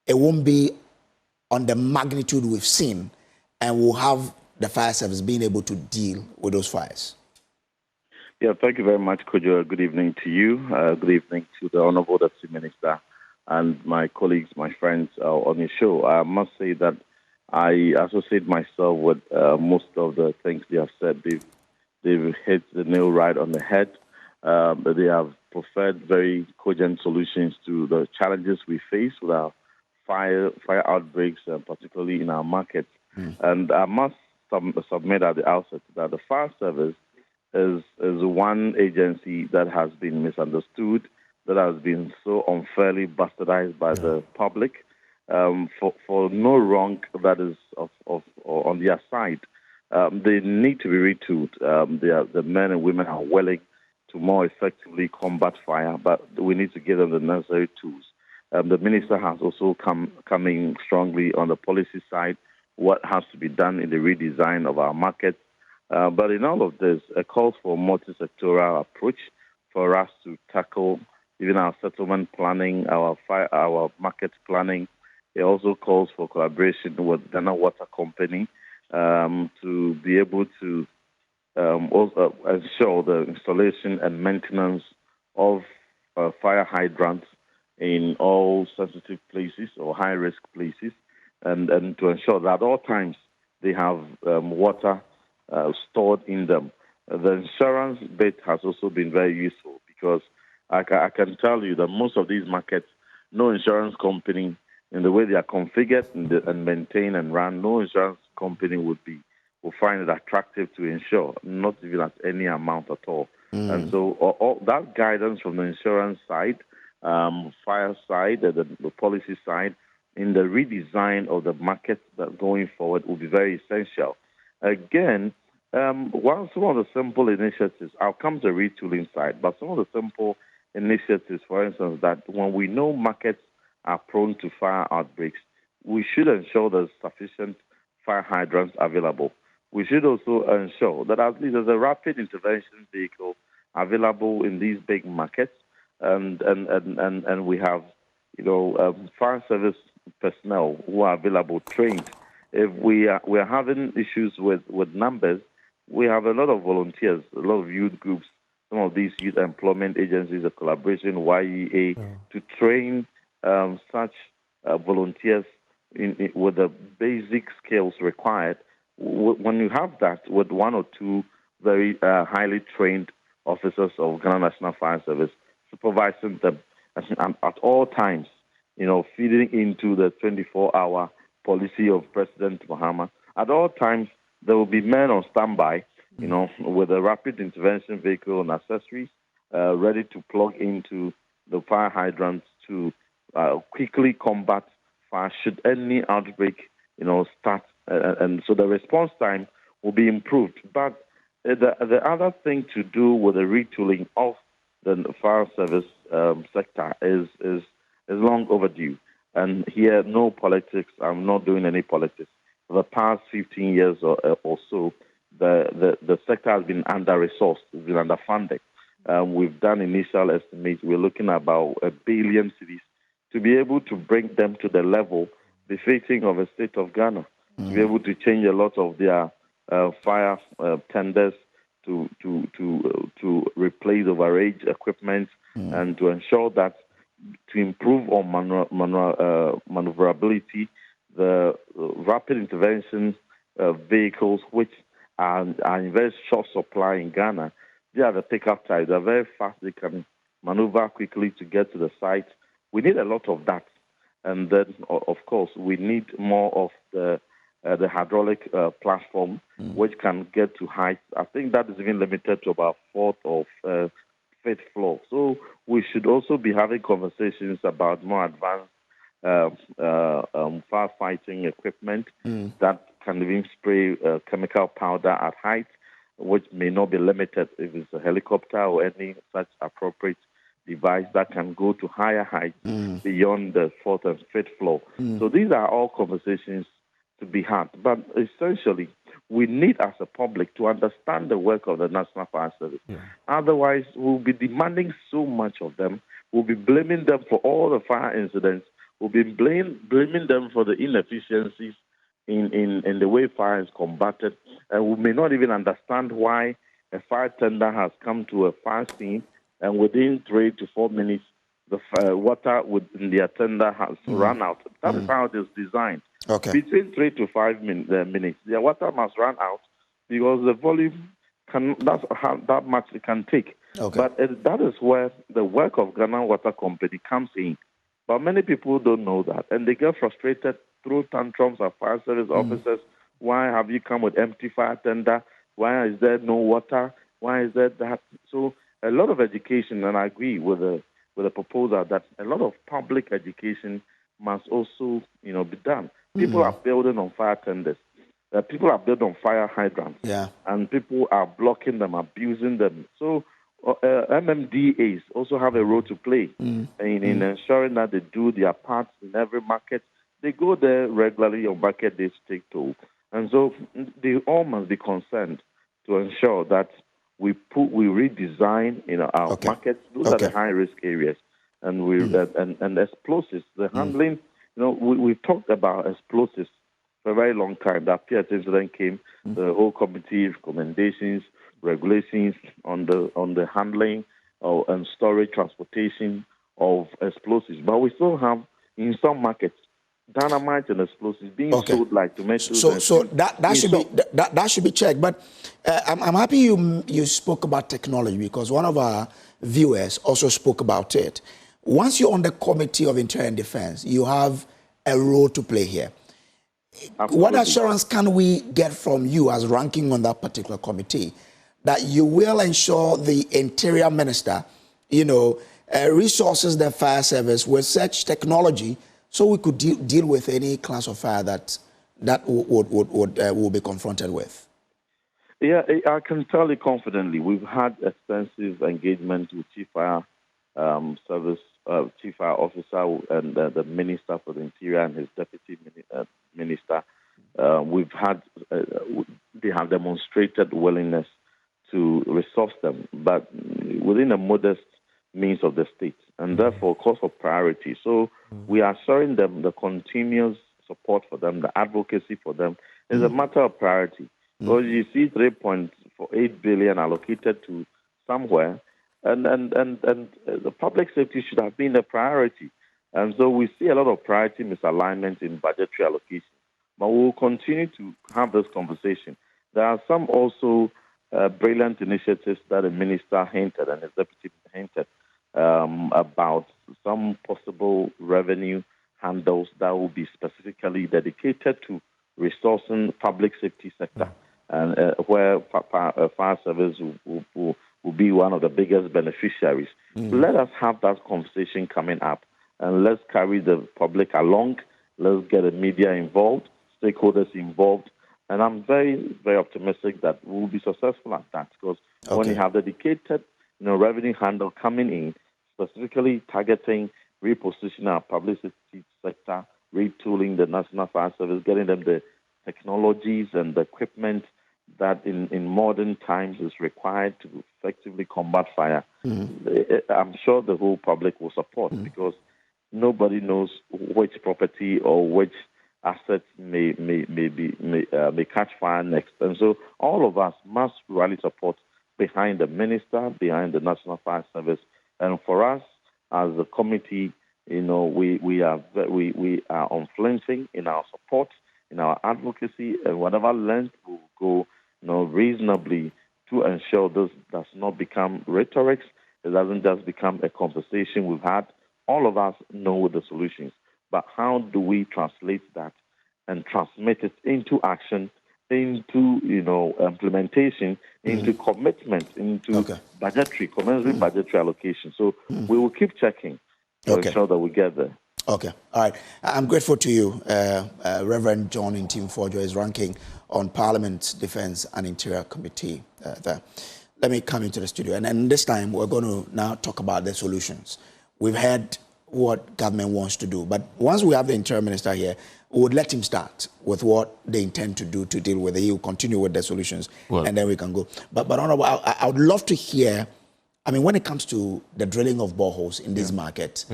it won't be on the magnitude we've seen, and we'll have the fire service being able to deal with those fires? Yeah, thank you very much, Kojo. Good evening to you. Good evening to the Honourable Deputy Minister and my colleagues, my friends on your show. I must say that I associate myself with most of the things they have said. They've hit the nail right on the head. They have preferred very cogent solutions to the challenges we face with our fire outbreaks, particularly in our markets. And I must submit at the outset that the fire service is one agency that has been misunderstood, that has been so unfairly bastardized by the public for no wrong that is on their side. They need to be retooled. The men and women are willing to more effectively combat fire, but we need to give them the necessary tools. The minister has also coming strongly on the policy side, what has to be done in the redesign of our markets. But in all of this, it calls for a multi-sectoral approach for us to tackle even our settlement planning, our market planning. It also calls for collaboration with Ghana Water Company to be able to also ensure the installation and maintenance of fire hydrants in all sensitive places or high-risk places, and to ensure that at all times they have water stored in them. The insurance bit has also been very useful because I can tell you that most of these markets, no insurance company, in the way they are configured and maintained and run, no insurance company will find it attractive to insure, not even at any amount at all. And so all that guidance from the insurance side, fire side, the policy side, in the redesign of the market that going forward will be very essential. Again, some of the simple initiatives, I'll come to the retooling side, but some of the simple initiatives, for instance, that when we know markets are prone to fire outbreaks, we should ensure there's sufficient fire hydrants available. We should also ensure that at least there's a rapid intervention vehicle available in these big markets, and we have, fire service personnel who are available, trained. If we are having issues with numbers, we have a lot of volunteers, a lot of youth groups, some of these youth employment agencies, a collaboration, YEA, to train such volunteers with the basic skills required. When you have that with one or two very highly trained officers of Ghana National Fire Service supervising them at all times, feeding into the 24-hour policy of President Mahama, at all times there will be men on standby, with a rapid intervention vehicle and accessories ready to plug into the fire hydrants to quickly combat fire should any outbreak, start. And so the response time will be improved. But the other thing to do with the retooling of the fire service sector is long overdue. And here, no politics. I'm not doing any politics. For the past 15 years or so, the sector has been under-resourced, it's been underfunded. We've done initial estimates. We're looking at about 1 billion cedis to be able to bring them to the level befitting of a state of Ghana, to be able to change a lot of their fire tenders, to replace overage equipment and to ensure that to improve on maneuverability, the rapid intervention vehicles, which are in very short supply in Ghana, they are the pickup type. They're very fast. They can maneuver quickly to get to the site. We need a lot of that. And then, of course, we need more of the hydraulic platform, which can get to height. I think that is even limited to about 4th or 5th floor. So we should also be having conversations about more advanced firefighting equipment that can even spray chemical powder at height, which may not be limited if it's a helicopter or any such appropriate device that can go to higher heights beyond the 4th and 5th floor. So these are all conversations to be had. But essentially, we need as a public to understand the work of the National Fire Service. Otherwise, we'll be demanding so much of them. We'll be blaming them for all the fire incidents. We'll be blaming them for the inefficiencies in the way fire is combated. And we may not even understand why a fire tender has come to a fire scene and within 3 to 4 minutes, the water within the tender has run out. That is how it is designed. Okay. Between 3 to 5 minutes, the water must run out because the volume that's how that much it can take. Okay. But that is where the work of Ghana Water Company comes in. But many people don't know that, and they get frustrated through tantrums of fire service officers. Why have you come with empty fire tender? Why is there no water? Why is there that? So a lot of education, and I agree with the proposal that a lot of public education must also, be done. People are building on fire tenders. People are building on fire hydrants. Yeah. And people are blocking them, abusing them. So MMDAs also have a role to play in ensuring that they do their part in every market. They go there regularly on market days to take toll. And so they all must be concerned to ensure that we redesign our markets. Those are the high-risk areas. And and explosives, the handling, we've talked about explosives for a very long time. That Piat incident came, the whole committee recommendations, regulations on the handling and storage, transportation of explosives. But we still have, in some markets, dynamite and explosives being sold like tomatoes. So that should be checked. But I'm happy you spoke about technology because one of our viewers also spoke about it. Once you're on the Committee of Interior and Defense, you have a role to play here. Absolutely. What assurance can we get from you as ranking on that particular committee that you will ensure the Interior Minister, resources the fire service with such technology so we could deal with any class of fire that will be confronted with? Yeah, I can tell you confidently. We've had extensive engagement with Chief Fire Service, Chief Fire Officer, and the Minister for the Interior and his Deputy Minister. They have demonstrated willingness to resource them, but within a modest means of the state, and therefore cause of priority. So we are assuring them the continuous support for them, the advocacy for them is a matter of priority. Because you see 3.8 billion allocated to somewhere, and the public safety should have been a priority. And so we see a lot of priority misalignment in budgetary allocation. But we will continue to have this conversation. There are some also brilliant initiatives that the minister hinted and his deputy hinted about some possible revenue handles that will be specifically dedicated to resourcing public safety sector, and where fire service will be one of the biggest beneficiaries. Let us have that conversation coming up, and let's carry the public along. Let's get the media involved, stakeholders involved, and I'm very, very optimistic that we'll be successful at that, because when you have dedicated revenue handle coming in, specifically targeting repositioning our public safety sector, retooling the National Fire Service, getting them the technologies and the equipment that in modern times is required to effectively combat fire. I'm sure the whole public will support, because nobody knows which property or which assets may catch fire next. And so all of us must really support behind the minister, behind the National Fire Service. And for us, as a committee, we are unflinching in our support, in our advocacy, and whatever length we will go, reasonably to ensure this does not become rhetoric. It doesn't just become a conversation we've had. All of us know the solutions, but how do we translate that and transmit it into action, into implementation, into commitment, into commensurate budgetary allocation? So we will keep checking to ensure that we get there. Okay, all right. I'm grateful to you, Reverend John Ntimfo-Adjor is ranking on Parliament Defence and Interior Committee there. Let me come into the studio, and this time we're going to now talk about the solutions. We've heard what government wants to do, but once we have the Interior Minister here, we would let him start with what they intend to do to deal with it. He will continue with the solutions, and then we can go. But Honorable, I would love to hear, when it comes to the drilling of boreholes in this market,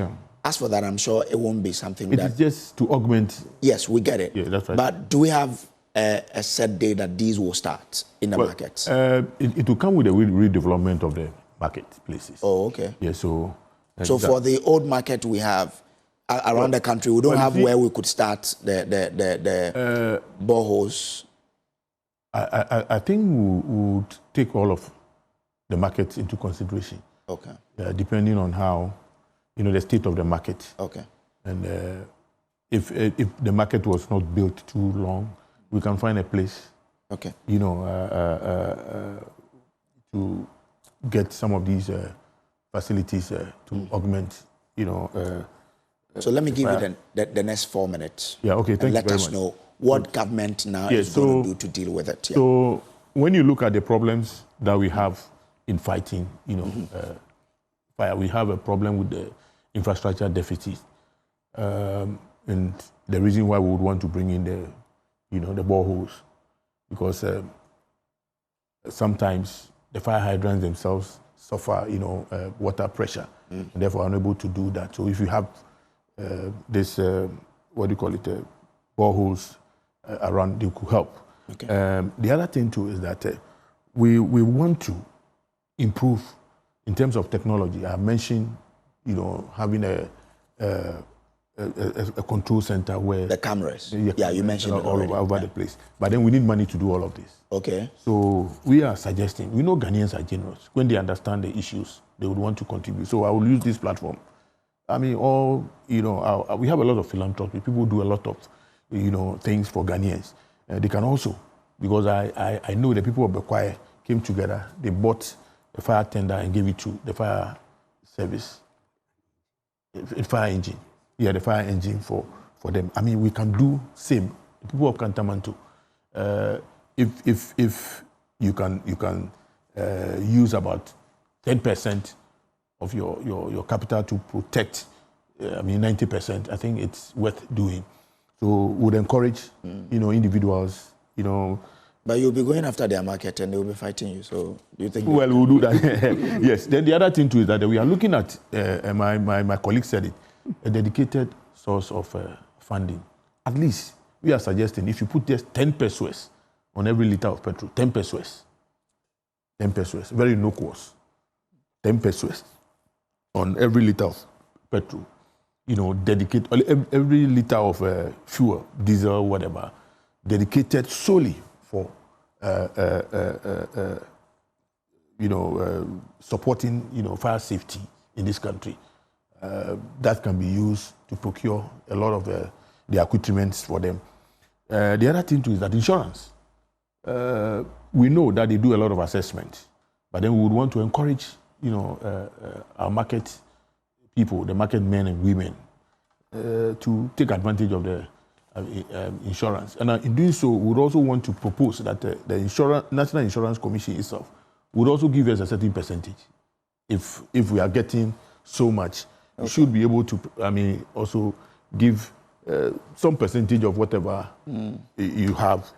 as for that, I'm sure it won't be something It is just to augment. Yes, we get it. Yeah, that's right. But do we have a set day that these will start in the markets? It will come with the redevelopment of the marketplaces. Oh, okay. Yeah, so for the old market we have around the country, we don't have where we could start the boreholes. I think we would take all of the markets into consideration. Okay. Depending on how, the state of the market. Okay. And if the market was not built too long, we can find a place. Okay. To get some of these facilities to augment. So let me give you the next 4 minutes. Yeah. Okay. Thank you very much. Let us know what government now is going to do to deal with it. Yeah. So when you look at the problems that we have in fighting, fire, we have a problem with the infrastructure deficit, and the reason why we would want to bring in the boreholes, because sometimes the fire hydrants themselves suffer, water pressure, and therefore are unable to do that. So if you have this, boreholes around, they could help. Okay. The other thing too is that we want to improve in terms of technology. I mentioned, having a control center where the cameras. Yeah, you mentioned it all over the place. But then we need money to do all of this. Okay. So we are suggesting. We know Ghanaians are generous. When they understand the issues, they would want to contribute. So I will use this platform. We have a lot of philanthropy. People do a lot of, things for Ghanaians. They can also, because I know the people of Bekwai came together. They bought the fire tender and gave it to the fire service, the fire engine. Yeah, the fire engine for them. We can do same. People of Kantamanto, if you can use about 10% of your capital to protect, 90%. I think it's worth doing. So would encourage, individuals, But you'll be going after their market and they'll be fighting you. So do you think? Well, we'll do that. Yes. Then the other thing too is that we are looking at, my colleague said it, a dedicated source of funding. At least we are suggesting if you put just 10 pesos on every liter of petrol, 10 pesos, very no cost, 10 pesos on every liter of petrol, dedicate every liter of fuel, diesel, whatever, dedicated solely for supporting fire safety in this country. That can be used to procure a lot of the accoutrements for them. The other thing too is that insurance. We know that they do a lot of assessment, but then we would want to encourage our market people, the market men and women, to take advantage of the insurance. And in doing so, we would also want to propose that the National Insurance Commission itself would also give us a certain percentage. If we are getting so much, you should be able to, also give some percentage of whatever you have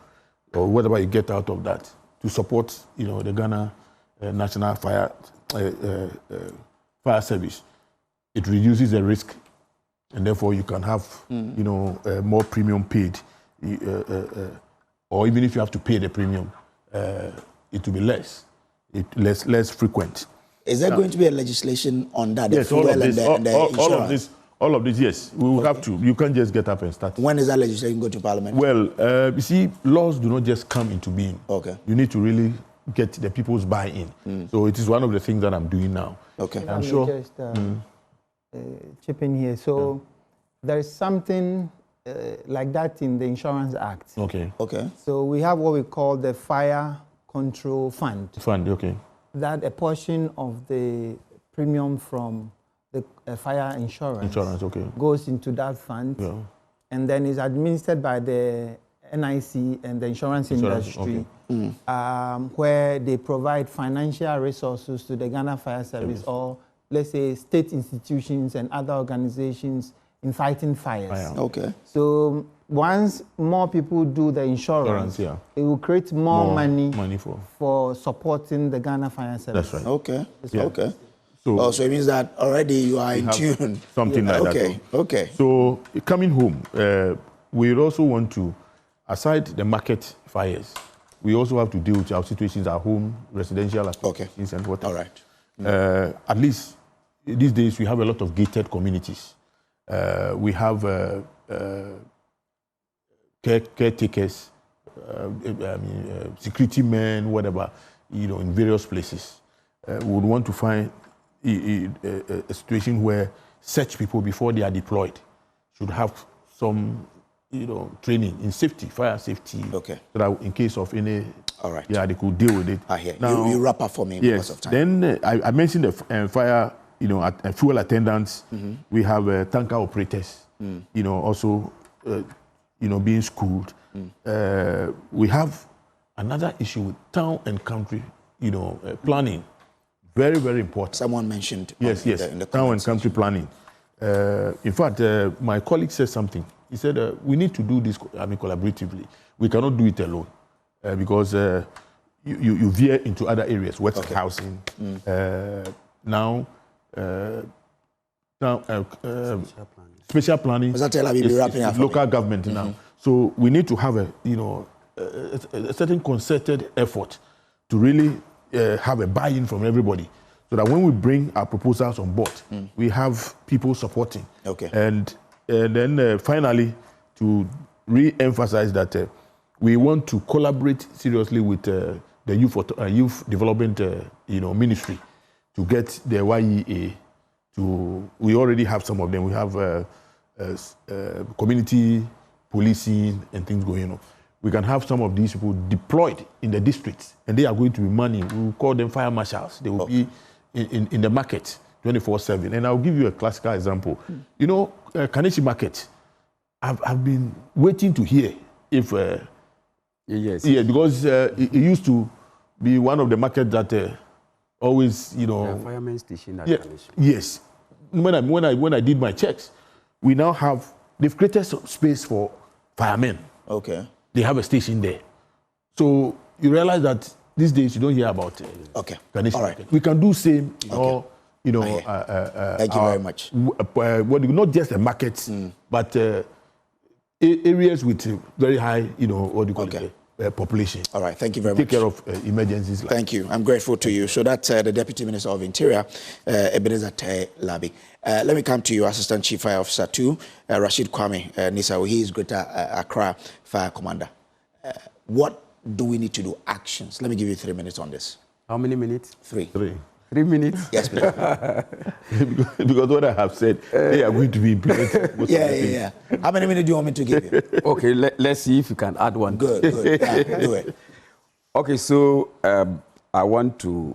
or whatever you get out of that to support, the Ghana National Fire Service. It reduces the risk, and therefore you can have, more premium paid, or even if you have to pay the premium, it will be less. less frequent. Is there going to be a legislation on that? Yes, all of this, yes. We will have to. You can't just get up and start. When is that legislation go to Parliament? Well, you see, laws do not just come into being. Okay. You need to really get the people's buy-in. So it is one of the things that I'm doing now. Okay. I'm sure. Just chip in here. So there is something like that in the Insurance Act. Okay. Okay. So we have what we call the Fire Control Fund. Okay. That a portion of the premium from the fire insurance goes into that fund, and then is administered by the NIC and the insurance industry, where they provide financial resources to the Ghana Fire Service or, let's say, state institutions and other organizations in fighting fires. Okay. So once more people do the insurance, it will create more money for supporting the Ghana Fire Service. That's right. Okay. Okay. So it means that already you are in tune. Something like that. Okay. So coming home, we also want to, aside the market fires, we also have to deal with our situations at home, residential activities and whatever. All right. At least these days we have a lot of gated communities. We have caretakers, security men, whatever, in various places. We would want to find a situation where such people, before they are deployed, should have some, training in safety, fire safety. Okay. So that in case of any, they could deal with it. I hear. Now, you wrap up for me because of time. Then I mentioned the fire, fuel attendants. We have tanker operators. Also, being schooled. We have another issue with town and country, planning. Very, very important. Someone mentioned yes, in the town and country planning. In fact, my colleague said something. He said, we need to do this collaboratively. We cannot do it alone because you veer into other areas, works housing. Now, special planning is local government now. So we need to have a certain concerted effort to really have a buy-in from everybody, so that when we bring our proposals on board, we have people supporting. Okay. And then finally, to re-emphasize that we want to collaborate seriously with the youth development ministry to get the YEA to. We already have some of them. We have community policing and things going on. We can have some of these people deployed in the districts, and they are going to be manning. We will call them fire marshals. They will be in the market 24/7. And I'll give you a classical example. Kaneshi Market, I've been waiting to hear if... because it used to be one of the markets that always, fireman station at Kaneshi. Yes. When I did my checks, we now have... They've created some space for firemen. Okay. They have a station there. So you realize that these days you don't hear about Ganesh Market. We can do same, thank you very much. Not just the markets, but areas with very high, population. All right, thank you very much. Take care of emergencies. Thank you. I'm grateful to you. So that's the Deputy Minister of Interior, Ebenezer Labi. Let me come to you, Assistant Chief Fire Officer 2, Rashid Kwame Nisau. He is Greater Accra Fire Commander. What do we need to do? Actions. Let me give you 3 minutes on this. How many minutes? 3. 3 minutes? Yes, please. Because what I have said, they are going to be implemented. Yeah. How many minutes do you want me to give you? Okay, let's see if you can add one. Good. Yeah, do it. Okay, so I want to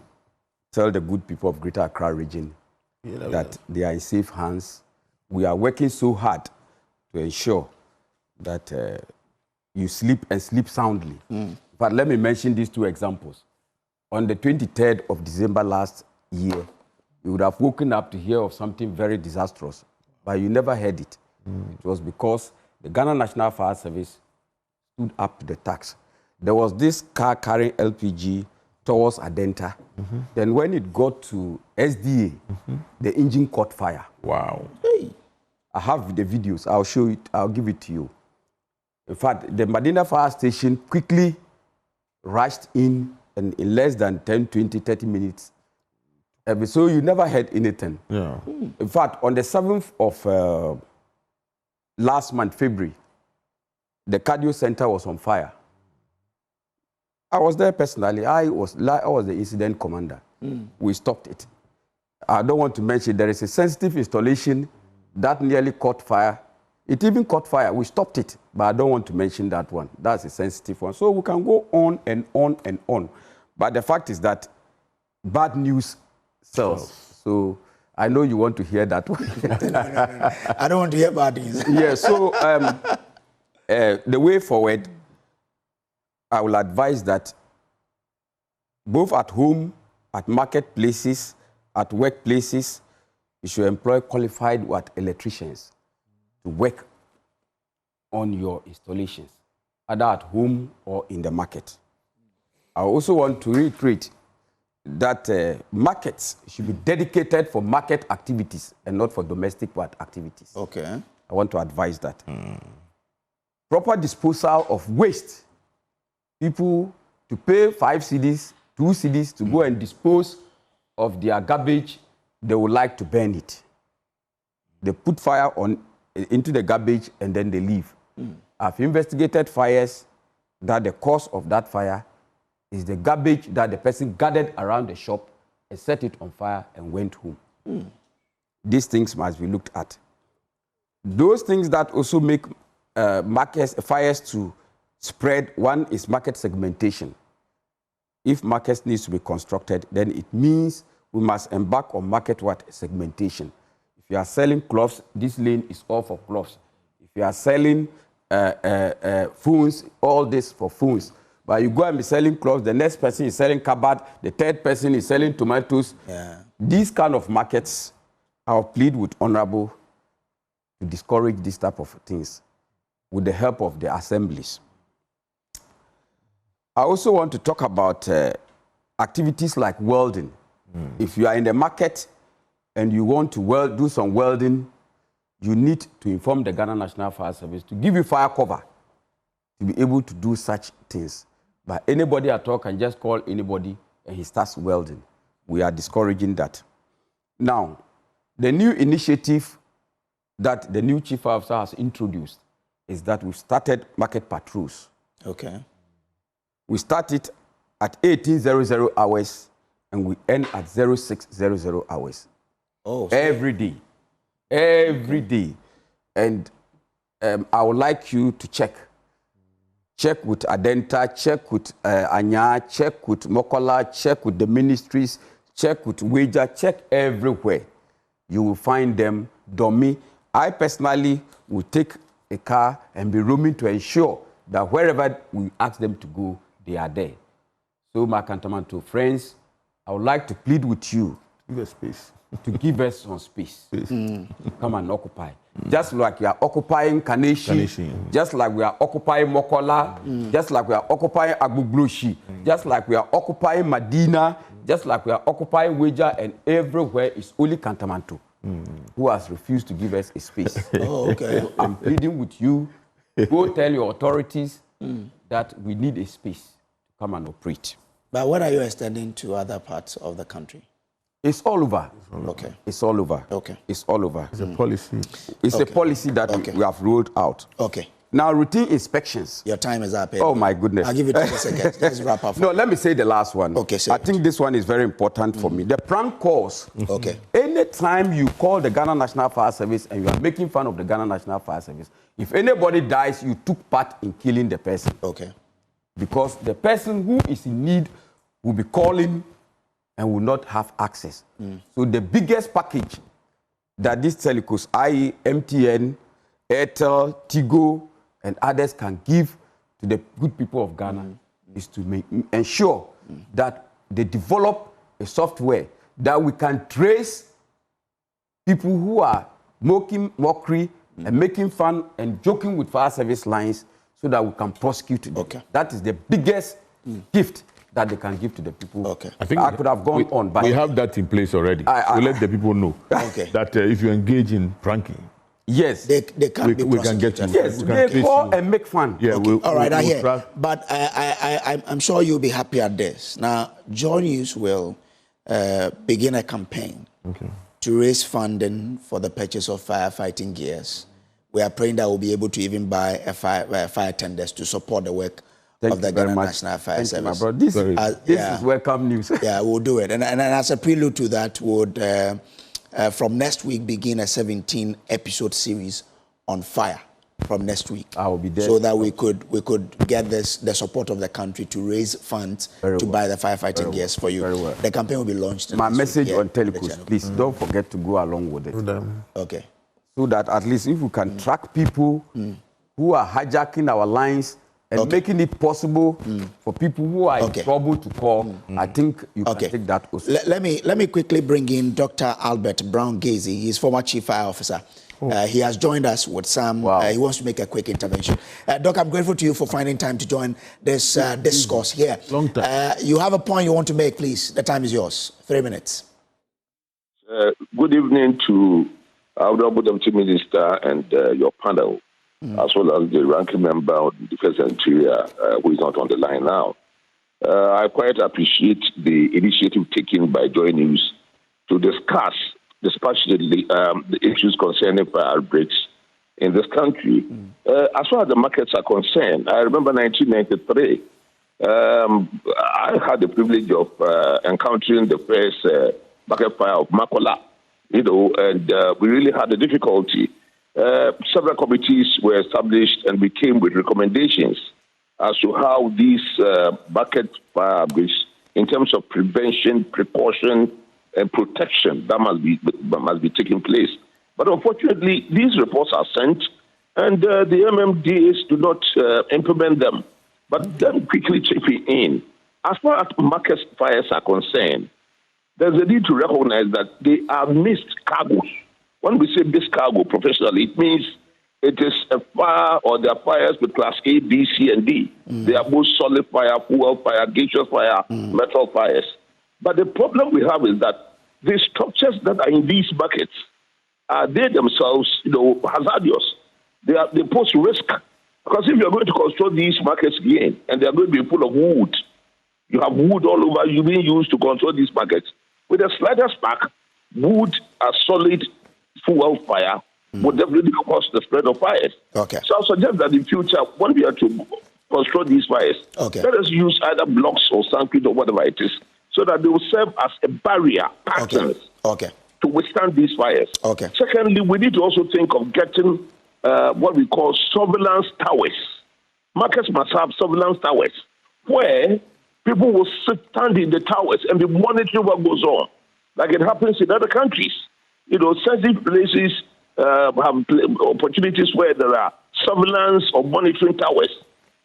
tell the good people of Greater Accra region that they are in safe hands. We are working so hard to ensure that you sleep and sleep soundly. But let me mention these 2 examples. On the 23rd of December last year, you would have woken up to hear of something very disastrous, but you never heard it. It was because the Ghana National Fire Service stood up to the task. There was this car carrying LPG towards Adenta. Then when it got to SDA, the engine caught fire. Wow. Hey. I have the videos. I'll show it. I'll give it to you. In fact, the Madina Fire Station quickly rushed in and in less than 10, 20, 30 minutes. So you never heard anything. Yeah. In fact, on the 7th of last month, February, the cardio center was on fire. I was there personally. I was the incident commander. We stopped it. I don't want to mention there is a sensitive installation that nearly caught fire. It even caught fire. We stopped it, but I don't want to mention that one. That's a sensitive one. So we can go on and on and on. But the fact is that bad news sells. So I know you want to hear that one. No. I don't want to hear bad news. Yeah, so the way forward, I will advise that both at home, at marketplaces, at workplaces, you should employ qualified electricians to work on your installations, either at home or in the market. I also want to reiterate that markets should be dedicated for market activities and not for domestic activities. Okay. I want to advise that. Proper disposal of waste. People to pay 5 cedis, 2 cedis to go and dispose of their garbage, they would like to burn it. They put fire into the garbage and then they leave. I've investigated fires that the cause of that fire is the garbage that the person gathered around the shop and set it on fire and went home. These things must be looked at. Those things that also make fires to spread, one is market segmentation. If markets needs to be constructed, then it means we must embark on market segmentation. If you are selling cloths, this lane is all for cloths. If you are selling phones, all this for phones. But you go and be selling clothes, the next person is selling cupboard, the third person is selling tomatoes. Yeah. These kind of markets, I'll plead with Honorable to discourage this type of things with the help of the assemblies. I also want to talk about activities like welding. If you are in the market and you want to do some welding, you need to inform the Ghana National Fire Service to give you fire cover to be able to do such things. But anybody at all can just call anybody and he starts welding. We are discouraging that. Now, the new initiative that the new chief officer has introduced is that we've started market patrols. Okay. We start it at 1800 hours and we end at 0600 hours. Oh, every day. Every day. And I would like you to check. Check with Adenta, check with Anya, check with Mokola, check with the ministries, check with Wager, check everywhere. You will find them. Dummy. I personally will take a car and be roaming to ensure that wherever we ask them to go, they are there. So, my Kantamanto friends, I would like to plead with you give us space. To give us some space. Come and occupy. Just like we are occupying Kaneshi, just like we are occupying Mokola, just like we are occupying Agbuglushi, just like we are occupying Medina, just like we are occupying Wager, and everywhere is only Kantamanto who has refused to give us a space. Oh, okay. So I'm pleading with you, go tell your authorities that we need a space to come and operate. But what are you extending to other parts of the country? It's all over. Okay. It's all over. Okay. It's all over. It's a policy. It's a policy that we have rolled out. Okay. Now, routine inspections. Your time is up. Oh, my goodness. I'll give you 20 seconds. Let's wrap up. No, let me say the last one. Okay, I think this one is very important for me. The prank calls. Okay. Anytime you call the Ghana National Fire Service and you are making fun of the Ghana National Fire Service, if anybody dies, you took part in killing the person. Okay. Because the person who is in need will be calling and will not have access. So the biggest package that these telecos, i.e. MTN, Airtel, Tigo, and others can give to the good people of Ghana is to ensure that they develop a software that we can trace people who are mockery and making fun and joking with fire service lines so that we can prosecute them. Okay. That is the biggest gift that they can give to the people. Okay. I think I could have gone on, but we have that in place already. So let the people know that if you engage in pranking, Yes. They can't be we can get you. Yes, they call and make fun. Yeah, okay. All right, I hear. Try. But I'm sure you'll be happy at this. Now, JoyNews will begin a campaign to raise funding for the purchase of firefighting gears. We are praying that we'll be able to even buy fire tenders to support the work of the Ghana National Fire Service. This is welcome news. Yeah, we'll do it. And as a prelude to that, would from next week begin a 17-episode series on fire. From next week, I will be there, so that we could get the support of the country to raise funds to buy the firefighting gears for you. Very well. The campaign will be launched. My message on Telecos, please don't forget to go along with it. Okay. So that at least if we can track people who are hijacking our lines and making it possible for people who are in trouble to call, I think you can take that also. Let me quickly bring in Dr. Albert Brown-Gazy. He's former Chief Fire Officer. He has joined us with some. He wants to make a quick intervention. Doc, I'm grateful to you for finding time to join this discourse here. Long time. You have a point you want to make, please. The time is yours. 3 minutes. Good evening to our Honorable Deputy Minister and your panel, as well as the ranking member of the Defense Interior, who is not on the line now. I quite appreciate the initiative taken by JoyNews to discuss dispassionately the issues concerning fire outbreaks in this country. As far as the markets are concerned, I remember 1993, I had the privilege of encountering the first market fire of Makola, and we really had a difficulty. Several committees were established and we came with recommendations as to how these market fire outbreaks, in terms of prevention, precaution, and protection, that must be taking place. But unfortunately, these reports are sent, and the MMDAs do not implement them. But then quickly chipping in, as far as market fires are concerned, there's a need to recognize that they are missed cargoes. When we say missed cargo professionally, it means it is a fire or there are fires with class A, B, C, and D. They are both solid fire, fuel fire, gaseous fire, metal fires. But the problem we have is that the structures that are in these buckets are they themselves, hazardous. They pose risk. Because if you're going to construct these markets again and they're going to be full of wood, you have wood all over you being used to control these markets. With a slighter spark, wood, a solid fuel fire, would definitely cause the spread of fires. Okay. So I suggest that in future, when we are to construct these fires, let us use either blocks or concrete or whatever it is, so that they will serve as a barrier, patterns, to withstand these fires. Okay. Secondly, we need to also think of getting what we call surveillance towers. Markets must have surveillance towers where people will stand in the towers and be monitoring what goes on, like it happens in other countries. Sensitive places have opportunities where there are surveillance or monitoring towers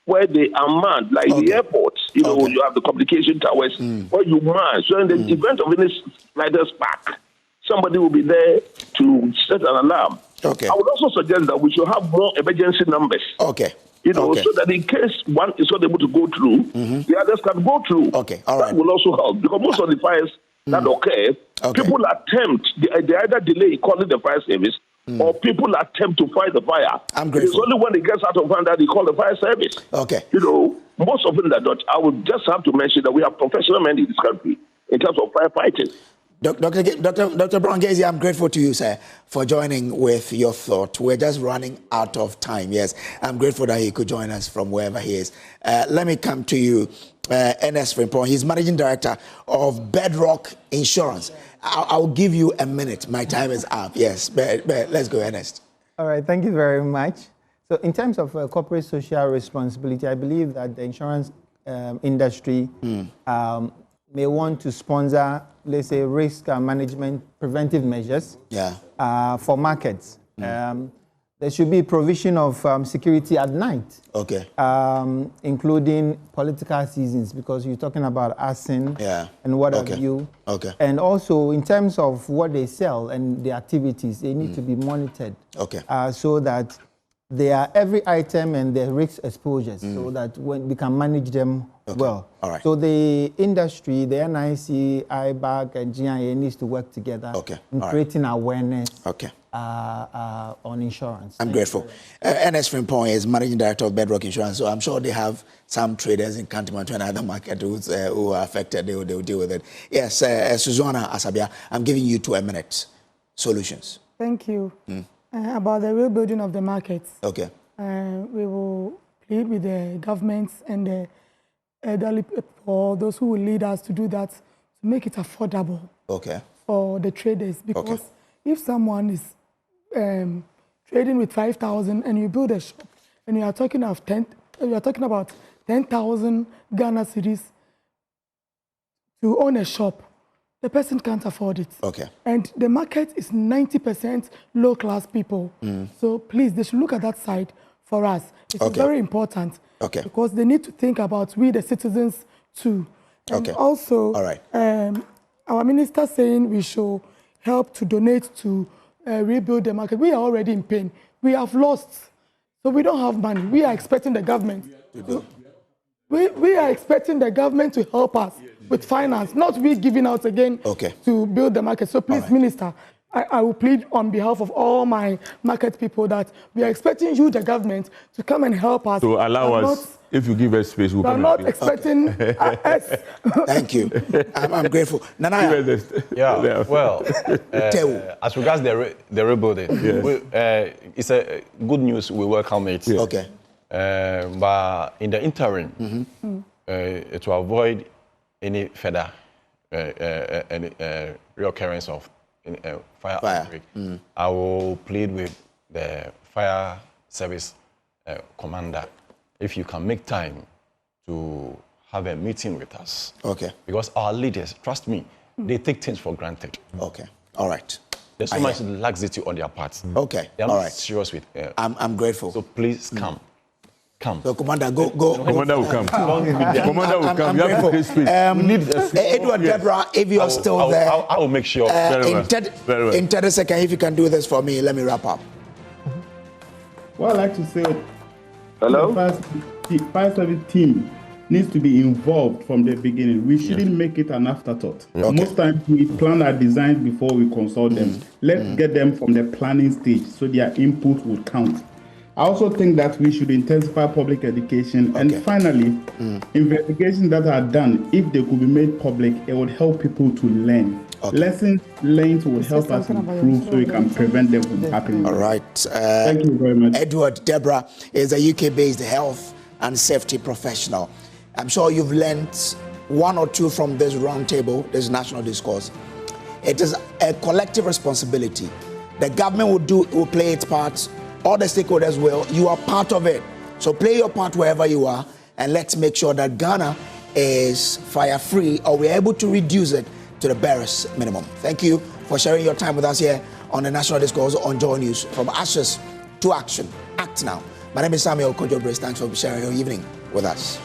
where they are manned, like the airports. You have the communication towers where you man. So in the event of any slider spark, somebody will be there to set an alarm. Okay. I would also suggest that we should have more emergency numbers. Okay. So that in case one is not able to go through, the others can go through. Okay. All right. That will also help, because most of the fires that occur, people attempt, they either delay calling the fire service, or people attempt to fight the fire. I'm grateful. It's only when it gets out of hand that they call the fire service. Okay. Most of them that don't. I would just have to mention that we have professional men in this country in terms of firefighting. Dr. Brown-Gazy, I'm grateful to you, sir, for joining with your thought. We're just running out of time. Yes, I'm grateful that he could join us from wherever he is. Let me come to you, Ernest Frimpong. He's Managing Director of Bedrock Insurance. I'll give you a minute. My time is up. Yes, but let's go, Ernest. All right, thank you very much. So in terms of corporate social responsibility, I believe that the insurance industry may want to sponsor, let's say, risk management preventive measures for markets. There should be provision of security at night, including political seasons, because you're talking about arson and what have you. And also, in terms of what they sell and the activities, they need to be monitored so that they are every item and their risk exposures, so that when we can manage them well. All right. So the industry, the NIC, IBAC, and GIA needs to work together in creating awareness on insurance. I'm grateful. Ernest Frimpong is Managing Director of Bedrock Insurance, so I'm sure they have some traders in Kantimanto and other market who are affected. They will deal with it. Yes, Susanna Asabia, I'm giving you 2 minutes. Solutions. Thank you. About the rebuilding of the markets. Okay. We will plead with the governments and the elderly people, those who will lead us to do that, to make it affordable. Okay. For the traders, because if someone is trading with 5,000 and you build a shop and you are talking about 10,000 Ghana cedis to own a shop, the person can't afford it. Okay. And the market is 90% low-class people. So please, they should look at that side for us. It's very important. Okay. Because they need to think about we, the citizens, too. And also, our minister saying we should help to donate to rebuild the market. We are already in pain. We have lost. So we don't have money. We are expecting the government. We are expecting the government to help us with finance, not we giving out again to build the market. So please, Minister, I will plead on behalf of all my market people that we are expecting you, the government, to come and help us. So allow us, if you give us space, we'll come. We are not expecting us. Thank you. I'm grateful. Nana. Yeah, well, as regards the rebuilding, it's a good news. We welcome it. Okay. But in the interim, to avoid any further reoccurrence of fire outbreak, I will plead with the fire service commander if you can make time to have a meeting with us. Okay. Because our leaders, trust me, they take things for granted. Okay. All right. There's so much laxity on their part. Okay. They are not serious with. I'm grateful. So please come. So, Commander, go. Commander will come. Commander will come. You have to space. We need Edward, Deborah, if you're still there. I will make sure. In 30 seconds, if you can do this for me, let me wrap up. Well, I'd like to say, hello? The fire service team needs to be involved from the beginning. We shouldn't make it an afterthought. Most times we plan our designs before we consult them. Let's get them from the planning stage so their input would count. I also think that we should intensify public education. And finally, investigations that are done, if they could be made public, it would help people to learn. Lessons learned will help us improve so we can prevent them from happening. All right. Thank you very much. Edward, Deborah is a UK-based health and safety professional. I'm sure you've learned one or two from this roundtable, this national discourse. It is a collective responsibility. The government will play its part. All the stakeholders will. You are part of it. So play your part wherever you are, and let's make sure that Ghana is fire-free, or we're able to reduce it to the barest minimum. Thank you for sharing your time with us here on the National Discourse on Joy News. From ashes to action. Act now. My name is Samuel Kojo Brace. Thanks for sharing your evening with us.